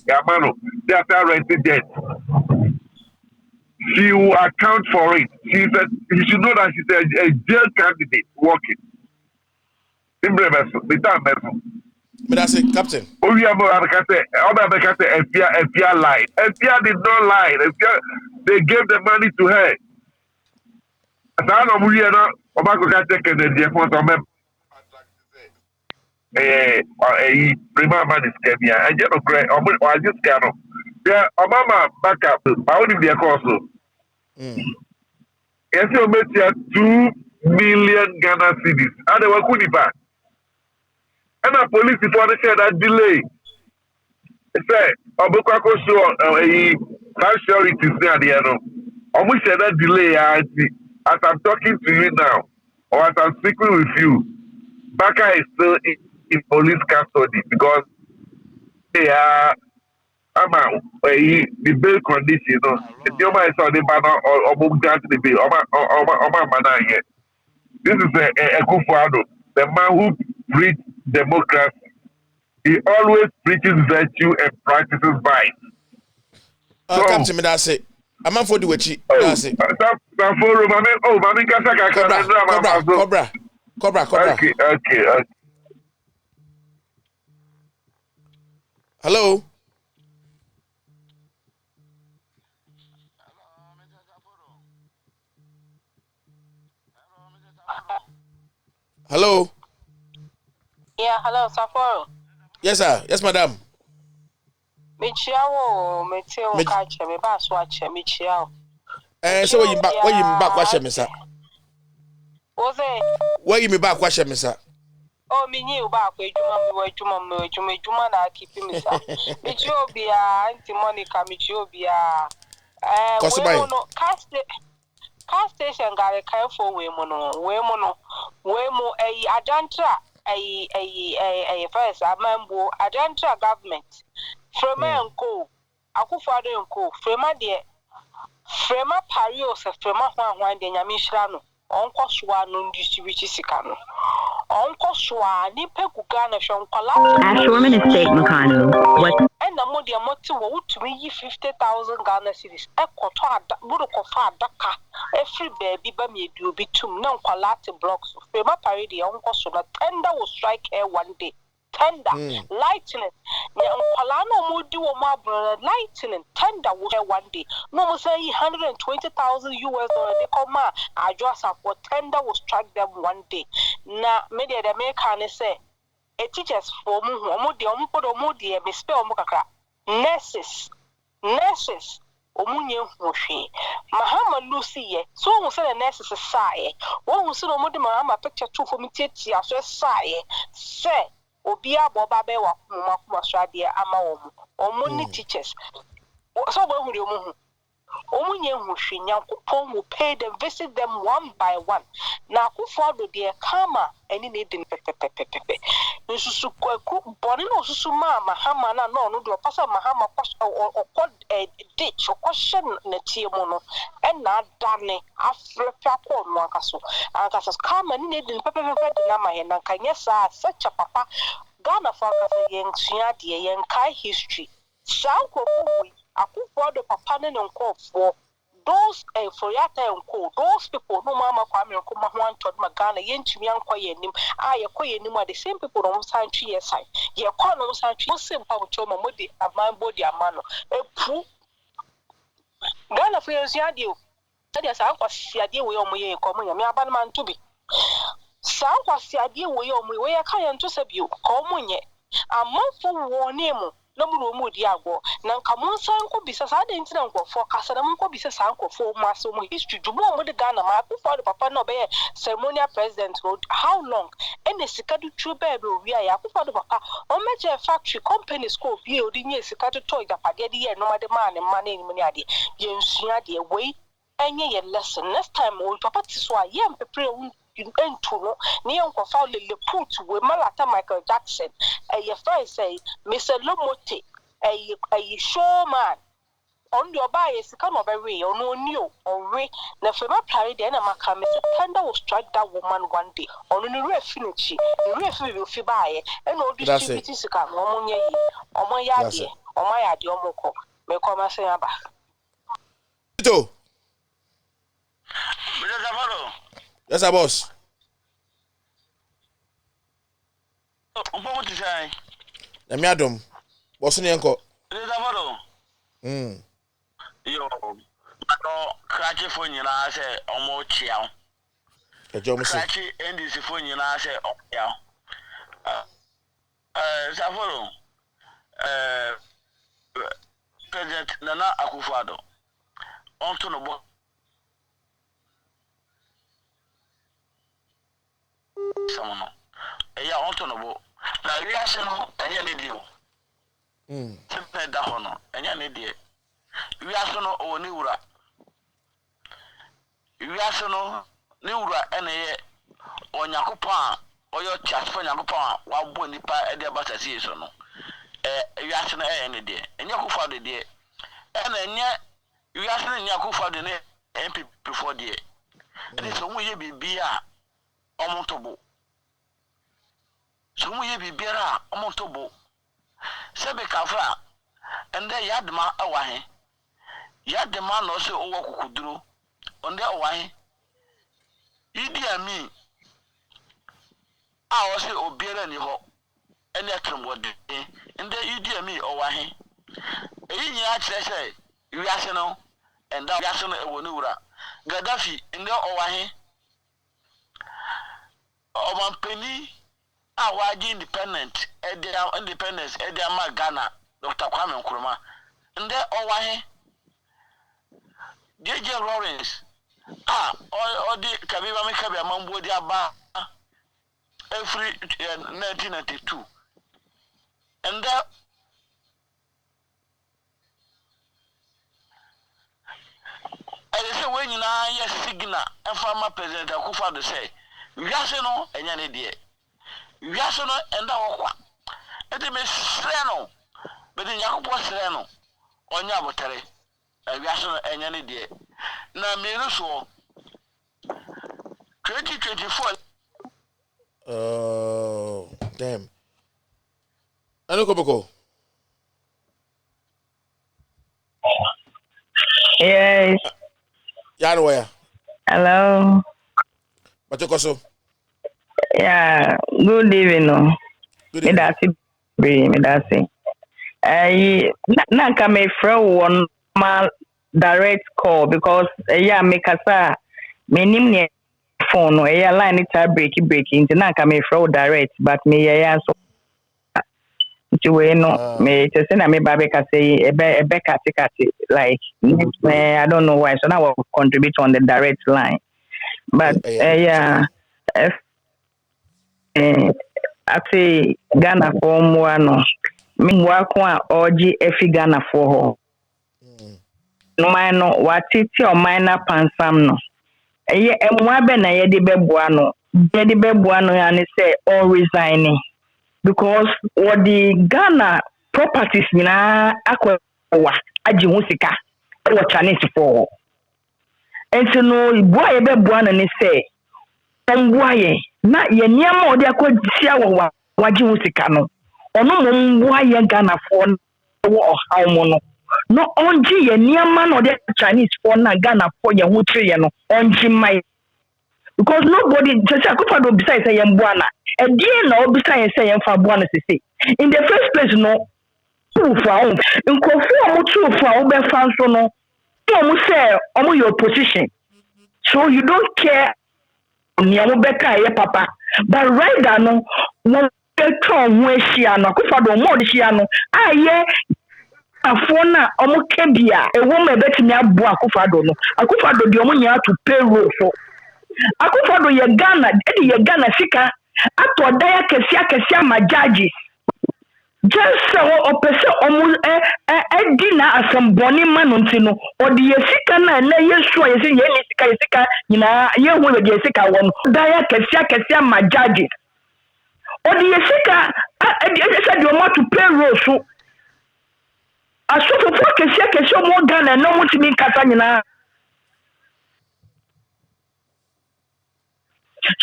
Yamano. They are rented debt. She will account for it. She said, you should know that she's a jail candidate working. But that's it, Captain. Oh, yeah, FPR lied. FPR did not lie. FPR, they gave the money to her. I don't know, Obako can take the phone to me. Remember this Kenya. I just don't cry. I just can't. Yeah, Obama back up. I only be a cost. Yes, you met 2 million Ghana cedis. And they were good back. And the police is want to share that delay. Say, Obako show security is there. The end. Almost share that delay. As I'm talking to you now, or as I'm speaking with you, Baka is still in police custody because they are the bail condition. You know, the Oma is on the banner or the bail. Oma here. This is a Kufuado, the man who preached democracy. He always preaches virtue and practices vice. So, Captain, that's it. I'm not for the witchy. That's it. Cobra. Okay. Hello. Hello. Yeah, hello, Saforo. Yes, sir. Yes, madam. Michiao, Meteo, catch me, bass watch me, Michiao. So where you back question me, sir? Was it? Where you me back question me, sir? Oh, me knew back where Juma, na keeping me, sir. Michio be Auntie Monica, Michio be Kosubai. Car station got a careful Waymono, a Adantra, a first, a mambo, Adantra government. Frema and Co. Akufado and Co. Frema dear. Frema Parios, Frema Juan de Yamishrano. Uncle Swan distributed Sicano. Uncle Swan, Nipegugana from Collapse. Ashorman Estate, Makano. What? And the Modia Motu to me 50,000 Ghana cities. A quarter, Budokofa, Daka, every baby bammy do be two non collapse blocks. Frema Paridi, Uncle Sona, tender will strike her one day. Tender, lightning. Palano Mudi or my brother, lightning, tender will share one day. No more say 120,000 US dollar. They come out. I just have what tender will strike them one day. Now, maybe the American say, a teachers for Mudi, Mudi, Mispel Mukaka, nurses, Omunye Mushi, Mahama Lucy, so who said a nurses a sigh. One who said Omudi Mahama picture two for me, Titi, after sigh, say. Obia Bobabe wa Mumakuma Shadia Amaom, or money teachers. So, what you move? Omunye Mushinya Kupon will pay them, visit them one by one. Now, who follow their karma and in it in Pepe. Nusuku, Bonino Susuma, Mahamana, no, do a passer Mahama or called a ditch or question Netimono, and not Darnay, after Paco Makaso. And Casas karma in it in Pepe Nama and Kanyasa, such a papa. Ghana Falcons young Siadia, young Kai history. Sanko, Akufo the papa and call for those for Yata and Co. Those people, no Mama Kwame and Kuma one told Magana, Yenchim young Koyanim, I Koyanim are the same people on sign 3 years side. Ye call no sign 3 simple Choma Modi, a man body a mano. A poo Ghana for Yadio. That is Uncle Siadia, we are me, common, a man to be. Sanko Siadia, we are kind to sub you, common yet. A month for war name. No more diago. Nankamon Sanko Bisa, I didn't know for Casanamco Bisa Sanko for Maso history to blow with the Ghana map for the Papa Nobe ceremonial president road. How long? Any Sikadu true baby, we are for the Papa. On major factory company school building yes, Sikatu toy the Pagadi and no other man and money in Muniadi. Yensia way and ye lesson. Next time, old Papa Tiswa, yam prepare. In Entuno, near Uncle the put with Malata Michael Jackson, a friend say, Mr. Lomote, a showman. On your bias, come of a way, or no new, or way, Nefema parried the Enamaka, Mr. Tender will strike that woman one day, on a refinity, the refuge will fibaye, and all distributing Sika, Momonia, or my yadi, or my adiomoko, may come as a Tito. Yes, sir, boss. What is I? The madam. What's in your uncle? Yo, I don't catch a phone, you know, I say, almost chill. A job, catch it, and this phone, you know, I say, oh, yeah. Safolo, President Nana Akufado, on to the book. Someone, yeah, on to the book. Now, reaction, and you need you. Simple that honor, and you need it. We are so no or Nura. We are so no Nura and a on Yakupa or your chat for Yakupa, while Bonipa and the Bassa season. We are so any day, and Yakufa the day. And then yet, we are so Yakufa the name MP before the day. And it's only be beer omotobo. So we be beer omotobo. Sebe Kafra, and then Yadma away. Yet the man also over Kudru on their way. Idi and me. I was say Obiera and you. any atromode, and then you dear me or wahi. A year say, you yational, and that yational Ewonura. Gaddafi, in the Owahi. Oman Penny, our independent, independence, Edia Ghana, Dr. Kwame Nkrumah. And there Owahi. JJ Lawrence. Or the Kabiba Mekabia Mambo Diaba every 1992. And there I say when you now yes signal and former President Akufo-Addo say, you no and yan idiot. You no and that it may strano, but in Yakupo Sereno on Yabotere, and Yasono and yan idiot. Now, Miruso 2024. Oh, damn. Ano Koboko? Yes. Where? Hello. Matokoso. Yeah. Good evening. Good evening. That's it. Na come from one mal direct call because me kasa me nim phone no line it breaking na come from direct but me so no me just na me babe ka say ebe kati like I don't know why so now I will contribute on the direct line but I say Ghana for no me wa kwa oji efi Ghana for ho no man no watiti o minor pansam no eye emwa be na ye de beboa no ya ne say all resigning because what the Ghana properties na akwa aji ho sika what challenge for and so no boy beboa na ne say omboaye na ye niam o de akwadisia wo waji ho sika no ono mo mboaye Ghana for wo haw mo no onji ye niam no de Chinese for na Ghana for ye ho tre ye no onji mai because nobody just Akufo-Addo besides say mboana e die na obisa say yemfa boana sese in the first place no tufu ahụ nkọfu ọmụ tufu ahụ be fan so no ọmụ say ọmụ your position so you don't care ni ọmụ be ka ye papa but right now no wọ́n twa ọmụ ehia no Akufo-Addo ọmụ odihia no aye afọ na ọmụ kebia ewo ma betimi abo Akufo-Addo no Akufo-Addo di ọmụ nya to payroll so Akufo-Addo ye Ghana sika ato daya kesia ma judges just so opese omu edina asamboni manontino odi yesika na yesu yesi ye sika nyina ye hu ye sika won daya kesia ma judges odi yesika esa di omo to payroll so asofo kesia omo Ghana no mutimi kasa nyina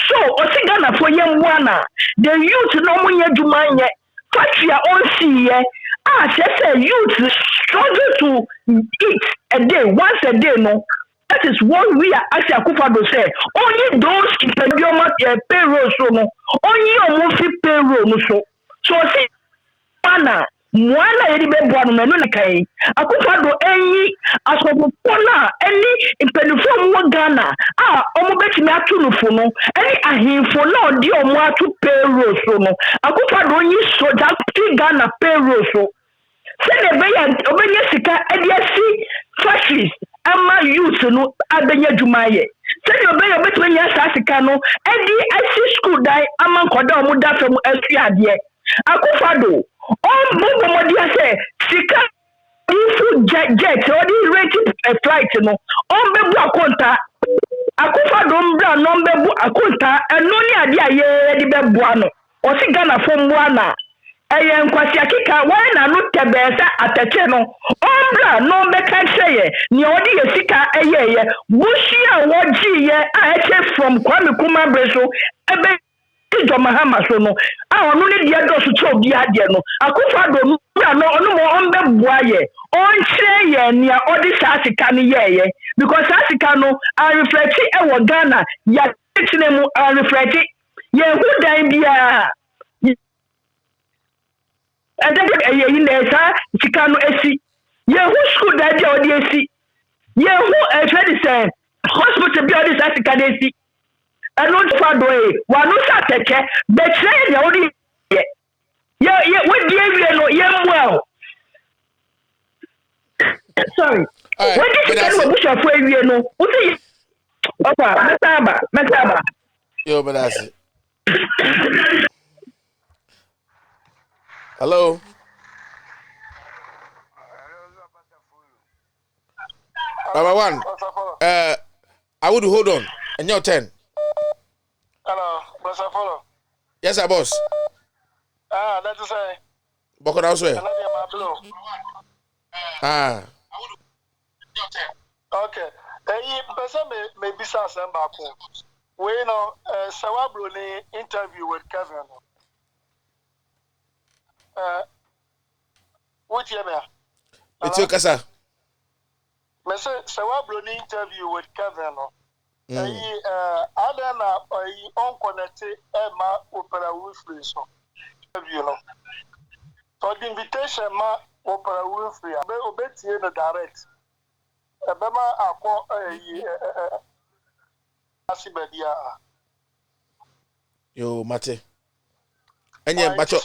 so osi Ghana for yemwana the youth no munye dwumanye factory on see say youth struggle to eat a day once a day no that is what we are asking Akufo-Addo say only those payroll so no only omo payroll no so see mwana yedi beboa no menu nakai Akufo-Addo enyi asopopona na eni impelifo mo Ghana omo betimi atu no fo no eni ahimfo na odi omo atu payroll so no Akufo-Addo onyi so that Ghana payroll so se ne be ya obenye sika edi asi factories ama youth no abenya dwumaye se ne obenye betimi nya sika no edi asi school dai ama nkoda omo da fam asu ade Akufo-Addo on Modia say, Sika, if jet or this rated flight, no, on Bebu Akonta, Akufo-Addo Mbra, non Bebu Akonta, and Noni Adia Ye Bebuano, or Sigana from Wana. I am Kwasiakika, why not Tabesa at a channel? Ombra, no Bekan say, Niodi Sika, a ye, Bushia, what G, I came from Kwame Kuma Breso, a Tijo Mahama so no no ne dia do so cho bia de no Akufo-Addo no no mo on be boaye on kire ye nia odi sasika ne ye because sasika no I reflect e wo Ghana ya kitne mu I reflect ye hu dan bia And then in there, Chicano AC. Yeah, who school that day or the AC? Yeah, who a friend say hospital buildings at Kadesi. And not far away. One no take but train the only. Yeah, what the area no, yeah, well. Sorry. All right, What did you but get that's with it. Bush of Wavy? No, what say you? Opa, Metaba. Yo, but that's it. Hello. Number one. I would hold on. And your 10. Hello, Brother Follow. Yes, sir, boss. That's to say. Boko house way. Ah. Okay. Person may be some back home. We know Sawabro interview with Kevin. What you mean? It's your casa. Me say Sawabro interview with Kevin. Other na unconnected Emma Opera Winfrey so interview no. So the invitation ma Opera Winfrey abe obetie no direct. Ebema akọ asibedia. Yo, Mate. Enye bacho.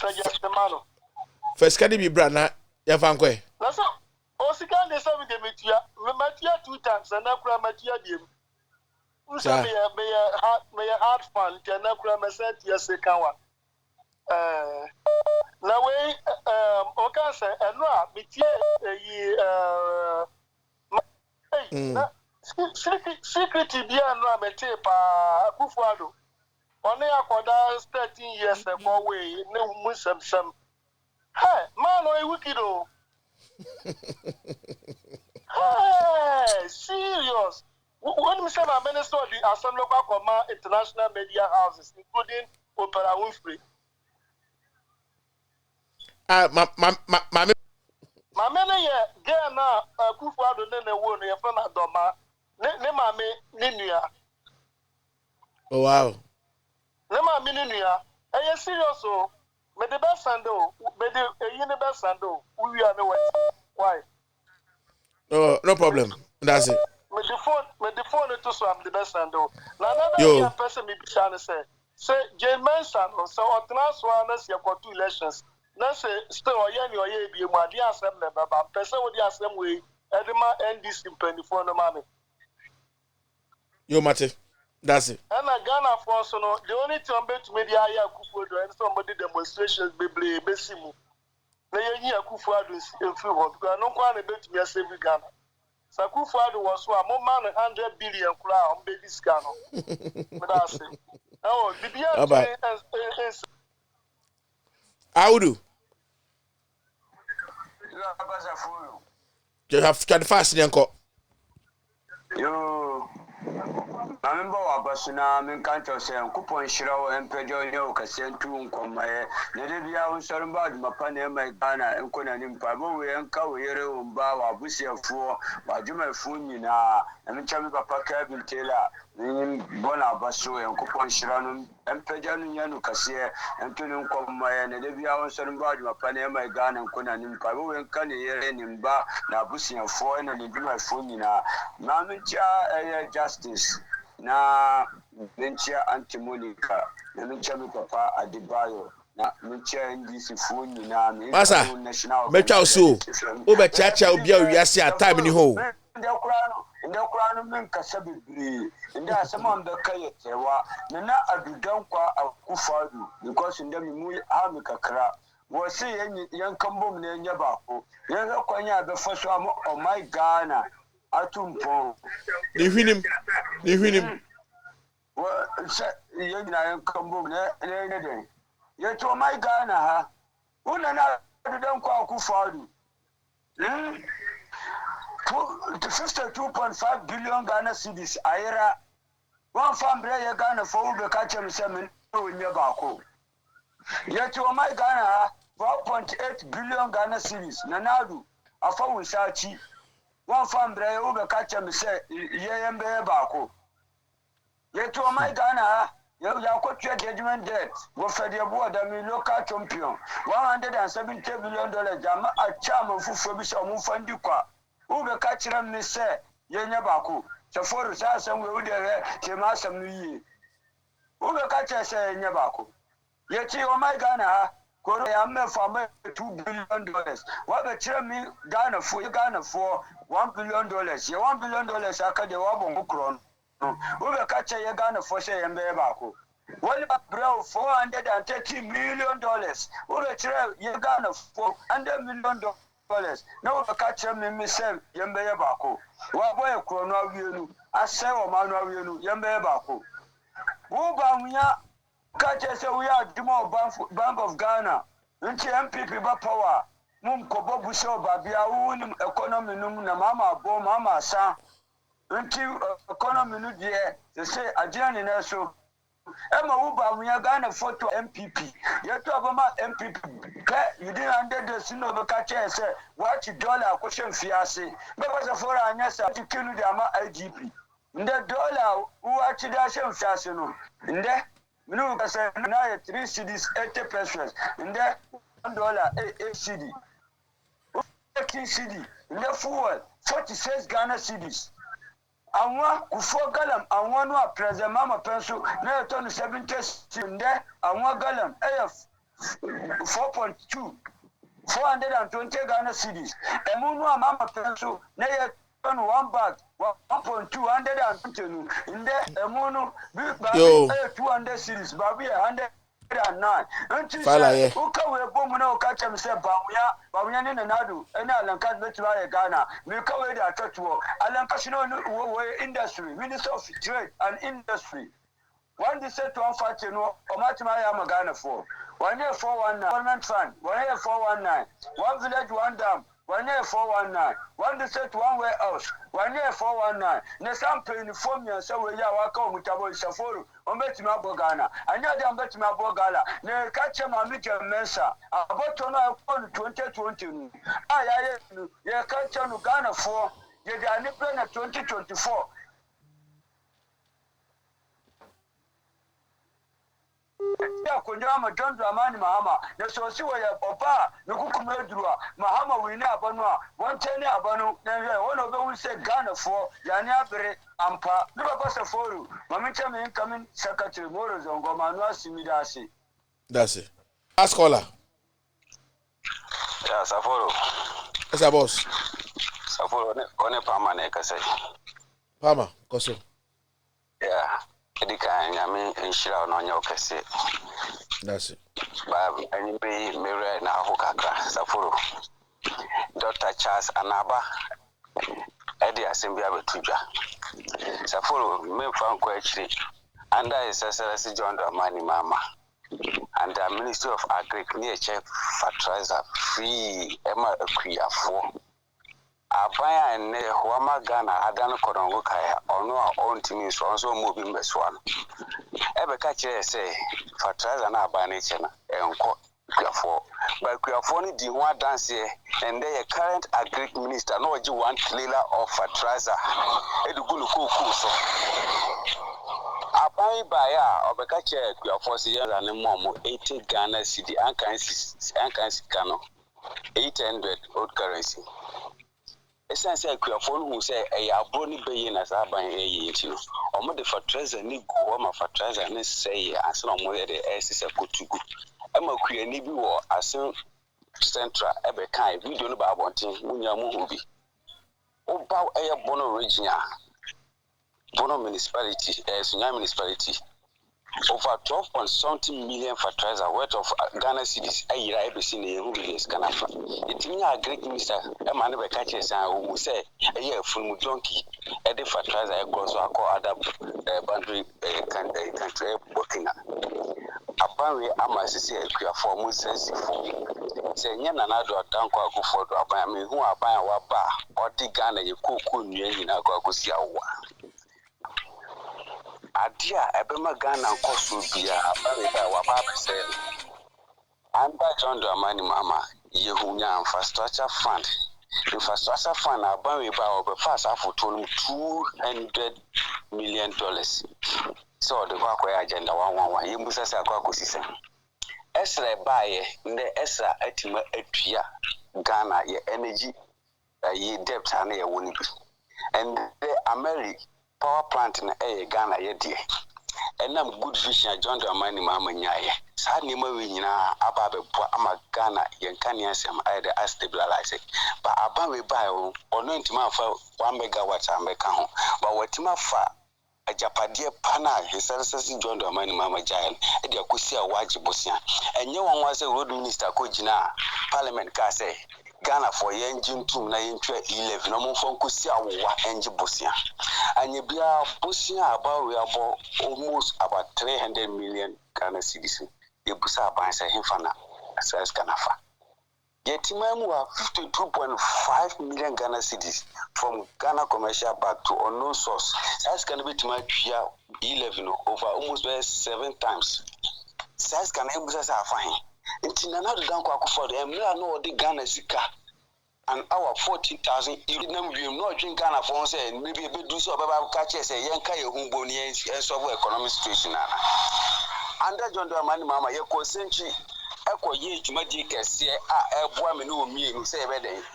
First can be brand na ya fankwe. Na so osika dey say we dey metia. We metia 2 times and na kura metia dem. Usa me hard fan can na kura me set yes kan wa. Na we oka say eno a metia security bia no amete pa Kufuado only akoda 13 years ago we ne musam hey man o wicked o hey serious when me say my minister of the Assembly Command international media houses including Opera Winfrey my mene ye girl na Kufuado ne wo no ye fa na doma ne mame ne nua. Oh wow. Ne mame ne nua. Eye serious o. Me the best send o. Me the eyi ne best send o. We are no why? No problem. That's it. Me the phone to so am the best send o. Na another person me be trying say Jane Manson o so otnaso na se kwato elections. Na say still oye ni oye bi mu ade asem na baba. Person wo di asem we edema NDC 24 no mame. Yo, Mate. That's it. And Ghana for so no, the only thing to media ya Kufuado and somebody demonstrations be besimu. Na ye Kufuado is free hot because no one bet me save Ghana. So Kufuado was so a man 100 billion kura on baby scan. But that's it. Oh, the BIA I would do. You have to fast in Yo, Mambo Abasuna, Minkanto, and Coupon Shiro, and Pedro Yoka, sent to Uncomae, Nedivia, Sarambad, Mapane, my Ghana, and Conan in Pabo, and Kawere, Umbawa, Busia 4, Bajuma Funina, and Chami Papa Cabin Taylor, Bona Basu, and Coupon Shiranum, and Pedro Yanu Cassia, and Tunum Comae, and Nedivia, Sarambad, Mapane, my Ghana, and Conan in Pabo, and Kanye, and Ba, Nabusia 4, and Niduma Funina. Namincha justice na mincha anti-Monica na mincha mi papa Adebayo na mincha NDC phone na Masa mecha so obe chacha obi a wiase a time ni ho nda kura no menkasa bebre nda asema mbeka yetewa na adudan kwa Akufado because nda mu ha mekakra wo se yan kambom na nya baako yan kwanya abefa so am oh my Ghana atumpo ni hwinim wa yena yan kambo ne den ye to my Ghana ha una na dan kwa Akufado 52.5 billion Ghana cedis ayra one family ye Ghana for ube kache msemen onye baako ye to my Ghana ha 4.8 billion Ghana cedis nanadu afa wisachi one family ube kache mse ye yembe baako ye to my Ghana ya ko what your judgment debt? Go for the board, I mean, local champion. $170 billion. Jama a charm of Fubisha Mufandikwa. Who be catching me say, Yenyabaku. So for the Sass and we would have Timasam New. Who be catching say Yenyabaku? Yet, oh my Ghana. Korea for $2 billion. What the chairman Ghana for $1 billion. $1 billion I can do Wabon. Who will catch a Ghana for say and Bebaco? What about bro $430 million? Who will try Ghana for $100 million? No catch him in myself, Yambebaco. What boy chrono you? I say, or Manu, Yambebaco. Who Bamia? Catch us, we are the more Bank of Ghana. Until MPP power. Mum Kobo Busho Babia, economy, Mama, Bo, Mama, Sa. Until economy, they say, a journey, so. Emma Uba, we are Ghana photo MPP. You talk about MPP. You didn't under the sin of a catcher and say, watch $1 question fiancé. But was a foreign answer to kill the IGP. The dollar who actually does him in there. No, because now 3 cities, 80 pesos. In there, $1, 8 CD. 13 CD. In the fuel, 46 Ghana cities. And one, 4 gallon, and one more present Mama Pencil, now turn 70 in there, and 1 gallon, AF 4.2, 420 Ghana cities. And one more Mama Pencil, now turn 1 bag. 1.220 in there, a mono, 200 series, Baby 109. Until who can we bomb no catch him say Bawia in Nadu, and Alan Casbet Ghana, we cover the church war, Alan Casino industry, Minister of Trade and Industry. One decide to unfight or Matimaya Ghana for 1 year 419, government fund, 1 year 419, 1 village, 1 dam. 1 year 419, 1 district, 1 warehouse, 1 year 419. Nesam paying for me and so we are welcome with our Safuru, or Betima Bogana. I know them Betima Bogala. Ne catch him and meet your mensa. About to know 2020. I catch him Ghana for the Aniplan 2024. Ya kunjama John Dramani Mahama na sosiwa ya papa na kukumedrua Mahama wina abanwa wontene abanu na wono be won say Ghana for yani abere ampa no papa Saforu mamincha me incoming secretary Moro Zongo Manuel Simidasi. That's it. Ask caller. Yeah, Saforu. Yes, boss. Saforu one Pama ne kase. Pama, koso. Yeah. Edika nyame nshira no nya okese. That's it. Ba any be mere na ho kakra Saforu. Dr. Charles Anaba edi assembly abetudwa. Saforu me franco actually under his excellency John Dramani Mama and the Ministry of Agric near check fertilizer free Emma Akuafo. Abaya and Huama Ghana Adana Korongo Kaya or no own team is also moving best one. Ever catch say fertilizer na nature and Kuafo. But Kuafoni di one dance here and they current agric minister no ju 1 trailer of fertilizer. Edugulu so. Abai baya obekache Kuafo si yana ne momo 80 Ghana cedi ankan kano 800 old currency. Essence Kuafo who say a aboni be na saban e yintino. Omo de fertilizer ni go ma fertilizer ni say asan omo de esise kotugu. Ema kuani bi wo asen central ebe kan video no ba abontin munya mu hobi. Oba eye bono regional bono municipality Sunya municipality over 12.something million fertilizer worth of Ghana cedis ayira ebesi na yehu billions Ghana fa. Itinya agric minister ema ne be ka chesan o say eye afunu donkey e de fertilizer e go so akọ other boundary country working. Abanwe amasisi Akuafo mu sensifo se nya nanado adanko akufo do aban me hu aban wa ba odi Ghana ye koku nua nyina akwakosi awa adia ebema Ghana nkoso bia aban ba wa ba se anda John Dramani Mama yehunya infrastructure fund aban we ba obefa afoto no $200 million So the Quack agenda 111, you must say a quack system. Esra buy the Esra etima etria Ghana ye energy ye debt and ye winning. And the American power plant in a Ghana ye dear. And I'm good vision John Dramani Mama Nyaye. Sadly, Marina Ababe Ama Ghana Yankanian Sam either as stabilize it. But Abawe bio or 90 for 1 megawatt and Mekano. But what Timafa a Japadia Pana, his ancestors John Dramani Mama Giant, and the Akusia Waji Bosia. And no one was a road minister Kojina, Parliament Kase. Ghana for engine 2 na 11 no more from Kusia wa engine Bosia. And you be a Bosia about we about almost about 300 million Ghana citizens. You busa by say Hifana, says Ganafa. Yet, Timamu 52.5 million Ghana cities from Ghana commercial back to unknown source. Size can be to 11 over almost 7 times. Size can help us fine. It's another down for the no the Ghana Sika and our 14,000. You not drink Ghana for say maybe a bit do so about catches a young Kaya Humboni and solve economic situation. Under John Dramani Mama, your century. Echo ye Jumaji can see a woman who me who say,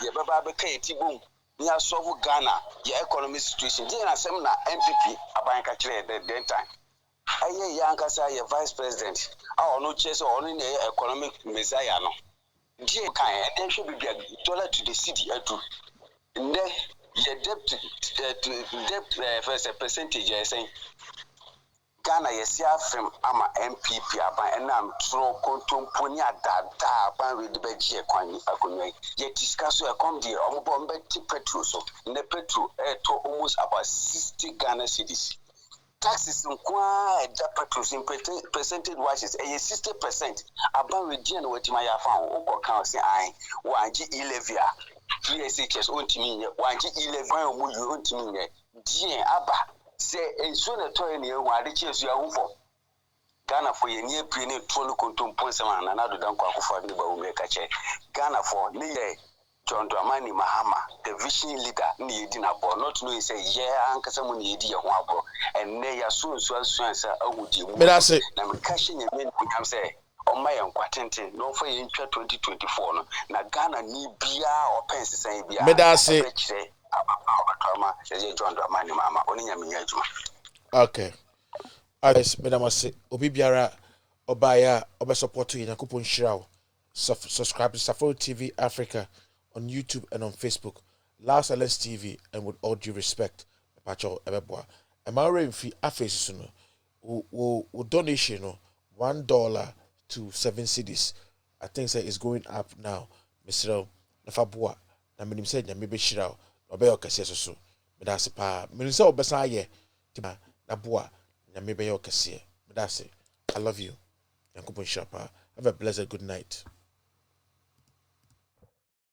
ye Baba Kate boom, near solve Ghana, your economic situation. Jena Semna MPP, a bank at the time. Aye, Yankasa, your vice president. Our no chase or only economic messiah. No, dear kind, there should be a dollar to the city. And then your debt first a percentage, I say. Ghana yesia from ama MPP aban enam tro kontomponia dada ban we de begie kwan akonwa ye discuss e come there ombo mbeti petrol so ne petrol to almost about 60 Ghana cedis taxes nkwa da petrol in percentage wise e 60% aban we die na watima ya fa o kan se ai wanji 11 a 3SHS ontimi nye wanji 11 omu yu ontimi nye die aba say and soon a toy near one riches you are for Ghana for your near pre toll contum points and another danko for the Baume Ghana for near John Dramani Mahama, the vision leader, near dinner board, not knowing say, yeah, Uncle Samun Yedi Wabo, and nay, as soon as answer, I would you. But I say, I'm cashing a minute, I'm say, on my own quatente, no for in 2024, na Ghana need beer or pence, say, beer. but I say, John Dramani Mama, only a okay. Yes, Madam, I say, Obibiara, Obaya, Oba support to Yakupon Shirao. Subscribe to Safari TV Africa on YouTube and on Facebook. Loud Silence TV, and with all due respect, Pacho Ebeboa. And my rent fee, Afes, will donation $1 to 7 cities. I think that is going up now. Mr. Nafabua, na minim said, maybe Shirao, Obeo Cassia. But that's a pa, Minister Besaye, Tima, Nabua, Namibeo Cassia. But that's it. I love you. Have a blessed good night.